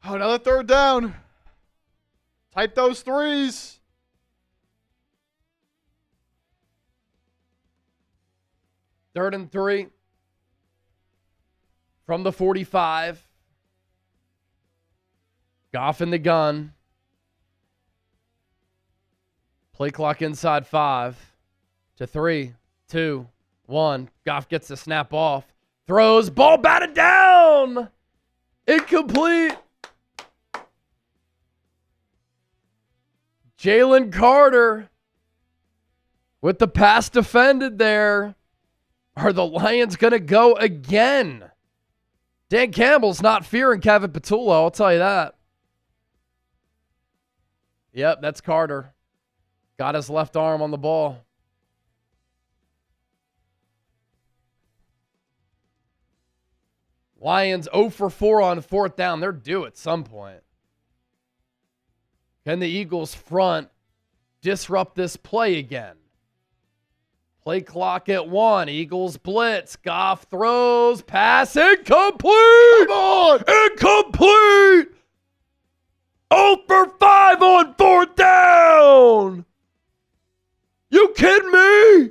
Speaker 2: Oh, another 3rd down. Type those 3s.
Speaker 1: 3rd and 3 from the 45. Goff in the gun. Play clock inside 5 to 3, 2, 1. Goff gets the snap off. Throws. Ball batted down. Incomplete. Jalen Carter with the pass defended there. Are the Lions going to go again? Dan Campbell's not fearing Kevin Petullo, I'll tell you that. Yep, that's Carter. Got his left arm on the ball. Lions 0 for 4 on 4th down. They're due at some point. Can the Eagles front disrupt this play again? Play clock at 1. Eagles blitz. Goff throws. Pass incomplete. Come on. Incomplete. 0 for 5 on 4th down. You kidding me?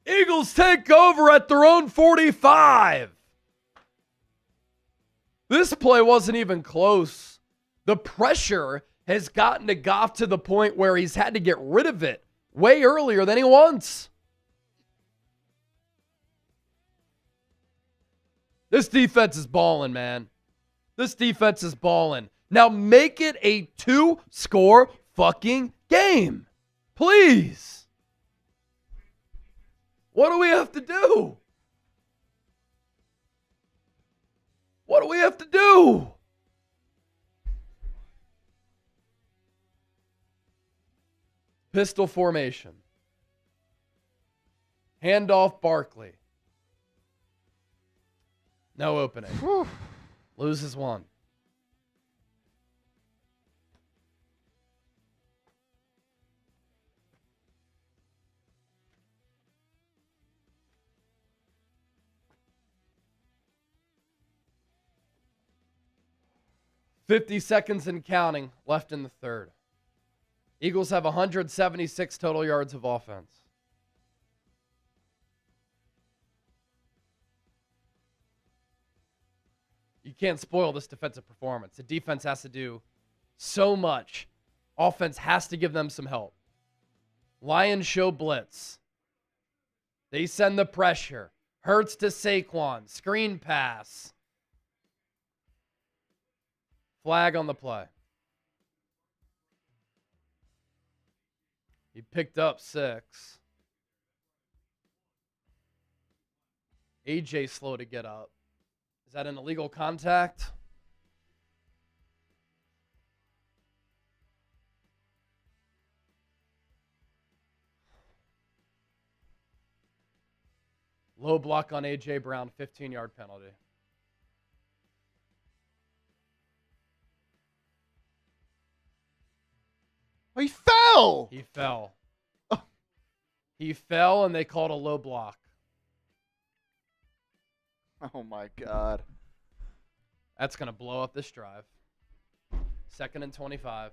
Speaker 1: Eagles take over at their own 45. This play wasn't even close. The pressure has gotten to Goff to the point where he's had to get rid of it way earlier than he wants. This defense is balling, man. This defense is balling. Now make it a 2-score fucking game. Please. What do we have to do? What do we have to do? Pistol formation. Handoff Barkley. No opening.
Speaker 2: Whew.
Speaker 1: Loses 1. $50 seconds and counting left in the 3rd. Eagles have 176 total yards of offense. You can't spoil this defensive performance. The defense has to do so much. Offense has to give them some help. Lions show blitz. They send the pressure. Hurts to Saquon. Screen pass. Flag on the play. He picked up 6. AJ slow to get up. Is that an illegal contact? Low block on AJ Brown, 15-yard penalty.
Speaker 2: He fell.
Speaker 1: He fell. He fell, and they called a low block.
Speaker 2: Oh, my God.
Speaker 1: That's going to blow up this drive. 2nd and 25.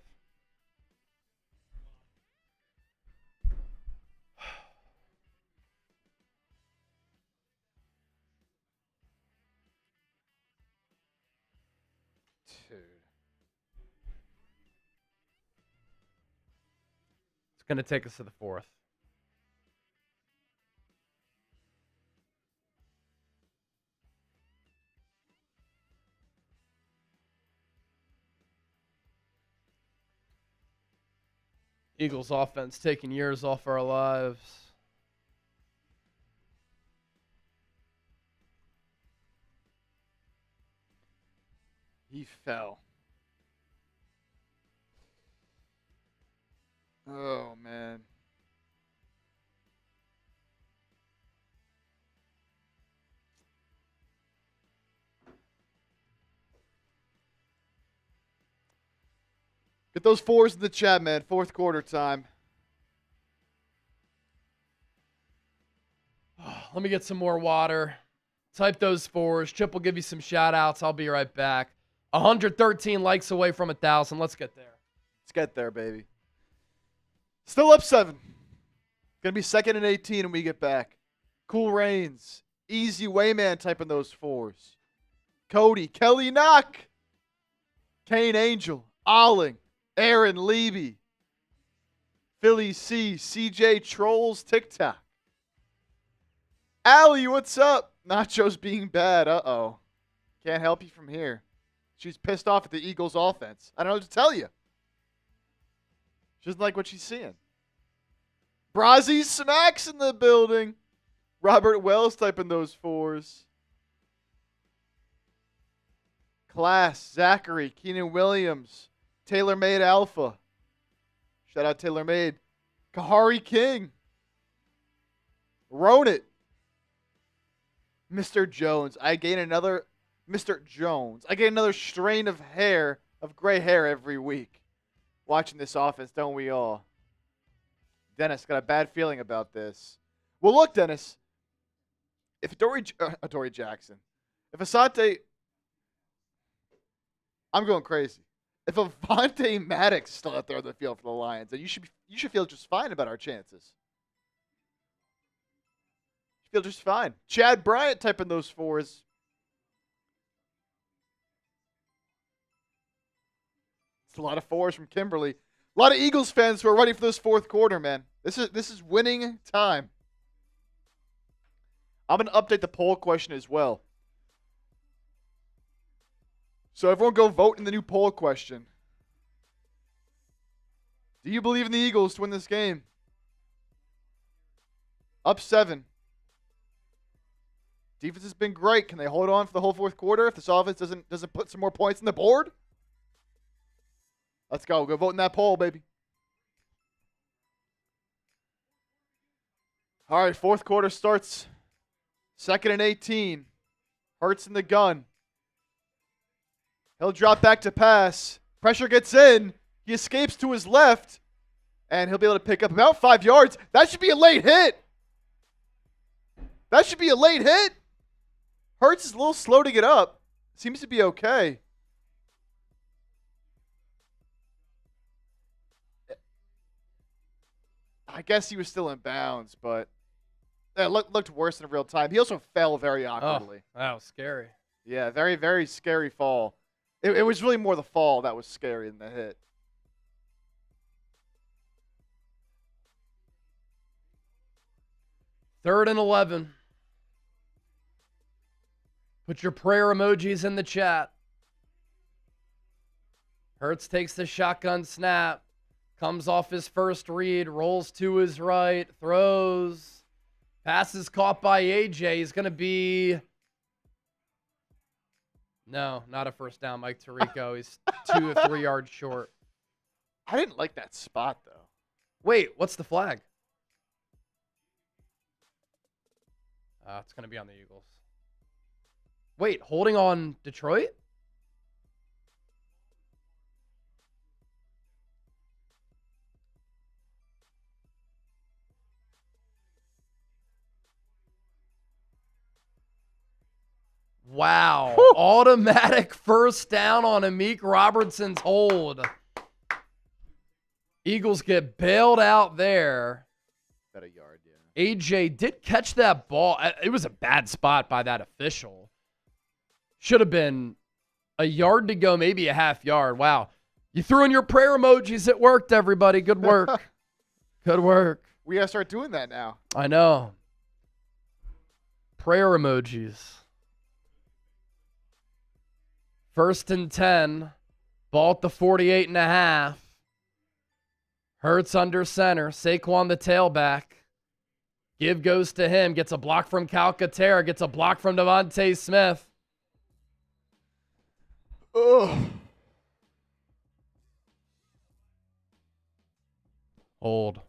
Speaker 2: Dude.
Speaker 1: It's going to take us to the 4th. Eagles offense taking years off our lives.
Speaker 2: He fell. Oh, man. Get those 4s in the chat, man. 4th quarter time.
Speaker 1: Let me get some more water. Type those 4s. Chip will give you some shout outs. I'll be right back. 113 likes away from 1,000. Let's get there.
Speaker 2: Let's get there, baby. Still up 7. going to be 2nd and 18 when we get back. Cool Reigns. Easy Wayman typing those 4s. Cody. Kelly Knock. Kane Angel. Olling. Aaron Levy. Philly C. CJ Trolls TikTok. Allie, what's up? Nachos being bad. Uh-oh. Can't help you from here. She's pissed off at the Eagles offense. I don't know what to tell you. She doesn't like what she's seeing. Brazzy Smacks in the building. Robert Wells typing those 4s. Class, Zachary, Keenan Williams, TaylorMade Alpha. Shout out TaylorMade. Kahari King. Ronit. Mr. Jones. I gain another strain of gray hair every week. Watching this offense, don't we all? Dennis got a bad feeling about this. Well, look, Dennis. If Adoree Jackson, if Asante, I'm going crazy. If Avonte Maddox is still out there on the field for the Lions, then you should feel just fine about our chances. You feel just fine. Chad Bryant typing those 4s. It's a lot of 4s from Kimberly. A lot of Eagles fans who are ready for this 4th quarter, man. This is winning time. I'm going to update the poll question as well. So everyone go vote in the new poll question. Do you believe in the Eagles to win this game? Up 7. Defense has been great. Can they hold on for the whole 4th quarter if this offense doesn't put some more points on the board? Let's go. Go vote in that poll, baby. All right, 4th quarter starts. 2nd and 18. Hurts in the gun. He'll drop back to pass. Pressure gets in. He escapes to his left. And he'll be able to pick up about 5 yards. That should be a late hit. That should be a late hit. Hurts is a little slow to get up. Seems to be okay. I guess he was still in bounds, but it looked worse in real time. He also fell very awkwardly.
Speaker 1: Oh, that was scary.
Speaker 2: Yeah, very, very scary fall. It was really more the fall that was scary than the hit.
Speaker 1: Third and 11. Put your prayer emojis in the chat. Hurts takes the shotgun snap. Comes off his first read. Rolls to his right. Throws. Passes caught by AJ. He's going to be... No, not a first down, Mike Tirico. He's 2 or 3 yards short.
Speaker 2: I didn't like that spot, though.
Speaker 1: Wait, what's the flag? It's going to be on the Eagles. Wait, holding on Detroit? Wow. Whew. Automatic first down on Amik Robertson's hold. Eagles get bailed out there.
Speaker 2: About a yard, yeah.
Speaker 1: AJ did catch that ball. It was a bad spot by that official. Should have been a yard to go, maybe a half yard. Wow. You threw in your prayer emojis. It worked, everybody. Good work. Good work.
Speaker 2: We got to start doing that now.
Speaker 1: I know. Prayer emojis. 1st and 10. Ball at the 48.5. Hurts under center. Saquon the tailback. Give goes to him. Gets a block from Calcaterra. Gets a block from Devontae Smith.
Speaker 2: Ugh.
Speaker 1: Hold.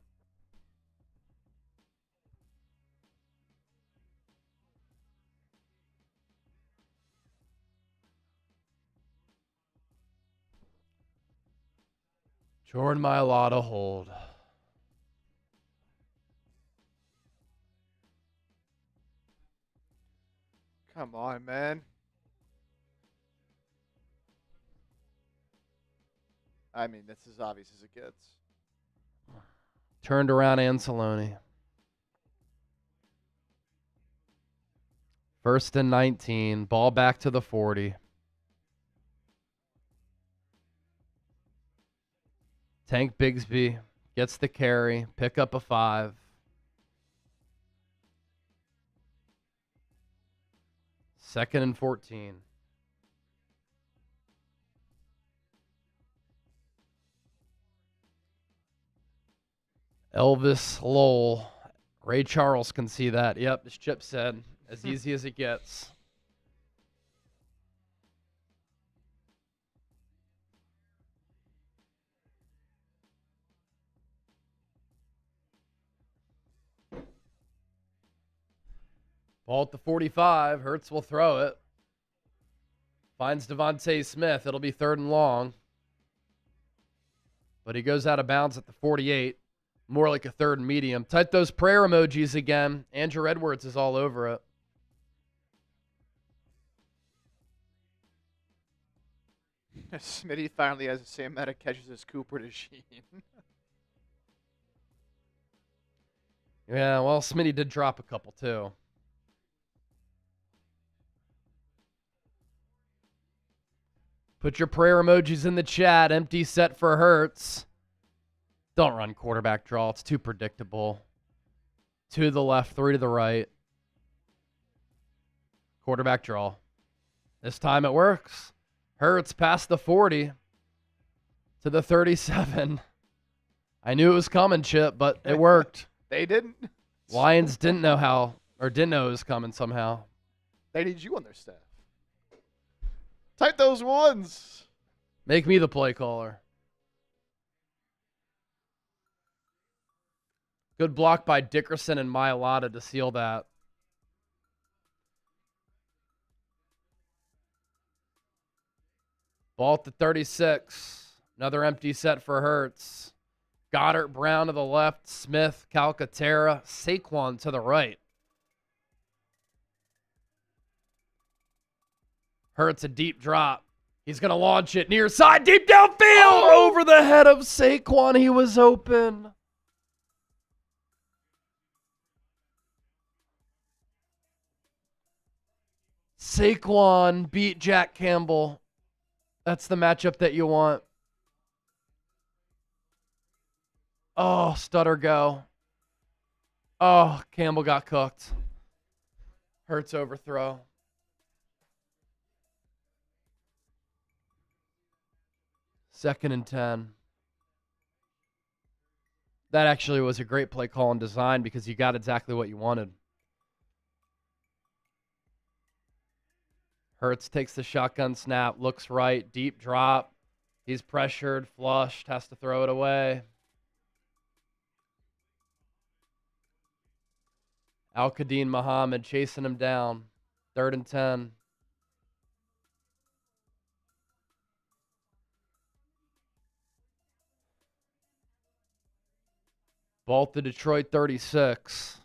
Speaker 1: Jordan Mailata hold.
Speaker 2: Come on, man. I mean, that's as obvious as it gets.
Speaker 1: Turned around Anceloni. First and 19. Ball back to the 40. Tank Bigsby gets the carry. Pick up a 5. Second and 14. Elvis Lowell. Ray Charles can see that. Yep, as Chip said, as easy as it gets. Ball at the 45. Hurts will throw it. Finds Devontae Smith. It'll be 3rd and long. But he goes out of bounds at the 48. More like a 3rd and medium. Type those prayer emojis again. Andrew Edwards is all over it.
Speaker 2: Smitty finally has the same amount of catches as Cooper to Sheen.
Speaker 1: Yeah, well, Smitty did drop a couple too. Put your prayer emojis in the chat. Empty set for Hurts. Don't run quarterback draw. It's too predictable. 2 to the left, 3 to the right. Quarterback draw. This time it works. Hurts past the 40 to the 37. I knew it was coming, Chip, but it worked.
Speaker 2: They didn't.
Speaker 1: Lions didn't know it was coming somehow.
Speaker 2: They need you on their staff. Type those ones.
Speaker 1: Make me the play caller. Good block by Dickerson and Mailata to seal that. Ball at the 36. Another empty set for Hurts. Goddard, Brown to the left. Smith, Calcaterra, Saquon to the right. Hurts a deep drop. He's going to launch it near side, deep downfield, over the head of Saquon. He was open. Saquon beat Jack Campbell. That's the matchup that you want. Oh, stutter go. Oh, Campbell got cooked. Hurts overthrow. Second and 10. That actually was a great play call and design because you got exactly what you wanted. Hurts takes the shotgun snap, looks right, deep drop. He's pressured, flushed, has to throw it away. Al-Qadim Muhammad chasing him down. 3rd and 10. Ball at the Detroit 36.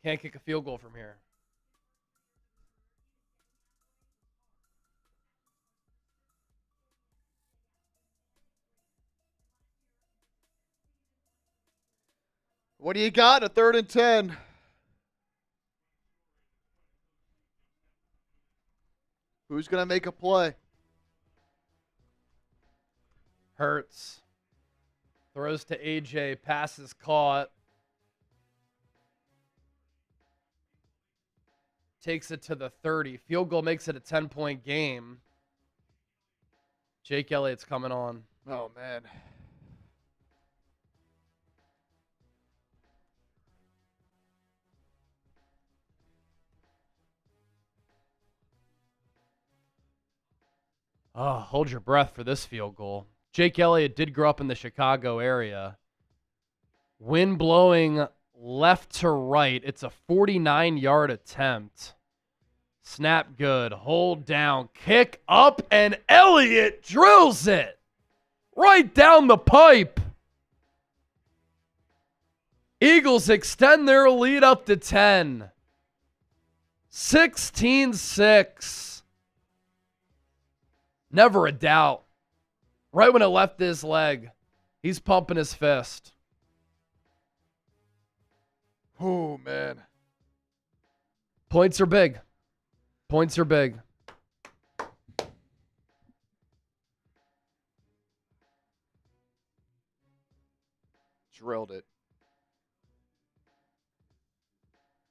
Speaker 1: Can't kick a field goal from here.
Speaker 2: What do you got? A 3rd and 10. Who's going to make a play?
Speaker 1: Hurts. Throws to AJ. Passes caught. Takes it to the 30. Field goal makes it a 10-point game. Jake Elliott's coming on.
Speaker 2: Oh, man.
Speaker 1: Oh, hold your breath for this field goal. Jake Elliott did grow up in the Chicago area. Wind blowing left to right. It's a 49-yard attempt. Snap good. Hold down. Kick up, and Elliott drills it right down the pipe. Eagles extend their lead up to 10. 16-6. Never a doubt. Right when it left his leg, he's pumping his fist.
Speaker 2: Oh, man.
Speaker 1: Points are big. Points are big.
Speaker 2: Drilled it.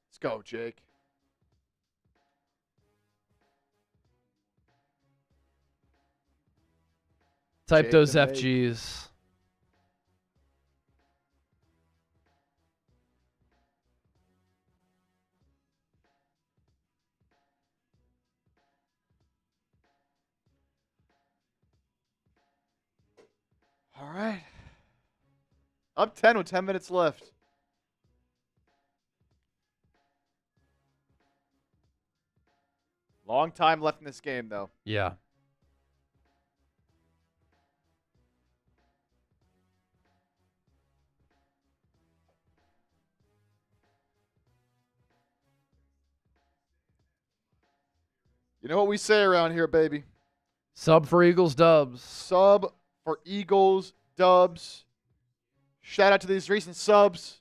Speaker 2: Let's go, Jake.
Speaker 1: Type
Speaker 2: Jake
Speaker 1: those
Speaker 2: the Make.
Speaker 1: FGs.
Speaker 2: All right. Up 10 with 10 minutes left. Long time left in this game, though.
Speaker 1: Yeah.
Speaker 2: You know what we say around here, baby?
Speaker 1: Sub for Eagles dubs.
Speaker 2: Sub for Eagles dubs. Shout out to these recent subs.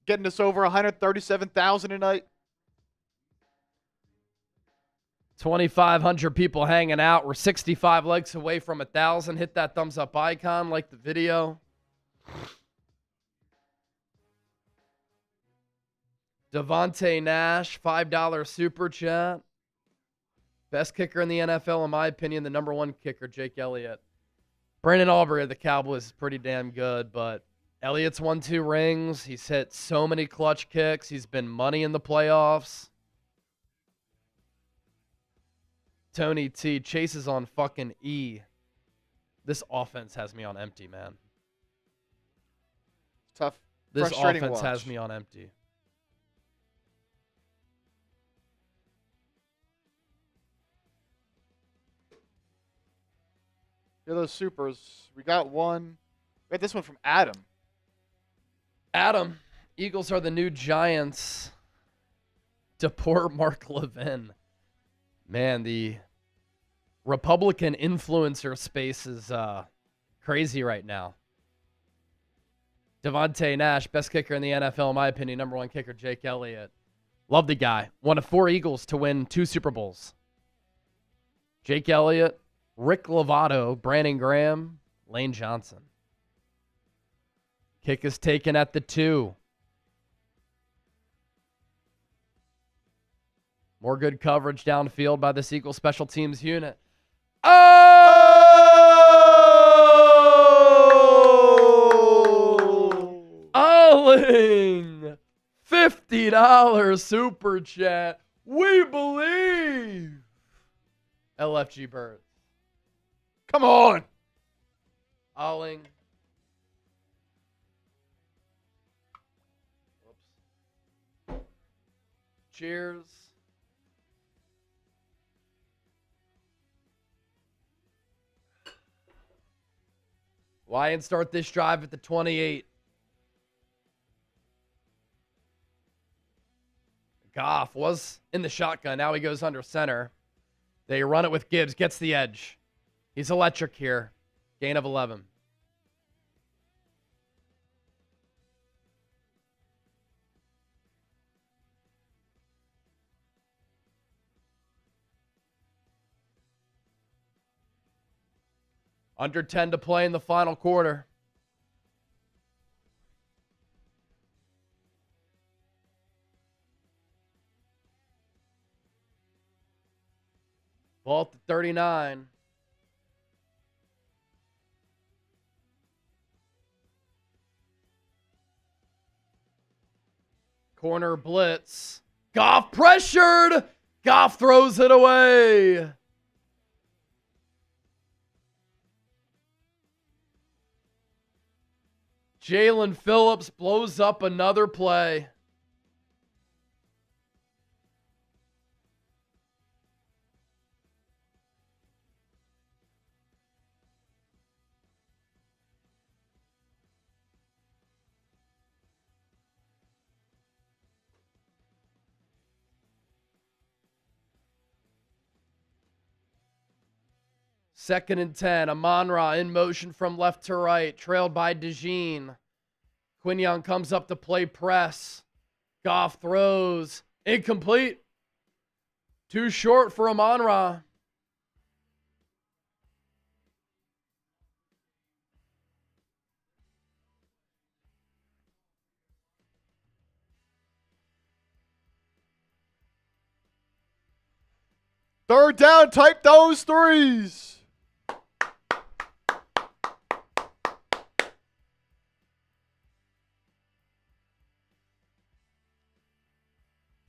Speaker 2: Getting us over 137,000 tonight.
Speaker 1: 2,500 people hanging out. We're 65 likes away from 1,000. Hit that thumbs up icon, like the video. Devontae Nash, $5 super chat. Best kicker in the NFL, in my opinion, the number one kicker, Jake Elliott. Brandon Aubrey of the Cowboys is pretty damn good, but Elliott's won 2 rings. He's hit so many clutch kicks. He's been money in the playoffs. Tony T. chases on fucking E. This offense has me on empty, man.
Speaker 2: Tough.
Speaker 1: This
Speaker 2: Frustrating
Speaker 1: offense
Speaker 2: watch.
Speaker 1: has me on empty.
Speaker 2: Here are those supers. We got one. We had this one from Adam.
Speaker 1: Adam, Eagles are the new Giants. Deport Mark Levin. Man, the Republican influencer space is crazy right now. Devontae Nash, best kicker in the NFL, in my opinion. Number one kicker, Jake Elliott. Love the guy. One of 4 Eagles to win 2 Super Bowls. Jake Elliott, Rick Lovato, Brandon Graham, Lane Johnson. Kick is taken at the 2. More good coverage downfield by this Eagle special teams unit. Oh! Alling! $50 super chat. We believe. LFG Birds.
Speaker 2: Come on.
Speaker 1: Alling. Whoops. Cheers. Lions start this drive at the 28. Goff was in the shotgun. Now he goes under center. They run it with Gibbs. Gets the edge. He's electric here. Gain of 11. Under 10 to play in the final quarter. Ball at the 39. Corner blitz. Goff pressured. Goff throws it away. Jalen Phillips blows up another play. Second and 10. Amon-Ra in motion from left to right, trailed by DeJean. Quinion comes up to play press. Goff throws. Incomplete. Too short for Amon-Ra.
Speaker 2: Third down, type those threes.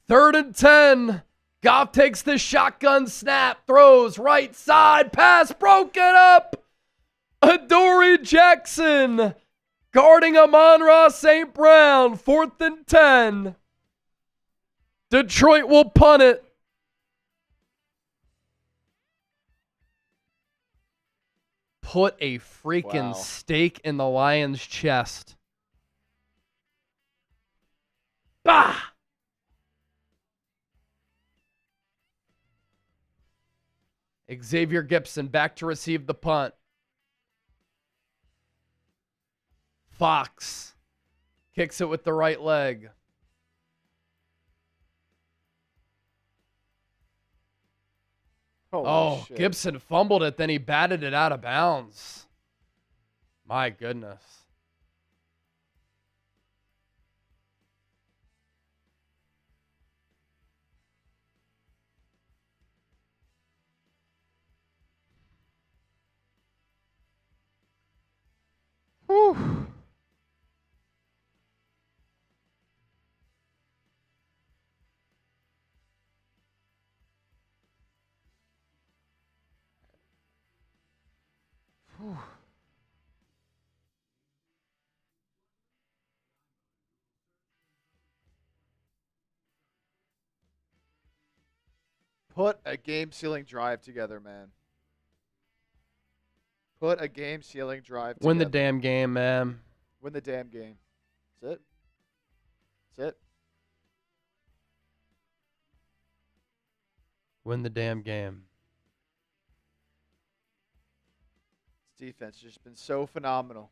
Speaker 1: Third and 10. Goff takes the shotgun snap, throws right side, pass broken up. Adoree Jackson guarding Amon-Ra St. Brown. 4th and 10. Detroit will punt it. Put a freaking stake in the Lions' chest. Bah! Xavier Gipson back to receive the punt. Fox kicks it with the right leg.
Speaker 2: Holy shit.
Speaker 1: Gibson fumbled it, then he batted it out of bounds. My goodness.
Speaker 2: Whew. Put a game-sealing drive together, man. Put a game-sealing drive together.
Speaker 1: Win the damn game, man.
Speaker 2: Win the damn game. That's it. That's it.
Speaker 1: Win the damn game.
Speaker 2: This defense has just been so phenomenal.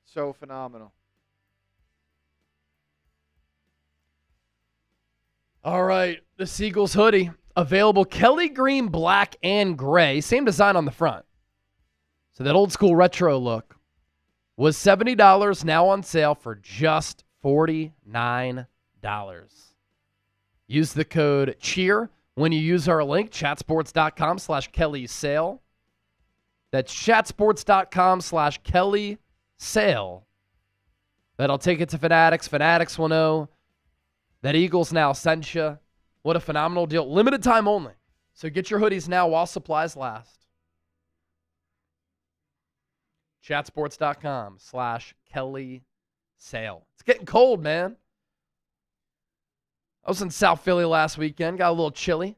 Speaker 2: So phenomenal.
Speaker 1: All right, the Seagulls hoodie. Available Kelly green, black, and gray. Same design on the front. So that old school retro look was $70, now on sale for just $49. Use the code CHEER when you use our link, chatsports.com/Kelly sale. That's chatsports.com/Kelly sale. That'll take it to Fanatics. Fanatics will know that Eagles now sent you. What a phenomenal deal. Limited time only. So get your hoodies now while supplies last. Chatsports.com/Kelly sale. It's getting cold, man. I was in South Philly last weekend. Got a little chilly.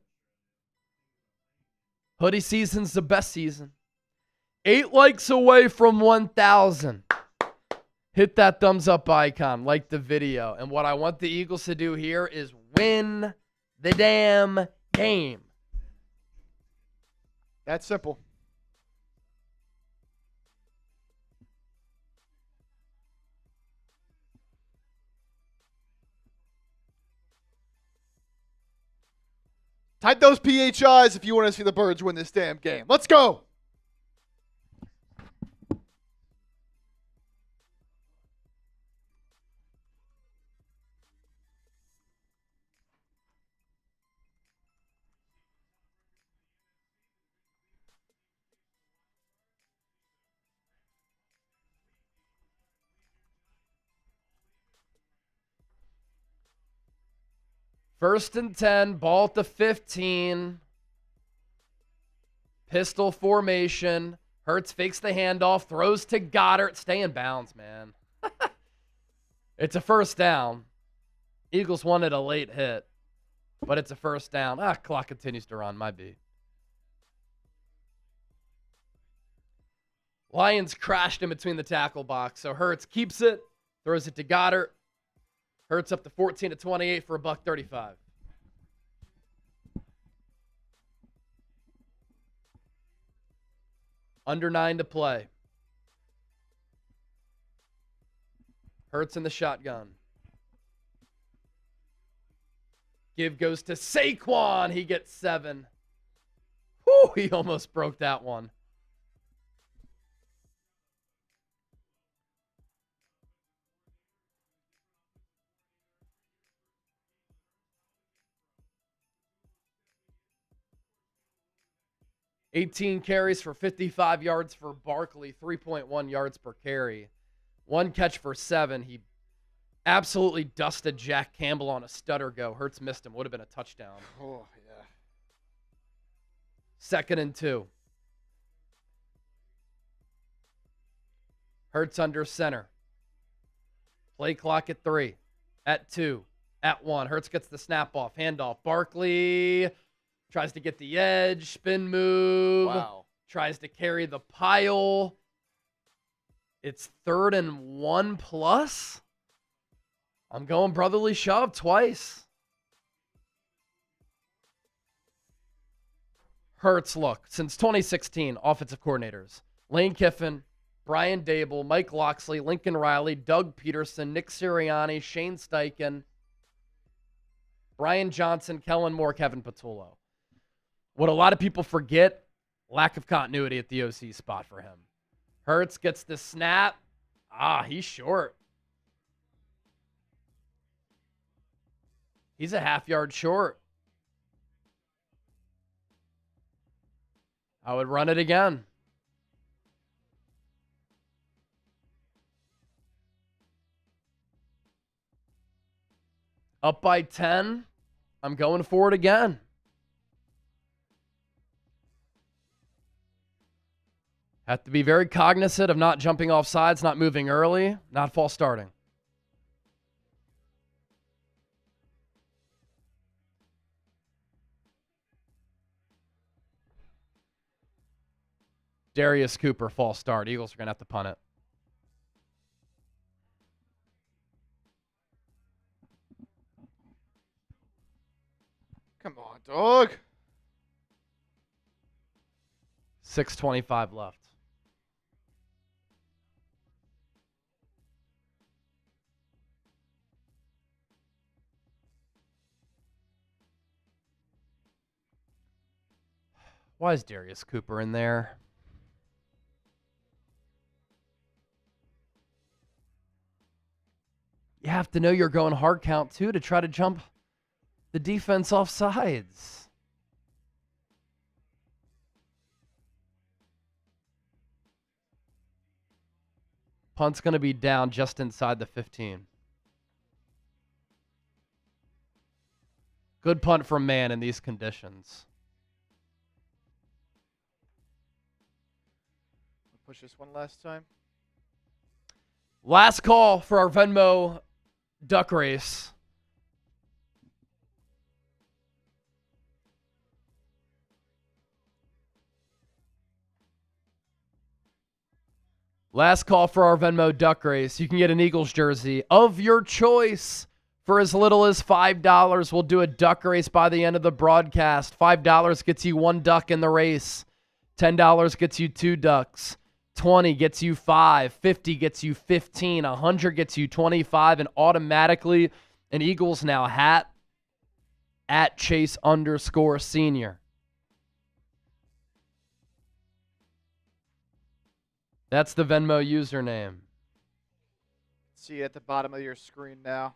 Speaker 1: Hoodie season's the best season. 8 likes away from 1,000. Hit that thumbs up icon. Like the video. And what I want the Eagles to do here is win the damn game.
Speaker 2: That's simple. Type those PHIs if you want to see the Birds win this damn game. Let's go.
Speaker 1: First and 10, ball at the 15. Pistol formation. Hurts fakes the handoff, throws to Goddard. Stay in bounds, man. It's a first down. Eagles wanted a late hit, but it's a first down. Clock continues to run, my B. Lions crashed in between the tackle box, so Hurts keeps it, throws it to Goddard. Hurts up to 14-28 for $135. Under 9 to play. Hurts in the shotgun. Give goes to Saquon. He gets 7. Whew, he almost broke that one. $18 carries for 55 yards for Barkley, 3.1 yards per carry. 1 catch for 7. He absolutely dusted Jack Campbell on a stutter go. Hurts missed him. Would have been a touchdown.
Speaker 2: Oh, yeah.
Speaker 1: 2nd and 2. Hurts under center. Play clock at 3. At 2. At 1. Hurts gets the snap off. Handoff. Barkley tries to get the edge. Spin move.
Speaker 2: Wow.
Speaker 1: Tries to carry the pile. It's 3rd and 1 plus. I'm going brotherly shove twice. Hurts, look, since 2016, offensive coordinators. Lane Kiffin, Brian Dable, Mike Loxley, Lincoln Riley, Doug Peterson, Nick Sirianni, Shane Steichen, Brian Johnson, Kellen Moore, Kevin Patullo. What a lot of people forget, lack of continuity at the OC spot for him. Hurts gets the snap. He's short. He's a half yard short. I would run it again. Up by 10. I'm going for it again. Have to be very cognizant of not jumping off sides, not moving early, not false starting. Darius Cooper, false start. Eagles are going to have to punt it.
Speaker 2: Come on, dog.
Speaker 1: 6:25 left. Why is Darius Cooper in there? You have to know you're going hard count, too, to try to jump the defense off sides. Punt's going to be down just inside the 15. Good punt from Man in these conditions.
Speaker 2: Push this one last time.
Speaker 1: Last call for our Venmo duck race. Last call for our Venmo duck race. You can get an Eagles jersey of your choice for as little as $5. We'll do a duck race by the end of the broadcast. $5 gets you 1 duck in the race. $10 gets you 2 ducks. 20 gets you 5, 50 gets you 15, 100 gets you 25, and automatically an Eagles Now hat at Chase_senior. That's the Venmo username.
Speaker 2: See it at the bottom of your screen now.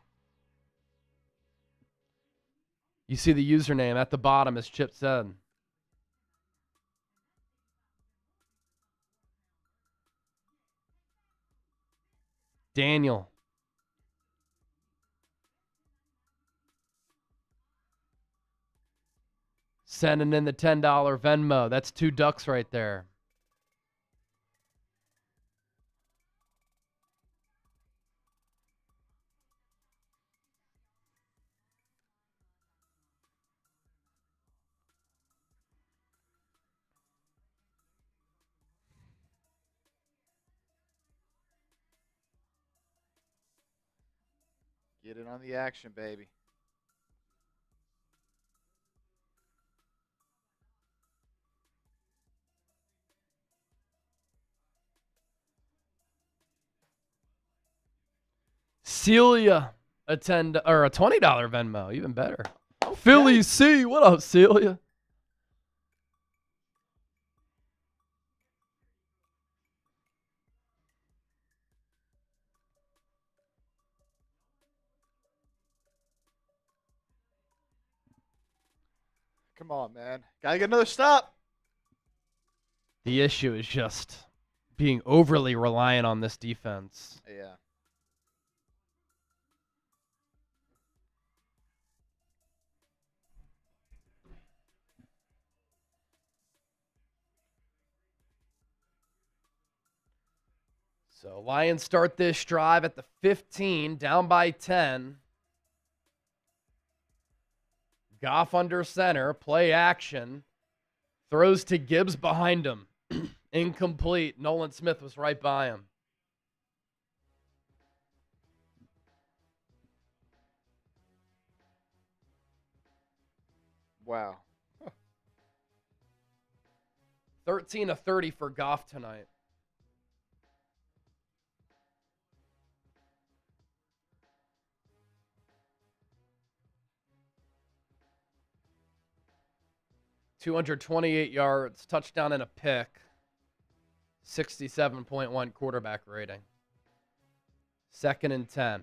Speaker 1: You see the username at the bottom, as Chip said. Daniel. Sending in the $10 Venmo. That's 2 ducks right there.
Speaker 2: Get in on the action, baby.
Speaker 1: Celia, a $20 Venmo, even better. Philly C. What up, Celia?
Speaker 2: Come on, man. Gotta get another stop.
Speaker 1: The issue is just being overly reliant on this defense.
Speaker 2: Yeah.
Speaker 1: So Lions start this drive at the 15, down by 10. Goff under center, play action. Throws to Gibbs behind him. Incomplete. Nolan Smith was right by him.
Speaker 2: Wow.
Speaker 1: 13 of 30 for Goff tonight. $228 yards, touchdown and a pick. 67.1 quarterback rating. 2nd and 10.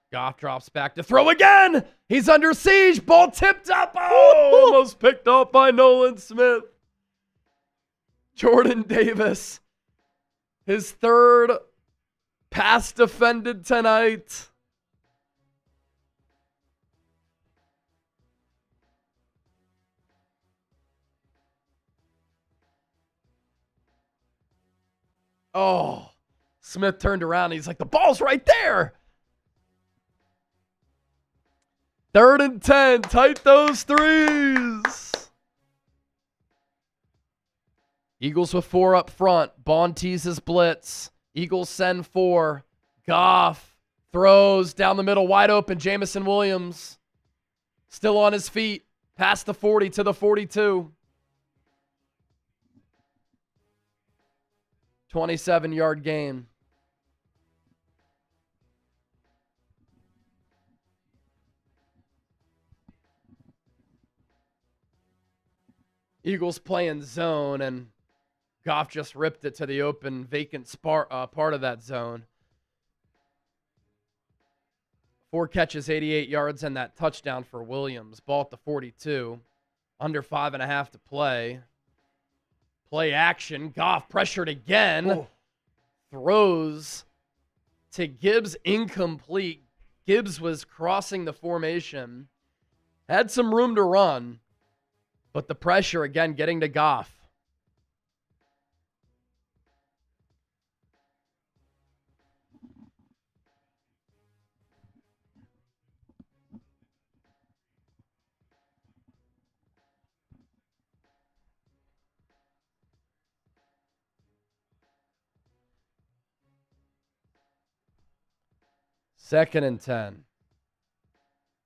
Speaker 1: Goff drops back to throw again. He's under siege. Ball tipped up. Oh, almost picked off by Nolan Smith. Jordan Davis. His 3rd pass defended tonight. Oh, Smith turned around. He's like, the ball's right there. 3rd and 10. Tight those threes. Eagles with 4 up front. Bond teases blitz. Eagles send 4. Goff throws down the middle, wide open. Jamison Williams still on his feet. Past the 40 to the 42. 27-yard gain. Eagles playing zone, and Goff just ripped it to the open, vacant part of that zone. 4 catches, 88 yards, and that touchdown for Williams. Ball at the 42. Under 5.5 to play. Play action. Goff pressured again.
Speaker 2: Oh.
Speaker 1: Throws to Gibbs, incomplete. Gibbs was crossing the formation. Had some room to run. But the pressure, again, getting to Goff. Second and 10.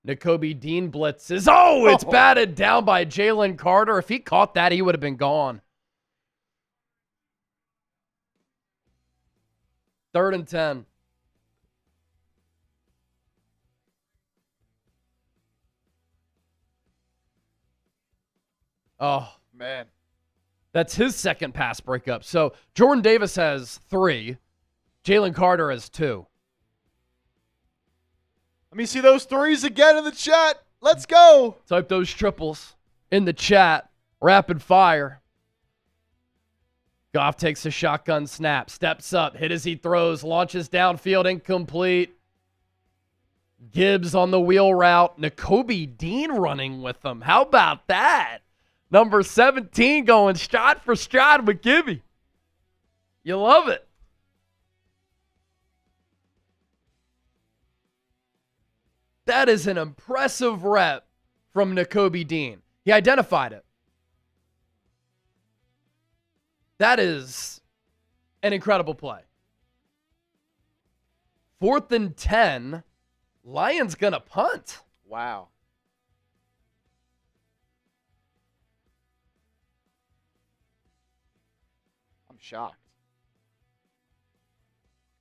Speaker 1: Nakobe Dean blitzes. Oh, it's batted down by Jalen Carter. If he caught that, he would have been gone. 3rd and 10. Oh,
Speaker 2: Man.
Speaker 1: that's his 2nd pass breakup. So Jordan Davis has 3. Jalen Carter has 2.
Speaker 2: Let me see those threes again in the chat. Let's go.
Speaker 1: Type those triples in the chat. Rapid fire. Goff takes a shotgun snap. Steps up. Hit as he throws. Launches downfield. Incomplete. Gibbs on the wheel route. Nakobe Dean running with them. How about that? Number 17 going stride for stride with Gibby. You love it. That is an impressive rep from Nakobe Dean. He identified it. That is an incredible play. 4th and 10. Lions gonna punt.
Speaker 2: Wow. I'm shocked.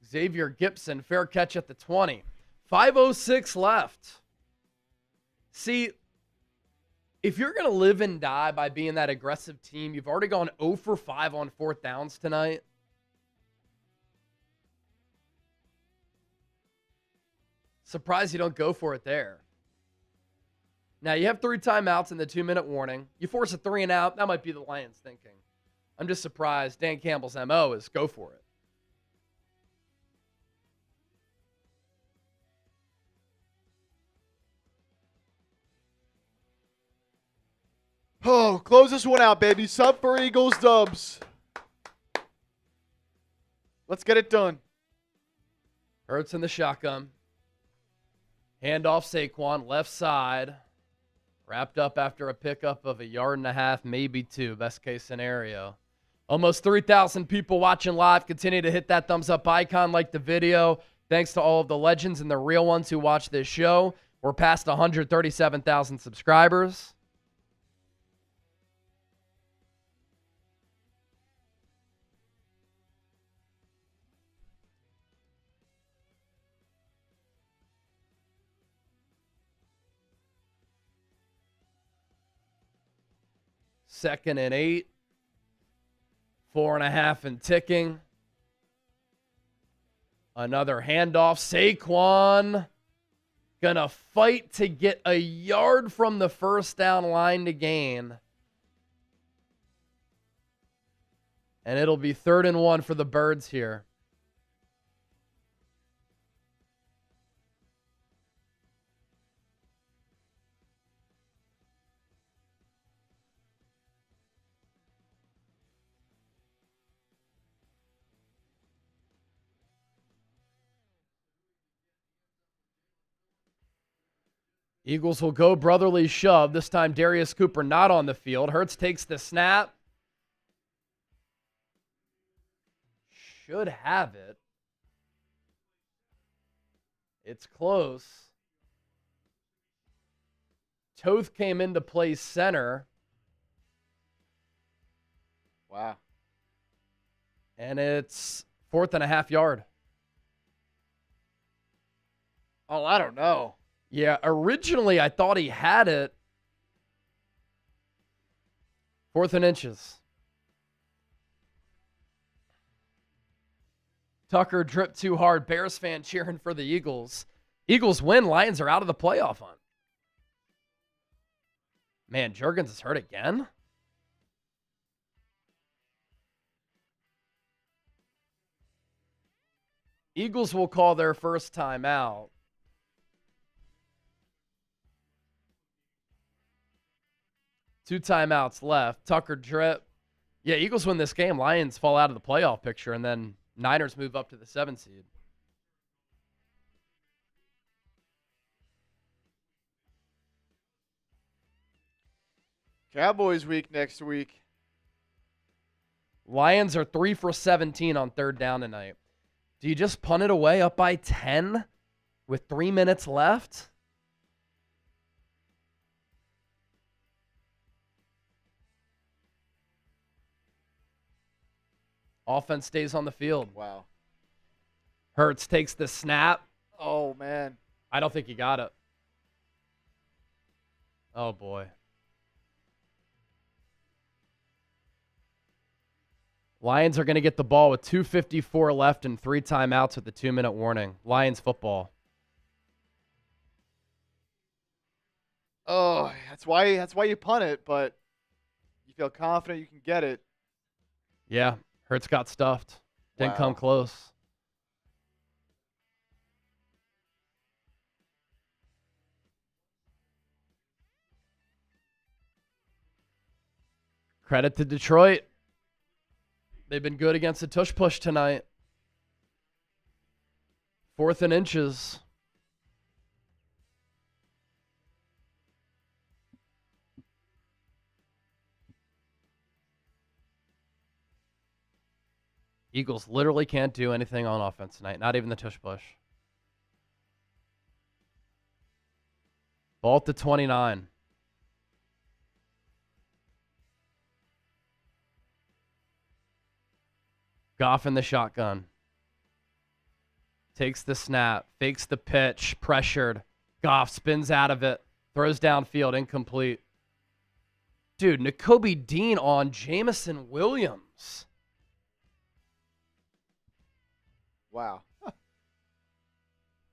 Speaker 1: Xavier Gibson, fair catch at the 20. 5:06 left. See, if you're going to live and die by being that aggressive team, you've already gone 0 for 5 on fourth downs tonight. Surprised you don't go for it there. Now, you have 3 timeouts and the 2-minute warning. You force a 3 and out, that might be the Lions thinking. I'm just surprised Dan Campbell's MO is go for it.
Speaker 2: Oh, close this one out, baby. Sub for Eagles dubs. Let's get it done.
Speaker 1: Hurts in the shotgun. Handoff Saquon, left side. Wrapped up after a pickup of 1.5 yards, maybe 2, best case scenario. Almost 3,000 people watching live. Continue to hit that thumbs up icon, like the video. Thanks to all of the legends and the real ones who watch this show. We're past 137,000 subscribers. Second and 8. 4.5 and ticking. Another handoff. Saquon gonna fight to get 1 yard from the first down line to gain. And it'll be 3rd and 1 for the Birds here. Eagles will go brotherly shove. This time Darius Cooper not on the field. Hurts takes the snap. Should have it. It's close. Toth came into play center.
Speaker 2: Wow.
Speaker 1: And it's 4.5 yard.
Speaker 2: Oh, I don't know.
Speaker 1: Yeah, originally I thought he had it. 4th and inches. Tucker dripped too hard. Bears fan cheering for the Eagles. Eagles win. Lions are out of the playoff hunt. Man, Juergens is hurt again? Eagles will call their first timeout. Two timeouts left. Tucker drip. Yeah, Eagles win this game. Lions fall out of the playoff picture, and then Niners move up to the 7 seed.
Speaker 2: Cowboys week next week.
Speaker 1: Lions are 3 for 17 on 3rd down tonight. Do you just punt it away up by 10 with 3 minutes left? Offense stays on the field.
Speaker 2: Wow.
Speaker 1: Hurts takes the snap.
Speaker 2: Oh, man.
Speaker 1: I don't think he got it. Oh, boy. Lions are going to get the ball with 2:54 left and 3 timeouts with the 2-minute warning. Lions football.
Speaker 2: Oh, that's why you punt it, but you feel confident you can get it.
Speaker 1: Yeah, Hurts got stuffed. Didn't come close. Credit to Detroit. They've been good against the tush push tonight. 4th and inches. Eagles literally can't do anything on offense tonight, not even the tush push. Ball at the 29. Goff in the shotgun. takes the snap, fakes the pitch, pressured. Goff spins out of it, throws downfield, incomplete. Dude, Nakobe Dean on Jamison Williams.
Speaker 2: Wow.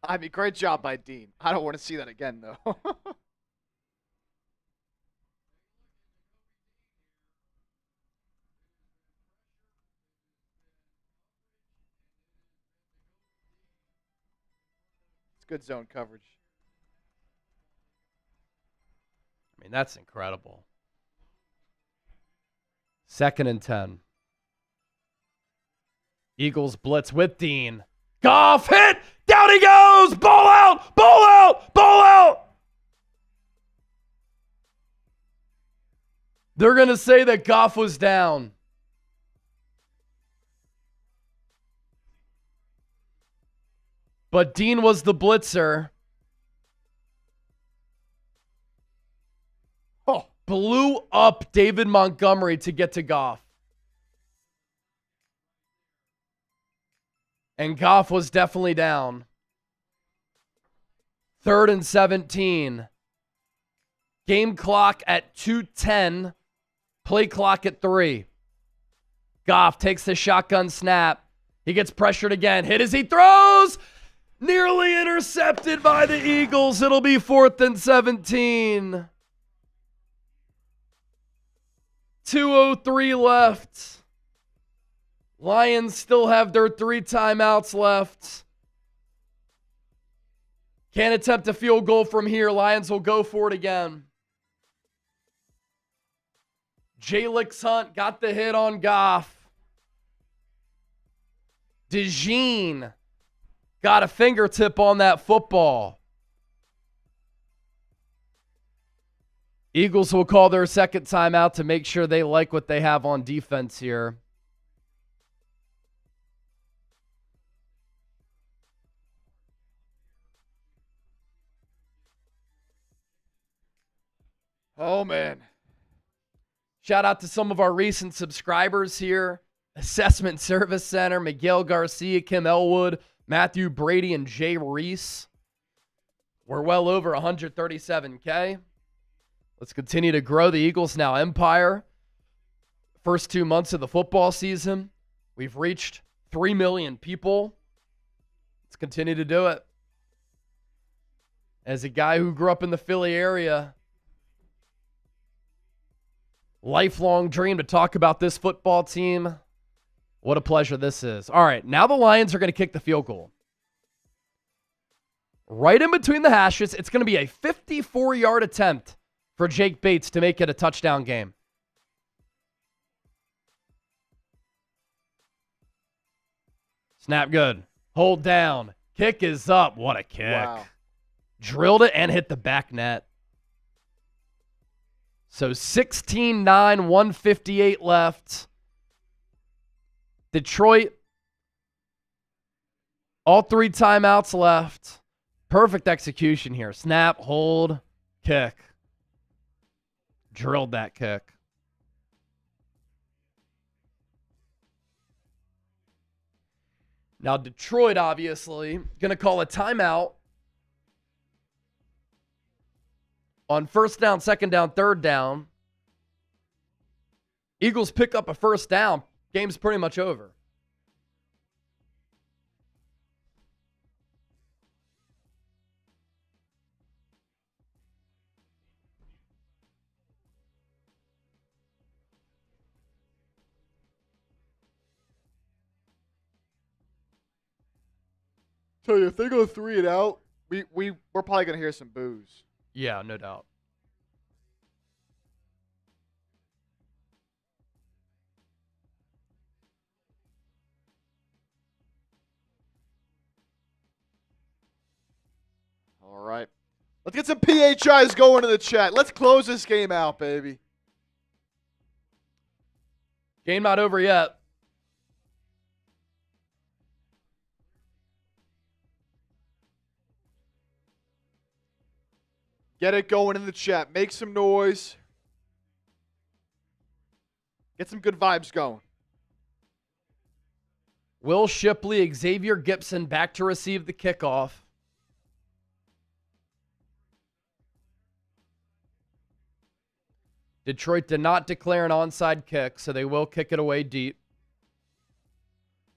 Speaker 2: I mean, great job by Dean. I don't want to see that again, though. It's good zone coverage.
Speaker 1: I mean, that's incredible. 2nd and 10. Eagles blitz with Dean. Goff hit! Down he goes! Ball out! Ball out! Ball out! They're going to say that Goff was down. But Dean was the blitzer. Oh, blew up David Montgomery to get to Goff. And Goff was definitely down. 3rd and 17. Game clock at 2:10. Play clock at 3. Goff takes the shotgun snap. He gets pressured again. Hit as he throws. Nearly intercepted by the Eagles. It'll be 4th and 17. 2:03 left. Lions still have their 3 timeouts left. Can't attempt a field goal from here. Lions will go for it again. Jalix Hunt got the hit on Goff. DeJean got a fingertip on that football. Eagles will call their 2nd timeout to make sure they like what they have on defense here.
Speaker 2: Oh, man.
Speaker 1: Shout out to some of our recent subscribers here. Assessment Service Center, Miguel Garcia, Kim Elwood, Matthew Brady, and Jay Reese. We're well over 137K. Let's continue to grow the Eagles Now empire. First 2 months of the football season, we've reached 3 million people. Let's continue to do it. As a guy who grew up in the Philly area, lifelong dream to talk about this football team. What a pleasure this is. All right, now the Lions are going to kick the field goal. Right in between the hashes, it's going to be a 54-yard attempt for Jake Bates to make it a touchdown game. Snap good. Hold down. Kick is up. What a kick.
Speaker 2: Wow.
Speaker 1: Drilled it and hit the back net. So 16-9, 158 left. Detroit, all 3 timeouts left. Perfect execution here. Snap, hold, kick. Drilled that kick. Now Detroit, obviously, going to call a timeout on 1st down, 2nd down, 3rd down. Eagles pick up a 1st down. Game's pretty much over.
Speaker 2: Tell you, if they go 3 and out, we're probably gonna hear some boos.
Speaker 1: Yeah, no doubt.
Speaker 2: All right. Let's get some PHIs going in the chat. Let's close this game out, baby.
Speaker 1: Game not over yet.
Speaker 2: Get it going in the chat. Make some noise. Get some good vibes going.
Speaker 1: Will Shipley, Xavier Gibson back to receive the kickoff. Detroit did not declare an onside kick, so they will kick it away deep.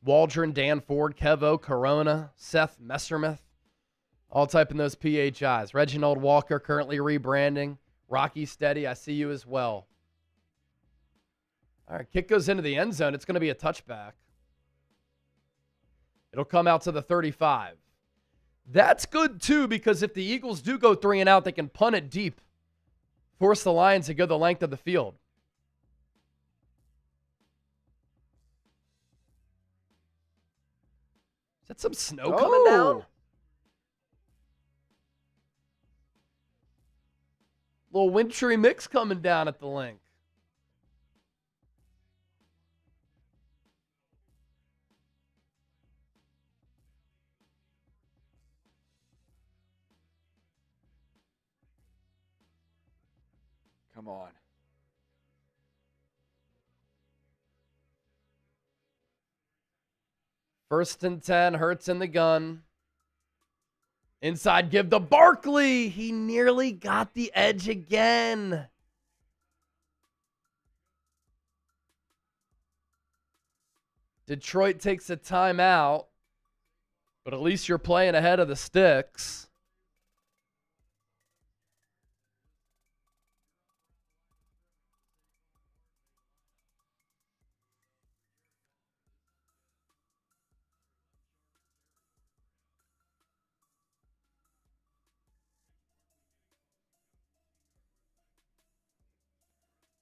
Speaker 1: Waldron, Dan Ford, Kevo, Corona, Seth Messermuth, all typing those PHIs. Reginald Walker currently rebranding. Rocky Steady, I see you as well. All right, kick goes into the end zone. It's going to be a touchback. It'll come out to the 35. That's good, too, because if the Eagles do go 3 and out, they can punt it deep. Force the Lions to go the length of the field. Is that some snow coming down? Little wintry mix coming down at the link.
Speaker 2: Come on.
Speaker 1: First and 10, Hurts in the gun. Inside, give to Barkley. He nearly got the edge again. Detroit takes a timeout, but at least you're playing ahead of the sticks.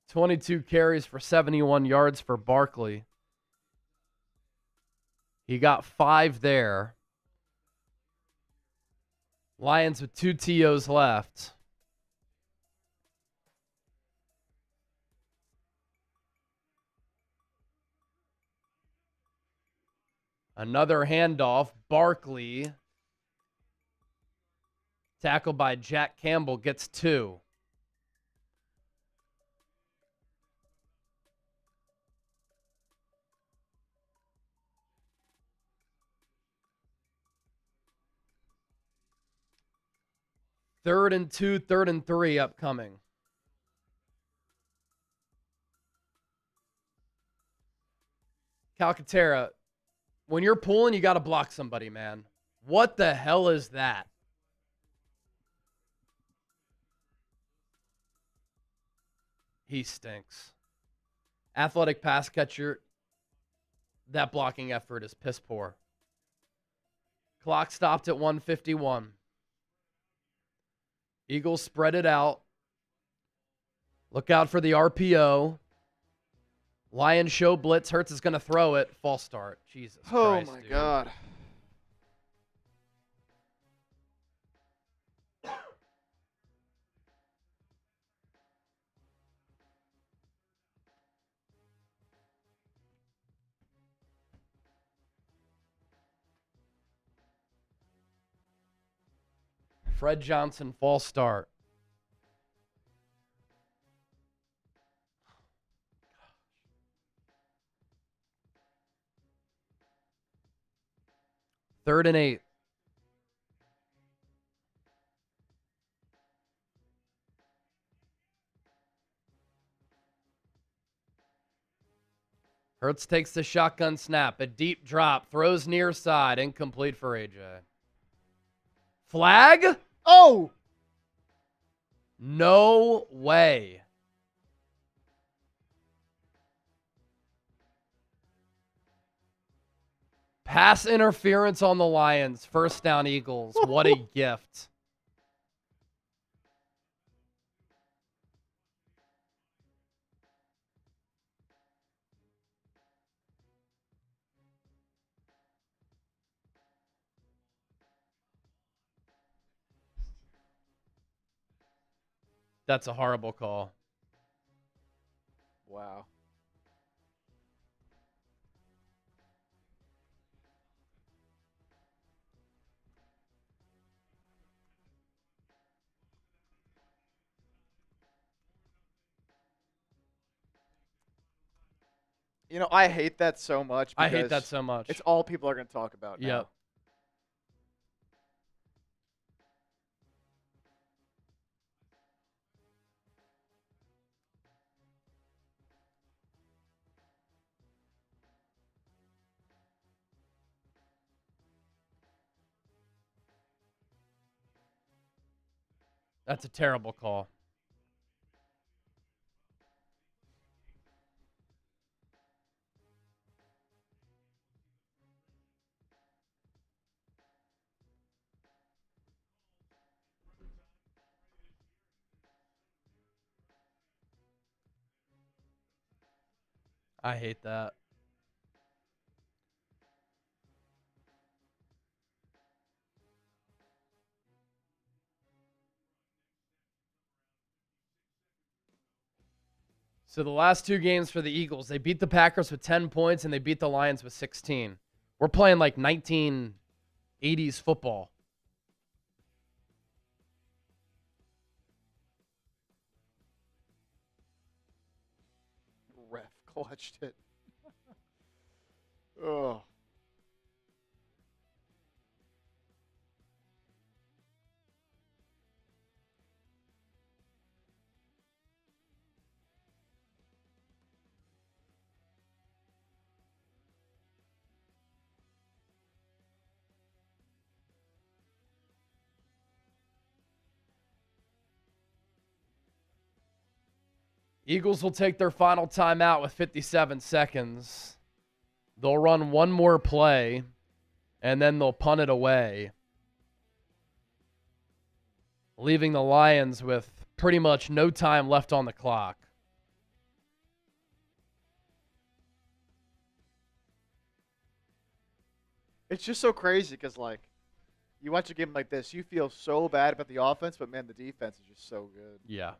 Speaker 1: "22 carries for 71 yards for Barkley. He got 5 there. Lions with 2 TOs left. Another handoff. Barkley, tackled by Jack Campbell, gets 2. Third and 2, 3rd and 3 upcoming. Calcaterra, when you're pulling, you got to block somebody, man. What the hell is that? He stinks. Athletic pass catcher, that blocking effort is piss poor. Clock stopped at 1:51. Eagles spread it out. Look out for the RPO. Lions show blitz. Hurts is going to throw it. False start. Jesus Christ.
Speaker 2: Oh, my
Speaker 1: dude.
Speaker 2: God.
Speaker 1: Fred Johnson, false start. Third and 8. Hurts takes the shotgun snap. A deep drop. Throws near side. Incomplete for AJ. Flag?
Speaker 2: Oh!
Speaker 1: No way. Pass interference on the Lions. First down, Eagles. What a gift. That's a horrible call.
Speaker 2: Wow. I hate that so much.
Speaker 1: I hate
Speaker 2: because
Speaker 1: that so much.
Speaker 2: It's all people are going to talk about now.
Speaker 1: Yep. That's a terrible call. I hate that. So the last 2 games for the Eagles, they beat the Packers with 10 points and they beat the Lions with 16. We're playing like 1980s football.
Speaker 2: Ref clutched it. Oh.
Speaker 1: Eagles will take their final timeout with 57 seconds. They'll run one more play, and then they'll punt it away, leaving the Lions with pretty much no time left on the clock.
Speaker 2: It's just so crazy because, like, you watch a game like this, you feel so bad about the offense, but, man, the defense is just so good.
Speaker 1: Yeah.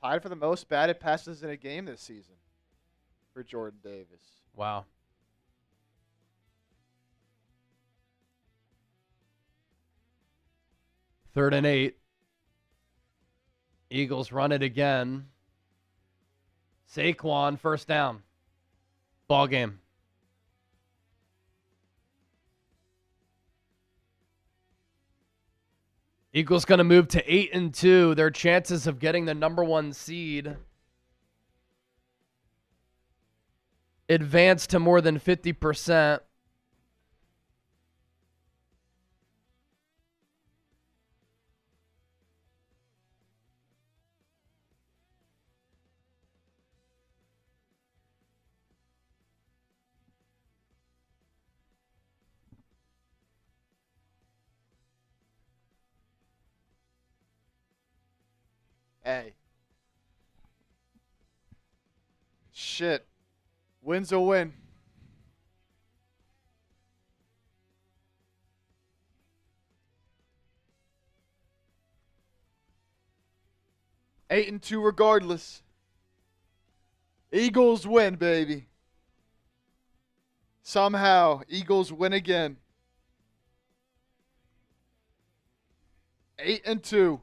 Speaker 2: Tied for the most batted passes in a game this season for Jordan Davis.
Speaker 1: Wow. Third and 8. Eagles run it again. Saquon, first down. Ball game. Eagles going to move to 8-2. Their chances of getting the number 1 seed advance to more than 50%.
Speaker 2: Hey. Shit. Win's a win. Eight and 2 regardless. Eagles win, baby. Somehow, Eagles win again. 8 and 2.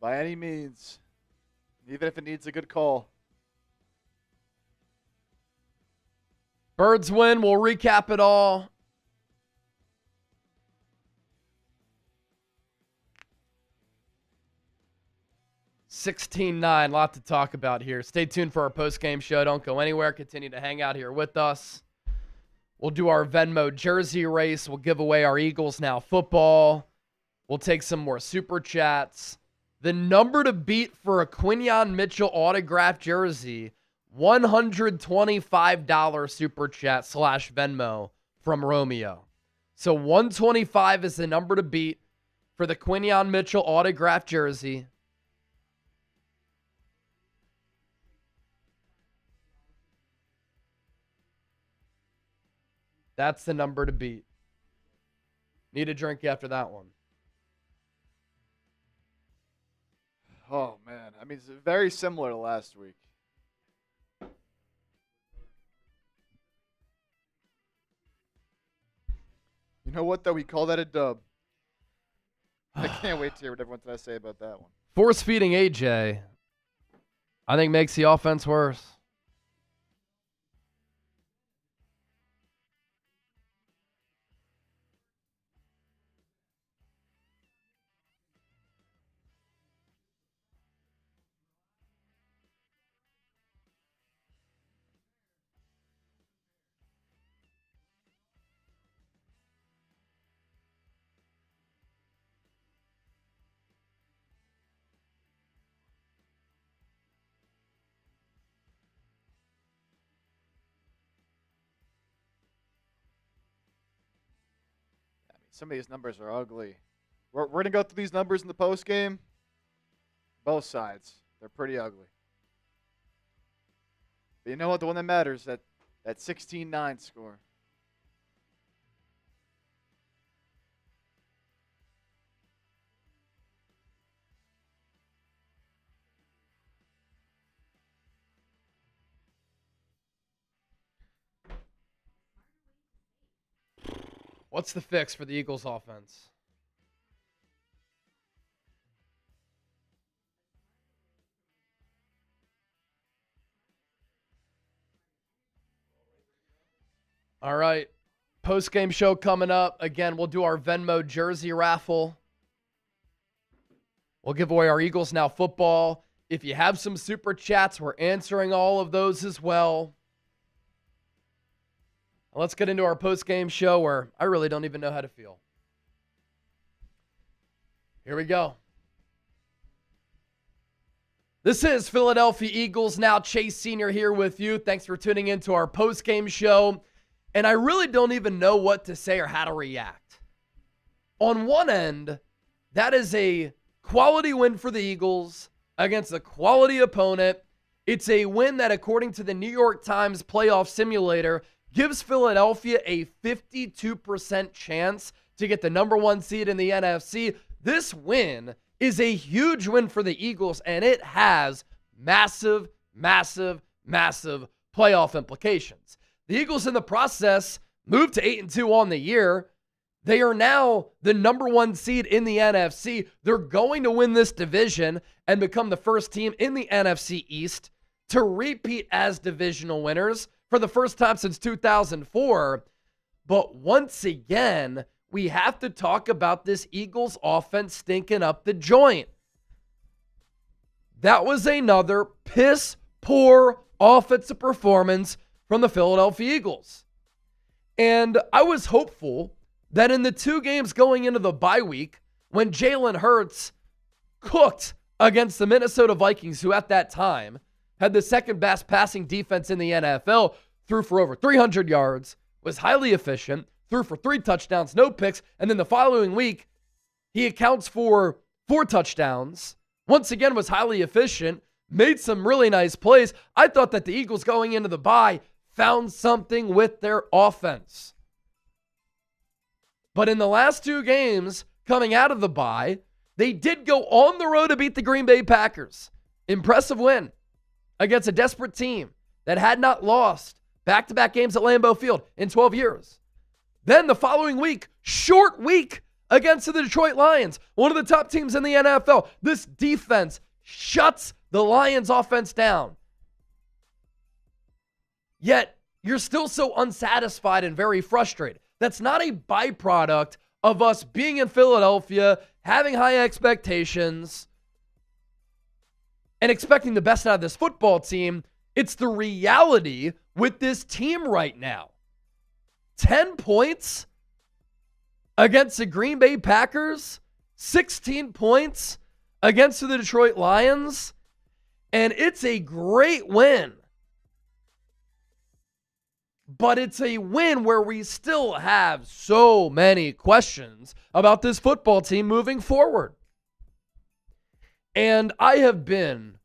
Speaker 2: By any means. Even if it needs a good call.
Speaker 1: Birds win. We'll recap it all. $16-9. Lot to talk about here. Stay tuned for our post-game show. Don't go anywhere. Continue to hang out here with us. We'll do our Venmo jersey race. We'll give away our Eagles Now football. We'll take some more super chats. The number to beat for a Quinyon Mitchell autographed jersey, $125 super chat / Venmo from Romeo. So 125 is the number to beat for the Quinyon Mitchell autographed jersey. That's the number to beat. Need a drink after that one.
Speaker 2: Oh, man. I mean, it's very similar to last week. You know what, though? We call that a dub. I can't wait to hear what everyone's going to say about that one.
Speaker 1: Force feeding AJ, I think, makes the offense worse.
Speaker 2: I mean, some of these numbers are ugly. We're going to go through these numbers in the post game. Both sides. They're pretty ugly. But you know what? The one that matters, that 16-9 score.
Speaker 1: What's the fix for the Eagles offense? All right. Post-game show coming up. Again, we'll do our Venmo jersey raffle. We'll give away our Eagles Now football. If you have some super chats, we're answering all of those as well. Let's get into our post-game show where I really don't even know how to feel. Here we go. This is Philadelphia Eagles Now. Chase Sr. here with you. Thanks for tuning into our post-game show. And I really don't even know what to say or how to react. On one end, that is a quality win for the Eagles against a quality opponent. It's a win that, according to the New York Times playoff simulator, gives Philadelphia a 52% chance to get the number 1 seed in the NFC. This win is a huge win for the Eagles, and it has massive, massive, massive playoff implications. The Eagles in the process moved to 8-2 on the year. They are now the number 1 seed in the NFC. They're going to win this division and become the first team in the NFC East to repeat as divisional winners for the first time since 2004. But once again, we have to talk about this Eagles offense stinking up the joint. That was another piss-poor offensive performance from the Philadelphia Eagles. And I was hopeful that in the 2 games going into the bye week, when Jalen Hurts cooked against the Minnesota Vikings, who at that time had the second best passing defense in the NFL, threw for over 300 yards, was highly efficient, threw for 3 touchdowns, no picks, and then the following week, he accounts for 4 touchdowns, once again was highly efficient, made some really nice plays. I thought that the Eagles going into the bye found something with their offense. But in the last 2 games coming out of the bye, they did go on the road to beat the Green Bay Packers. Impressive win against a desperate team that had not lost back-to-back games at Lambeau Field in 12 years. Then the following week, short week against the Detroit Lions, one of the top teams in the NFL. This defense shuts the Lions offense down. Yet, you're still so unsatisfied and very frustrated. That's not a byproduct of us being in Philadelphia, having high expectations, and expecting the best out of this football team. It's the reality with this team right now. 10 points against the Green Bay Packers, 16 points against the Detroit Lions, and it's a great win. But it's a win where we still have so many questions about this football team moving forward. And I have been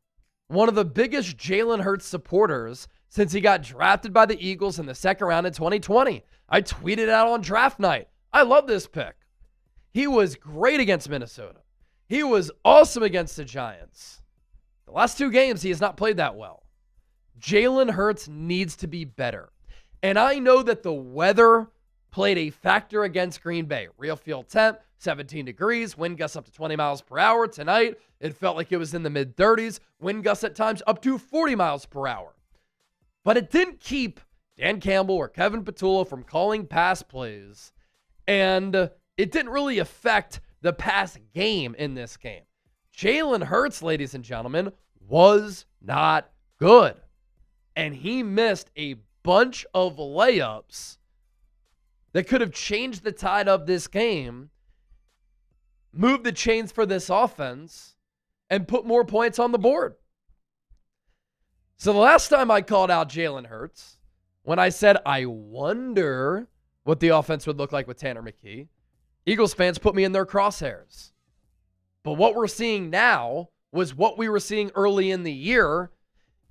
Speaker 1: one of the biggest Jalen Hurts supporters since he got drafted by the Eagles in the second round in 2020. I tweeted out on draft night, I love this pick. He was great against Minnesota. He was awesome against the Giants. The last 2 games, he has not played that well. Jalen Hurts needs to be better. And I know that the weather played a factor against Green Bay. Real field temp, 17 degrees, wind gusts up to 20 miles per hour. Tonight, it felt like it was in the mid-30s, wind gusts at times up to 40 miles per hour. But it didn't keep Dan Campbell or Kevin Patullo from calling pass plays. And it didn't really affect the pass game in this game. Jalen Hurts, ladies and gentlemen, was not good. And he missed a bunch of layups that could have changed the tide of this game, moved the chains for this offense, and put more points on the board. So the last time I called out Jalen Hurts, when I said, I wonder what the offense would look like with Tanner McKee, Eagles fans put me in their crosshairs. But what we're seeing now was what we were seeing early in the year,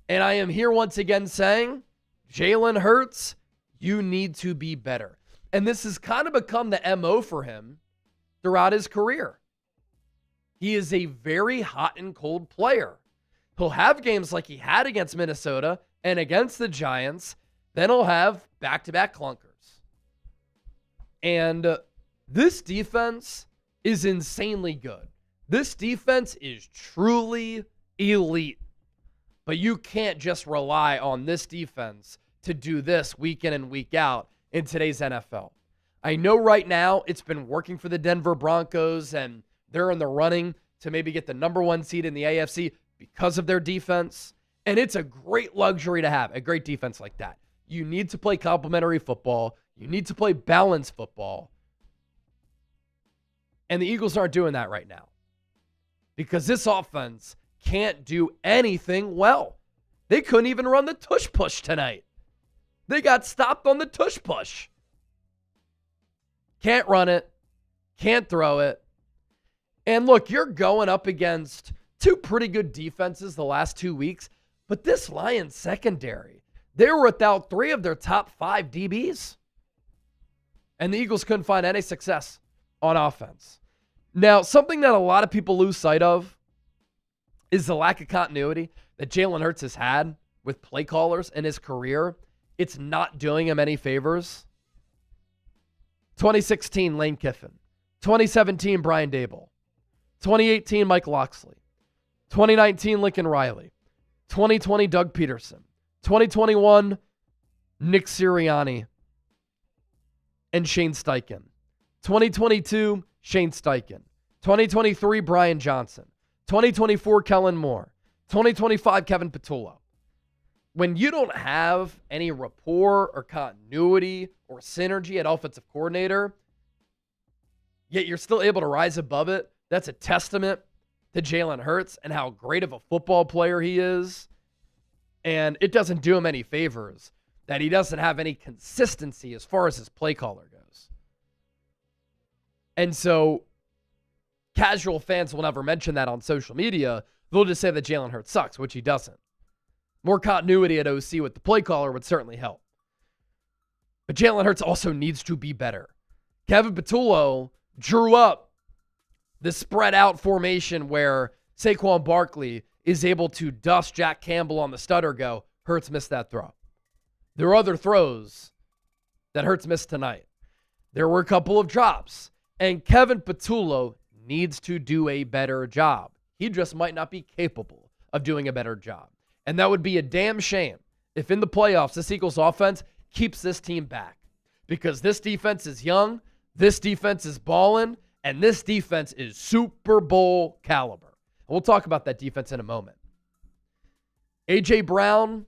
Speaker 1: and I am here once again saying, Jalen Hurts, you need to be better. And this has kind of become the MO for him throughout his career. He is a very hot and cold player. He'll have games like he had against Minnesota and against the Giants. Then he'll have back-to-back clunkers. And this defense is insanely good. This defense is truly elite. But you can't just rely on this defense to do this week in and week out in today's NFL. I know right now it's been working for the Denver Broncos, and they're in the running to maybe get the number 1 seed in the AFC because of their defense. And it's a great luxury to have, a great defense like that. You need to play complementary football. You need to play balanced football. And the Eagles aren't doing that right now because this offense can't do anything well. They couldn't even run the tush push tonight. They got stopped on the tush push. Can't run it. Can't throw it. And look, you're going up against 2 pretty good defenses the last 2 weeks, but this Lions secondary, they were without 3 of their top 5 DBs. And the Eagles couldn't find any success on offense. Now, something that a lot of people lose sight of is the lack of continuity that Jalen Hurts has had with play callers in his career. It's not doing him any favors. 2016, Lane Kiffin. 2017, Brian Dable. 2018, Mike Locksley. 2019, Lincoln Riley. 2020, Doug Peterson. 2021, Nick Sirianni and Shane Steichen. 2022, Shane Steichen. 2023, Brian Johnson. 2024, Kellen Moore. 2025, Kevin Patullo. When you don't have any rapport or continuity or synergy at offensive coordinator, yet you're still able to rise above it, that's a testament to Jalen Hurts and how great of a football player he is. And it doesn't do him any favors that he doesn't have any consistency as far as his play caller goes. And so casual fans will never mention that on social media. They'll just say that Jalen Hurts sucks, which he doesn't. More continuity at OC with the play caller would certainly help. But Jalen Hurts also needs to be better. Kevin Patullo drew up the spread out formation where Saquon Barkley is able to dust Jack Campbell on the stutter go. Hurts missed that throw. There were other throws that Hurts missed tonight. There were a couple of drops. And Kevin Patullo needs to do a better job. He just might not be capable of doing a better job. And that would be a damn shame if in the playoffs this Eagles offense keeps this team back. Because this defense is young, this defense is balling, and this defense is Super Bowl caliber. And we'll talk about that defense in a moment. A.J. Brown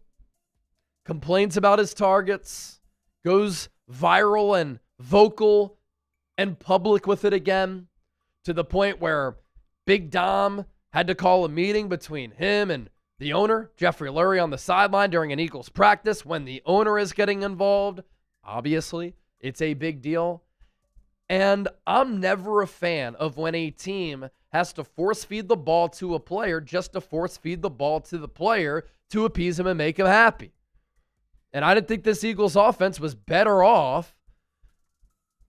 Speaker 1: complains about his targets, goes viral and vocal and public with it again, to the point where Big Dom had to call a meeting between him and the owner, Jeffrey Lurie, on the sideline during an Eagles practice when the owner is getting involved. Obviously, it's a big deal. And I'm never a fan of when a team has to force feed the ball to a player just to force feed the ball to the player to appease him and make him happy. And I didn't think this Eagles offense was better off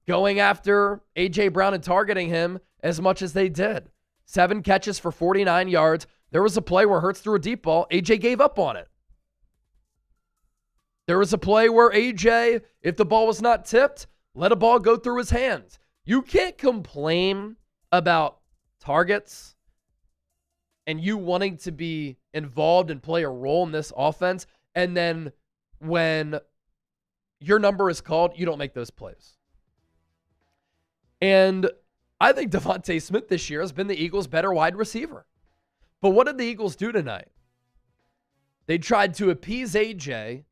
Speaker 1: going after A.J. Brown and targeting him as much as they did. 7 catches for 49 yards. There was a play where Hurts threw a deep ball. AJ gave up on it. There was a play where AJ, if the ball was not tipped, let a ball go through his hands. You can't complain about targets and you wanting to be involved and play a role in this offense, and then when your number is called, you don't make those plays. And I think Devontae Smith this year has been the Eagles' better wide receiver. But what did the Eagles do tonight? They tried to appease AJ.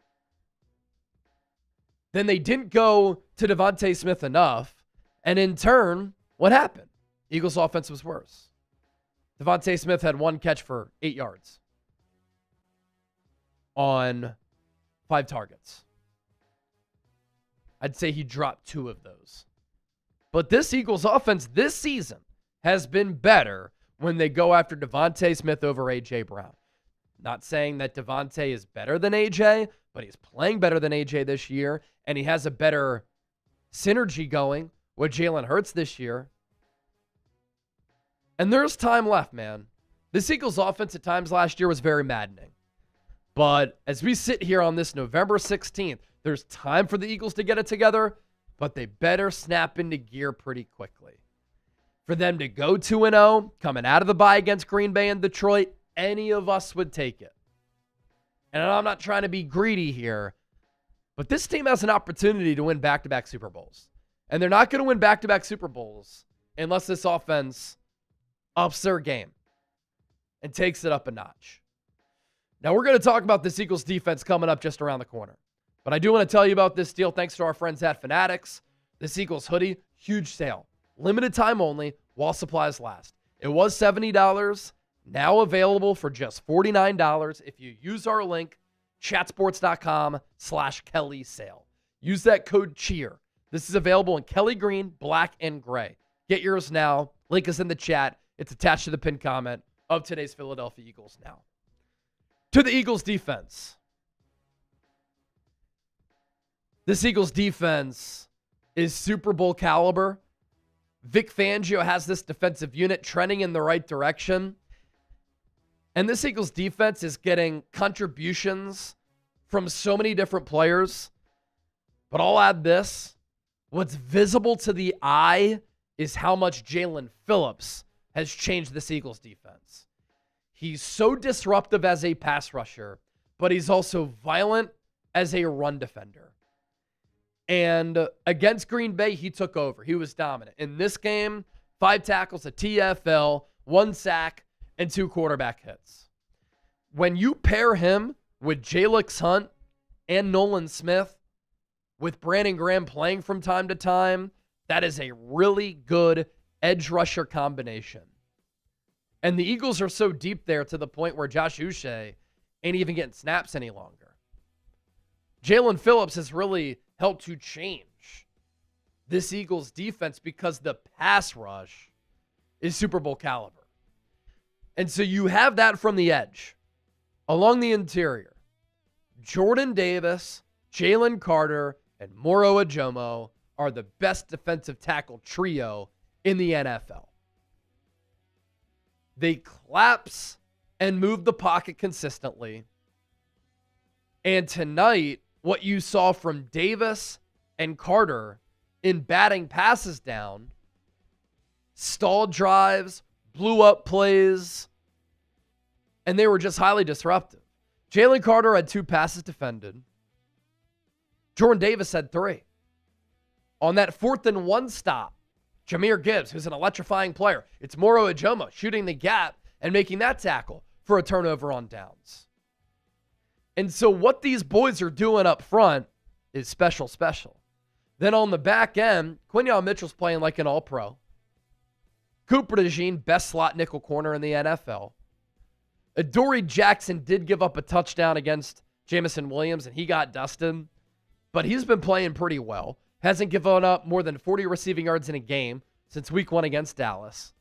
Speaker 1: Then they didn't go to Devontae Smith enough. And in turn, what happened? Eagles' offense was worse. Devontae Smith had 1 catch for 8 yards on 5 targets. I'd say he dropped 2 of those. But this Eagles offense this season has been better when they go after Devontae Smith over A.J. Brown. Not saying that Devontae is better than A.J., but he's playing better than A.J. this year, and he has a better synergy going with Jalen Hurts this year. And there's time left, man. This Eagles offense at times last year was very maddening. But as we sit here on this November 16th, there's time for the Eagles to get it together, but they better snap into gear pretty quickly. For them to go 2-0, coming out of the bye against Green Bay and Detroit, any of us would take it. And I'm not trying to be greedy here, but this team has an opportunity to win back-to-back Super Bowls. And they're not going to win back-to-back Super Bowls unless this offense ups their game and takes it up a notch. Now, we're going to talk about this Eagles defense coming up just around the corner. But I do want to tell you about this deal thanks to our friends at Fanatics. This Eagles hoodie, huge sale. Limited time only while supplies last. It was $70, now available for just $49 if you use our link, chatsports.com/Kelly sale. Use that code CHEER. This is available in Kelly green, black, and gray. Get yours now. Link is in the chat. It's attached to the pinned comment of today's Philadelphia Eagles now. To the Eagles defense. This Eagles defense is Super Bowl caliber. Vic Fangio has this defensive unit trending in the right direction. And this Eagles defense is getting contributions from so many different players. But I'll add this. What's visible to the eye is how much Jalen Phillips has changed this Eagles defense. He's so disruptive as a pass rusher, but he's also violent as a run defender. And against Green Bay, he took over. He was dominant. In this game, 5 tackles, a TFL, 1 sack, and 2 quarterback hits. When you pair him with Jalix Hunt and Nolan Smith, with Brandon Graham playing from time to time, that is a really good edge rusher combination. And the Eagles are so deep there to the point where Josh Uche ain't even getting snaps any longer. Jalen Phillips has really helped to change this Eagles defense because the pass rush is Super Bowl caliber. And so you have that from the edge. Along the interior, Jordan Davis, Jalen Carter, and Moro Ajomo are the best defensive tackle trio in the NFL. They collapse and move the pocket consistently. And tonight, what you saw from Davis and Carter in batting passes down, stalled drives, blew up plays, and they were just highly disruptive. Jalen Carter had 2 passes defended. Jordan Davis had 3. On that 4th and 1 stop, Jahmyr Gibbs, who's an electrifying player, it's Moro Ajomo shooting the gap and making that tackle for a turnover on downs. And so what these boys are doing up front is special. Then on the back end, Quinyon Mitchell's playing like an all-pro. Cooper DeJean, best slot nickel corner in the NFL. Adoree Jackson did give up a touchdown against Jamison Williams, and he got dusted. But he's been playing pretty well. Hasn't given up more than 40 receiving yards in a game since week 1 against Dallas.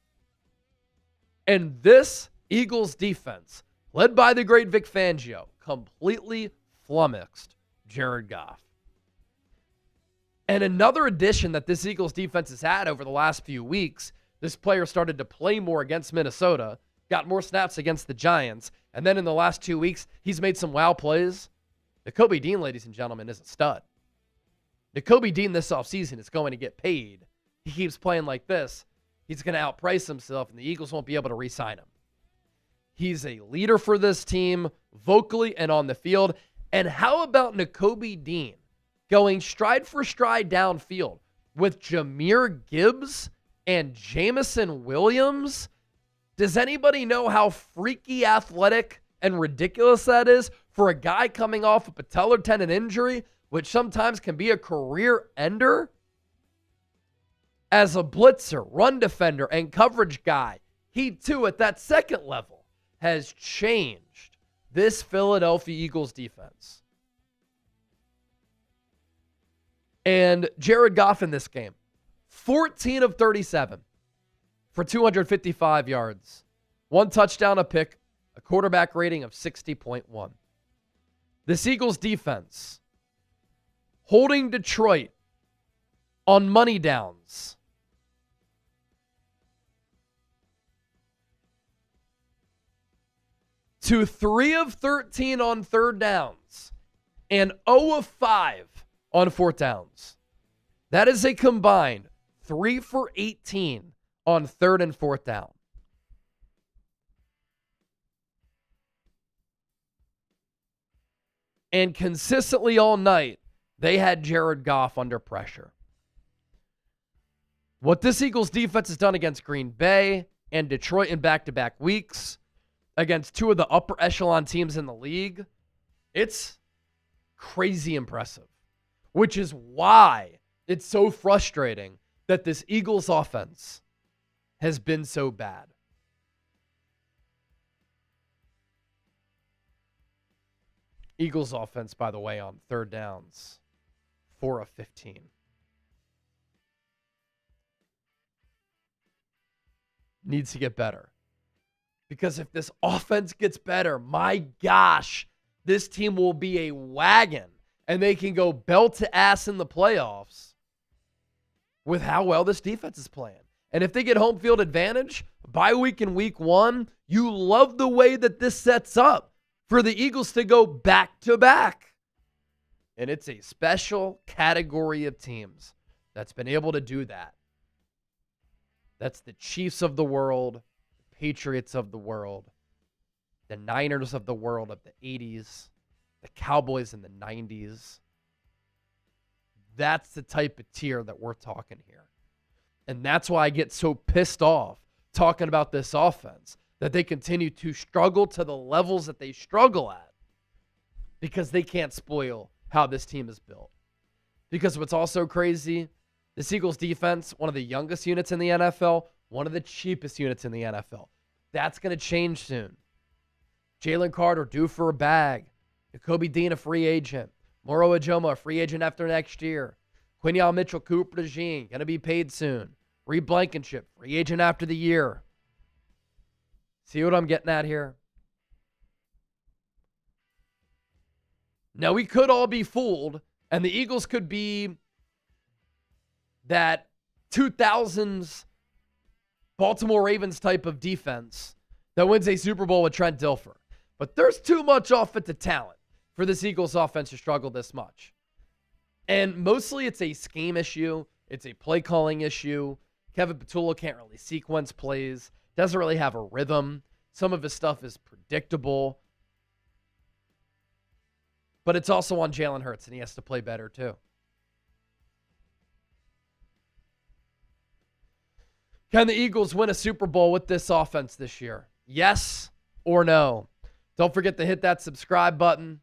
Speaker 1: And this Eagles defense, led by the great Vic Fangio, completely flummoxed Jared Goff. And another addition that this Eagles defense has had over the last few weeks, This player started to play more against Minnesota, got more snaps against the Giants, and then in the last 2 weeks, he's made some wow plays. Nakobe Dean, ladies and gentlemen, is a stud. Nakobe Dean this offseason is going to get paid. He keeps playing like this, he's going to outprice himself, and the Eagles won't be able to re-sign him. He's a leader for this team, vocally and on the field. And how about Nakobe Dean going stride for stride downfield with Jahmyr Gibbs and Jamison Williams? Does anybody know how freaky athletic and ridiculous that is for a guy coming off a patellar tendon injury, which sometimes can be a career ender? As a blitzer, run defender, and coverage guy, he too at that second level has changed this Philadelphia Eagles defense. And Jared Goff in this game, 14 of 37 for 255 yards, 1 touchdown, a pick, a quarterback rating of 60.1. This Eagles defense holding Detroit on money downs to 3 of 13 on third downs and 0 of 5 on fourth downs. That is a combined 3 for 18 on third and fourth down. And consistently all night, they had Jared Goff under pressure. What this Eagles defense has done against Green Bay and Detroit in back-to-back weeks, against 2 of the upper echelon teams in the league, it's crazy impressive. Which is why it's so frustrating that this Eagles offense has been so bad. Eagles offense, by the way, on third downs, 4 of 15. Needs to get better. Because if this offense gets better, my gosh, this team will be a wagon. And they can go belt to ass in the playoffs with how well this defense is playing. And if they get home field advantage, bye week in week 1, you love the way that this sets up for the Eagles to go back to back. And it's a special category of teams that's been able to do that. That's the Chiefs of the world, the Patriots of the world, the Niners of the world of the 80s, the Cowboys in the 90s. That's the type of tier that we're talking here. And that's why I get so pissed off talking about this offense, that they continue to struggle to the levels that they struggle at because they can't spoil how this team is built. Because what's also crazy, this Eagles defense, one of the youngest units in the NFL, one of the cheapest units in the NFL. That's going to change soon. Jalen Carter due for a bag. Nakobe Dean, a free agent. Moro Ojomo, a free agent after next year. Quinion Mitchell, Cooper DeJean, going to be paid soon. Reed Blankenship, free agent after the year. See what I'm getting at here? Now, we could all be fooled, and the Eagles could be that 2000s Baltimore Ravens type of defense that wins a Super Bowl with Trent Dilfer. But there's too much offensive talent for this Eagles offense to struggle this much. And mostly it's a scheme issue. It's a play calling issue. Kevin Patullo can't really sequence plays. Doesn't really have a rhythm. Some of his stuff is predictable. But it's also on Jalen Hurts, and he has to play better too. Can the Eagles win a Super Bowl with this offense this year? Yes or no? Don't forget to hit that subscribe button.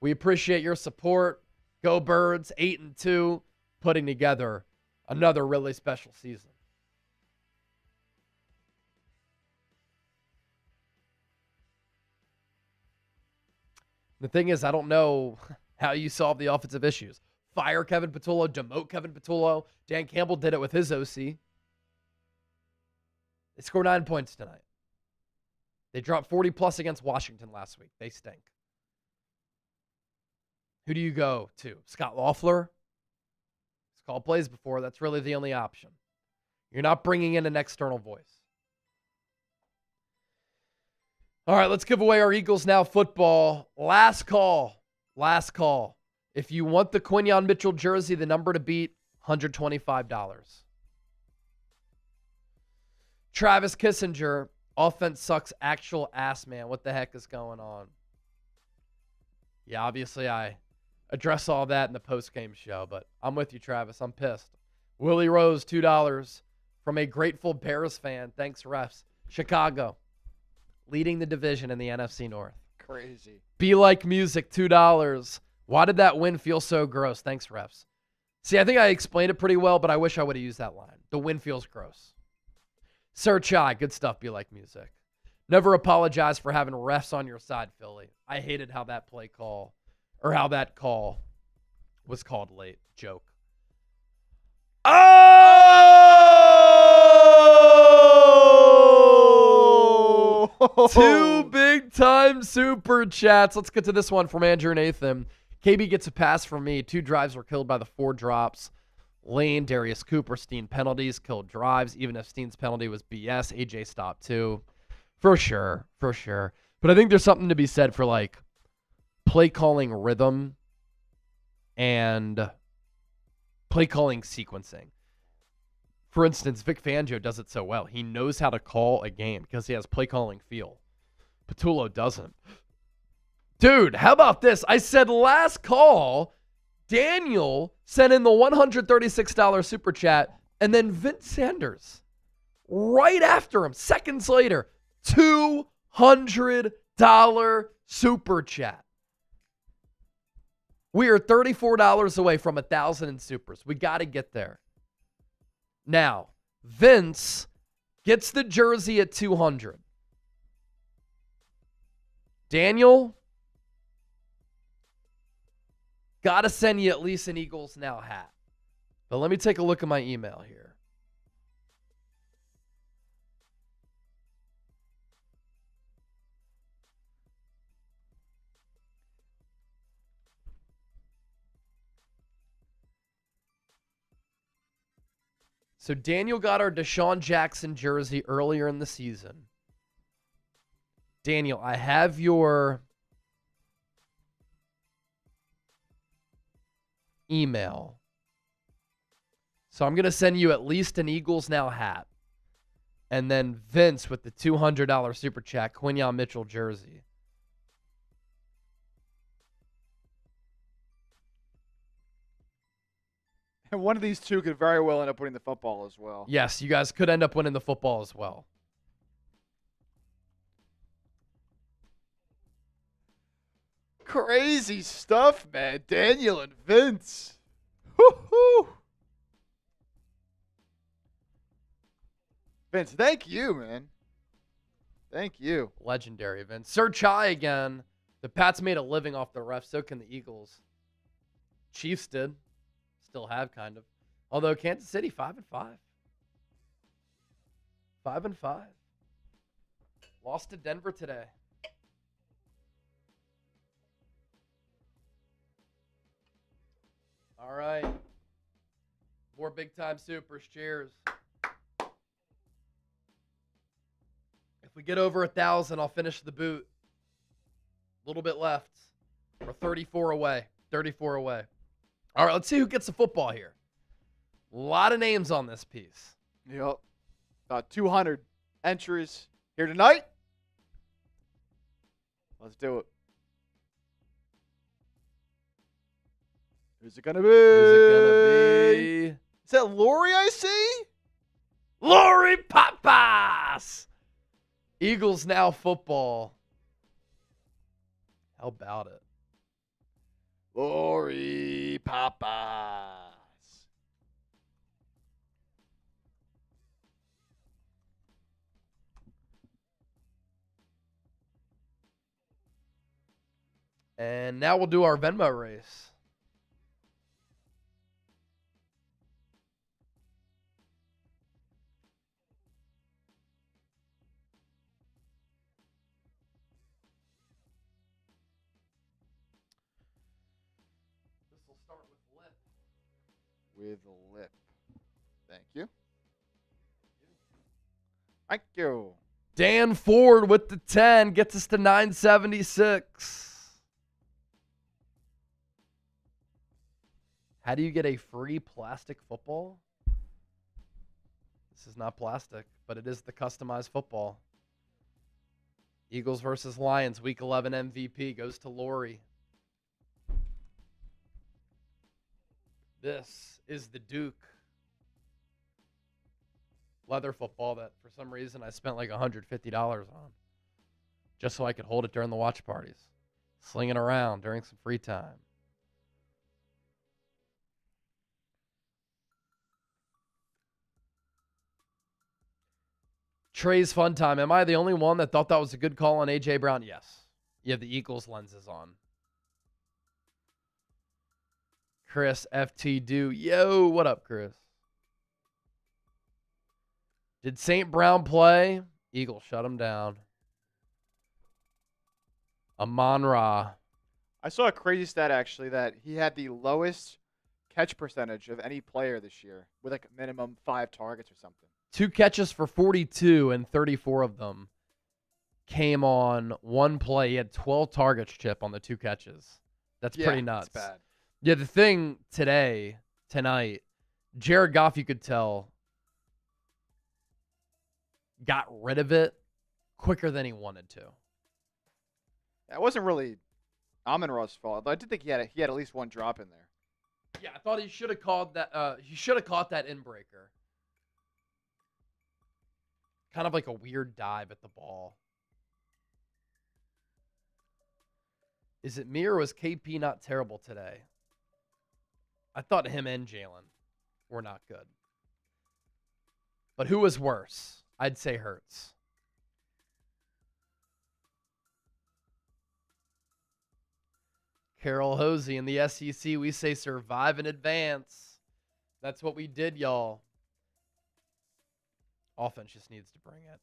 Speaker 1: We appreciate your support. Go Birds, 8-2, putting together another really special season. The thing is, I don't know how you solve the offensive issues. Fire Kevin Patullo, demote Kevin Patullo. Dan Campbell did it with his OC. They scored 9 points tonight. They dropped 40-plus against Washington last week. They stink. Who do you go to? Scott Loeffler? He's called plays before. That's really the only option. You're not bringing in an external voice. All right, let's give away our Eagles Now football. Last call. Last call. If you want the Quinyon Mitchell jersey, the number to beat, $125. Travis Kissinger, offense sucks actual ass, man. What the heck is going on? Yeah, obviously I address all that in the postgame show, but I'm with you, Travis. I'm pissed. Willie Rose, $2 from a grateful Bears fan. Thanks, refs. Chicago, leading the division in the NFC North.
Speaker 2: Crazy.
Speaker 1: Be Like Music, $2. Why did that win feel so gross? Thanks, refs. See, I think I explained it pretty well, but I wish I would have used that line. The win feels gross. Sir Chai, good stuff, Be Like Music. Never apologize for having refs on your side, Philly. I hated how that play call, or how that call was called late. Joke. Oh! 2 big-time super chats. Let's get to this one from Andrew Nathan. KB gets a pass from me. 2 drives were killed by the 4 drops. Lane, Darius Cooper, Steen penalties, killed drives. Even if Steen's penalty was BS, AJ stopped too. For sure. But I think there's something to be said for like play calling rhythm and play calling sequencing. For instance, Vic Fangio does it so well. He knows how to call a game because he has play calling feel. Patullo doesn't. Dude, how about this? I said last call, Daniel sent in the $136 super chat, and then Vince Sanders, right after him, seconds later, $200 super chat. We are $34 away from 1,000 in supers. We got to get there. Now, Vince gets the jersey at 200. Daniel, got to send you at least an Eagles Now hat. But let me take a look at my email here. So Daniel got our Deshaun Jackson jersey earlier in the season. Daniel, I have your email. So I'm going to send you at least an Eagles Now hat. And then Vince with the $200 super chat, Quinyon Mitchell jersey.
Speaker 2: And one of these two could very well end up winning the football as well.
Speaker 1: Yes, you guys could end up winning the football as well.
Speaker 2: Crazy stuff, man. Daniel and Vince. Woo-hoo. Vince, thank you, man. Thank you.
Speaker 1: Legendary, Vince. Sir Chai again. The Pats made a living off the refs. So can the Eagles. Chiefs did. Still have, kind of. Although Kansas City 5-5. 5-5. Lost to Denver today. All right. More big time supers. Cheers. If we get over 1,000, I'll finish the boot. A little bit left. We're 34 away. 34 away. All right, let's see who gets the football here. A lot of names on this piece.
Speaker 2: Yep. About 200 entries here tonight. Let's do it. Who's it going to be?
Speaker 1: Who's it going to be?
Speaker 2: Is that Lori I see?
Speaker 1: Lori Papas! Eagles Now football. How about it?
Speaker 2: Lori Papas.
Speaker 1: And now we'll do our Venmo race.
Speaker 2: With lip. Thank you. Thank you.
Speaker 1: Dan Ford with the 10 gets us to 976. How do you get a free plastic football? This is not plastic, but it is the customized football. Eagles versus Lions, Week 11 MVP goes to Lori. This is the Duke leather football that for some reason I spent like $150 on just so I could hold it during the watch parties. Sling it around during some free time. Trey's Fun Time. Am I the only one that thought that was a good call on A.J. Brown? Yes. You have the Eagles lenses on. Chris FT Do. Yo, what up, Chris? Did St. Brown play? Eagles shut him down. Amon-Ra.
Speaker 2: I saw a crazy stat, actually, that he had the lowest catch percentage of any player this year with like a minimum 5 targets or something.
Speaker 1: 2 catches for 42, and 34 of them came on one play. He had 12 targets, Chip, on the 2 catches. That's pretty nuts.
Speaker 2: That's bad.
Speaker 1: Yeah, the thing tonight, Jared Goff, you could tell, got rid of it quicker than he wanted to.
Speaker 2: That wasn't really Amon-Ra's fault, though I did think he had at least one drop in there.
Speaker 1: Yeah, I thought he should have called that. He should have caught that in-breaker. Kind of like a weird dive at the ball. Is it me or was KP not terrible today? I thought him and Jalen were not good. But who was worse? I'd say Hurts. Carol Hosey in the SEC, we say survive in advance. That's what we did, y'all. Offense just needs to bring it.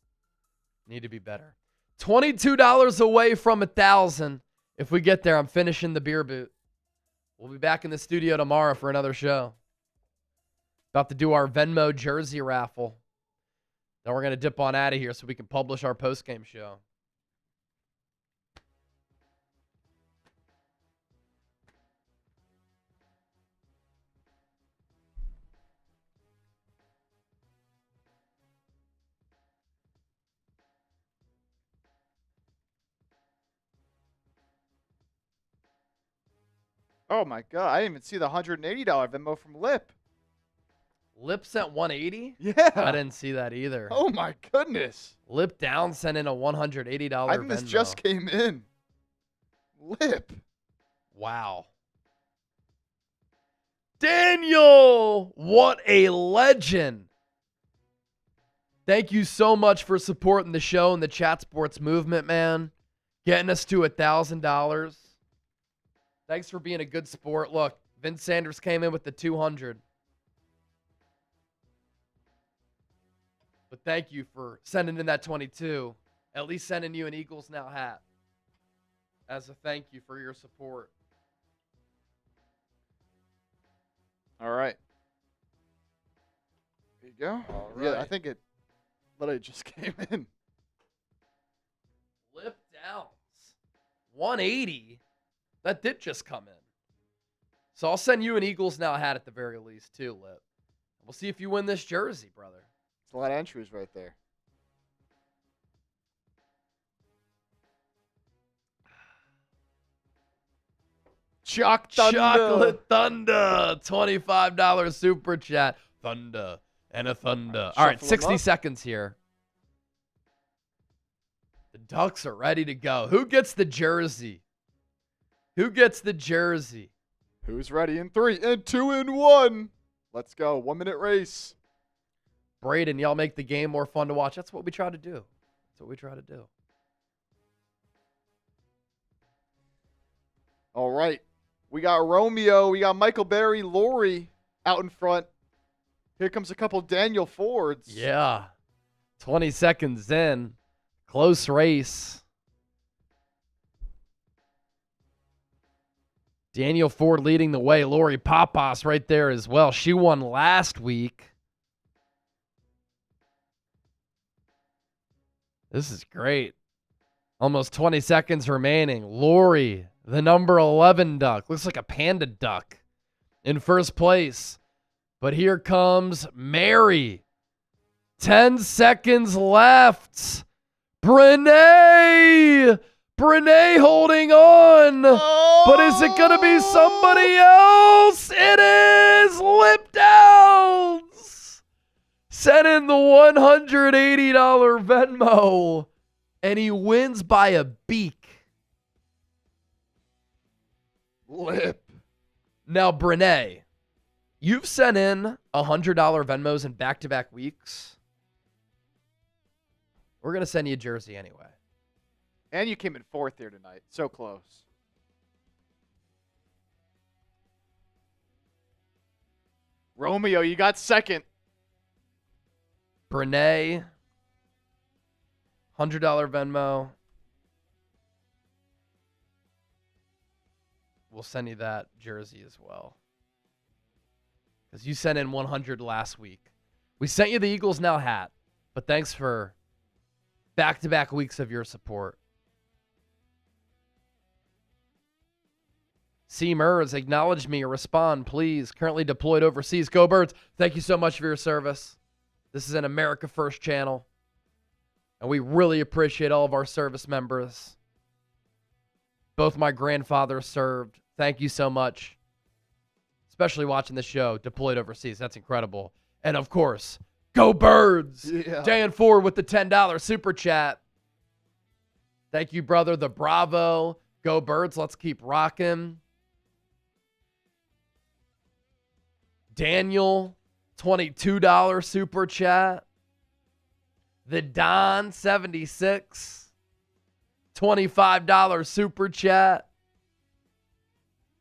Speaker 1: Need to be better. $22 away from 1,000. If we get there, I'm finishing the beer boot. We'll be back in the studio tomorrow for another show. About to do our Venmo jersey raffle. Then we're going to dip on out of here so we can publish our postgame show.
Speaker 2: Oh, my God. I didn't even see the $180 Venmo from Lip.
Speaker 1: Lip sent 180?
Speaker 2: Yeah.
Speaker 1: I didn't see that either.
Speaker 2: Oh, my goodness.
Speaker 1: Lip Down sent in a $180
Speaker 2: I think this
Speaker 1: Venmo.
Speaker 2: just came in. Lip.
Speaker 1: Wow. Daniel! What a legend. Thank you so much for supporting the show and the chat sports movement, man. Getting us to $1,000. Thanks for being a good sport. Look, Vince Sanders came in with the 200. But thank you for sending in that 22. At least sending you an Eagles Now hat. As a thank you for your support.
Speaker 2: All right. There you go.
Speaker 1: All
Speaker 2: Yeah,
Speaker 1: right.
Speaker 2: I think it literally just came in.
Speaker 1: Lip Downs. 180. That did just come in. So I'll send you an Eagles Now hat at the very least, too, Lip. We'll see if you win this jersey, brother.
Speaker 2: It's a lot of entries right there.
Speaker 1: Chocolate Thunder. $25 super chat. Thunder and a thunder. All right,
Speaker 2: shuffle 'em
Speaker 1: 60
Speaker 2: up.
Speaker 1: seconds here. The Ducks are ready to go. Who gets the jersey? Who gets the jersey?
Speaker 2: Who's ready in 3 and 2 and 1? Let's go. 1 minute race.
Speaker 1: Braden, y'all make the game more fun to watch. That's what we try to do. That's what we try to do.
Speaker 2: All right. We got Romeo. We got Michael Berry, Lori out in front. Here comes a couple Daniel Fords.
Speaker 1: Yeah. 20 seconds in. Close race. Daniel Ford leading the way. Lori Papas right there as well. She won last week. This is great. Almost 20 seconds remaining. Lori, the number 11 duck. Looks like a panda duck in first place. But here comes Mary. 10 seconds left. Brene holding on. But is it going to be somebody else? It is Lip Downs. Sent in the $180 Venmo. And he wins by a beak.
Speaker 2: Lip.
Speaker 1: Now, Brene, you've sent in $100 Venmos in back-to-back weeks. We're going to send you a jersey anyway.
Speaker 2: And you came in fourth here tonight. So close. Romeo, you got second.
Speaker 1: Brene, $100 Venmo. We'll send you that jersey as well. Because you sent in 100 last week. We sent you the Eagles Now hat. But thanks for back-to-back weeks of your support. C. Mers, acknowledge me or respond, please. Currently deployed overseas. Go Birds. Thank you so much for your service. This is an America First channel. And we really appreciate all of our service members. Both my grandfathers served. Thank you so much. Especially watching the show deployed overseas. That's incredible. And of course, Go Birds.
Speaker 2: Yeah.
Speaker 1: Dan Ford with the $10 super chat. Thank you, brother. The Bravo. Go Birds. Let's keep rocking. Daniel, $22 super chat. The Don, 76. $25 super chat.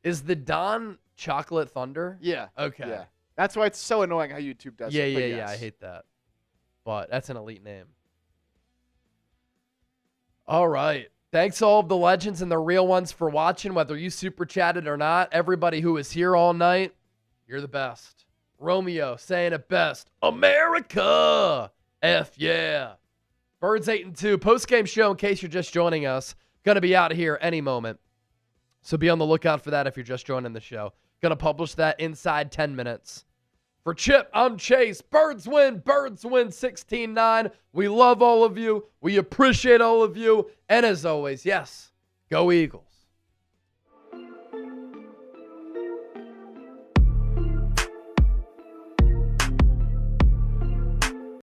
Speaker 1: Is the Don Chocolate Thunder?
Speaker 2: Yeah.
Speaker 1: Okay.
Speaker 2: Yeah. That's why it's so annoying how YouTube does
Speaker 1: Yeah,
Speaker 2: it. but
Speaker 1: yeah.
Speaker 2: yes.
Speaker 1: I hate that. But that's an elite name. All right. Thanks to all of the legends and the real ones for watching, whether you super chatted or not. Everybody who is here all night, you're the best. Romeo saying it best. America! F yeah. Birds 8-2. Postgame show, in case you're just joining us. Going to be out here any moment. So be on the lookout for that if you're just joining the show. Going to publish that inside 10 minutes. For Chip, I'm Chase. Birds win 16-9. We love all of you. We appreciate all of you. And as always, yes, go Eagles.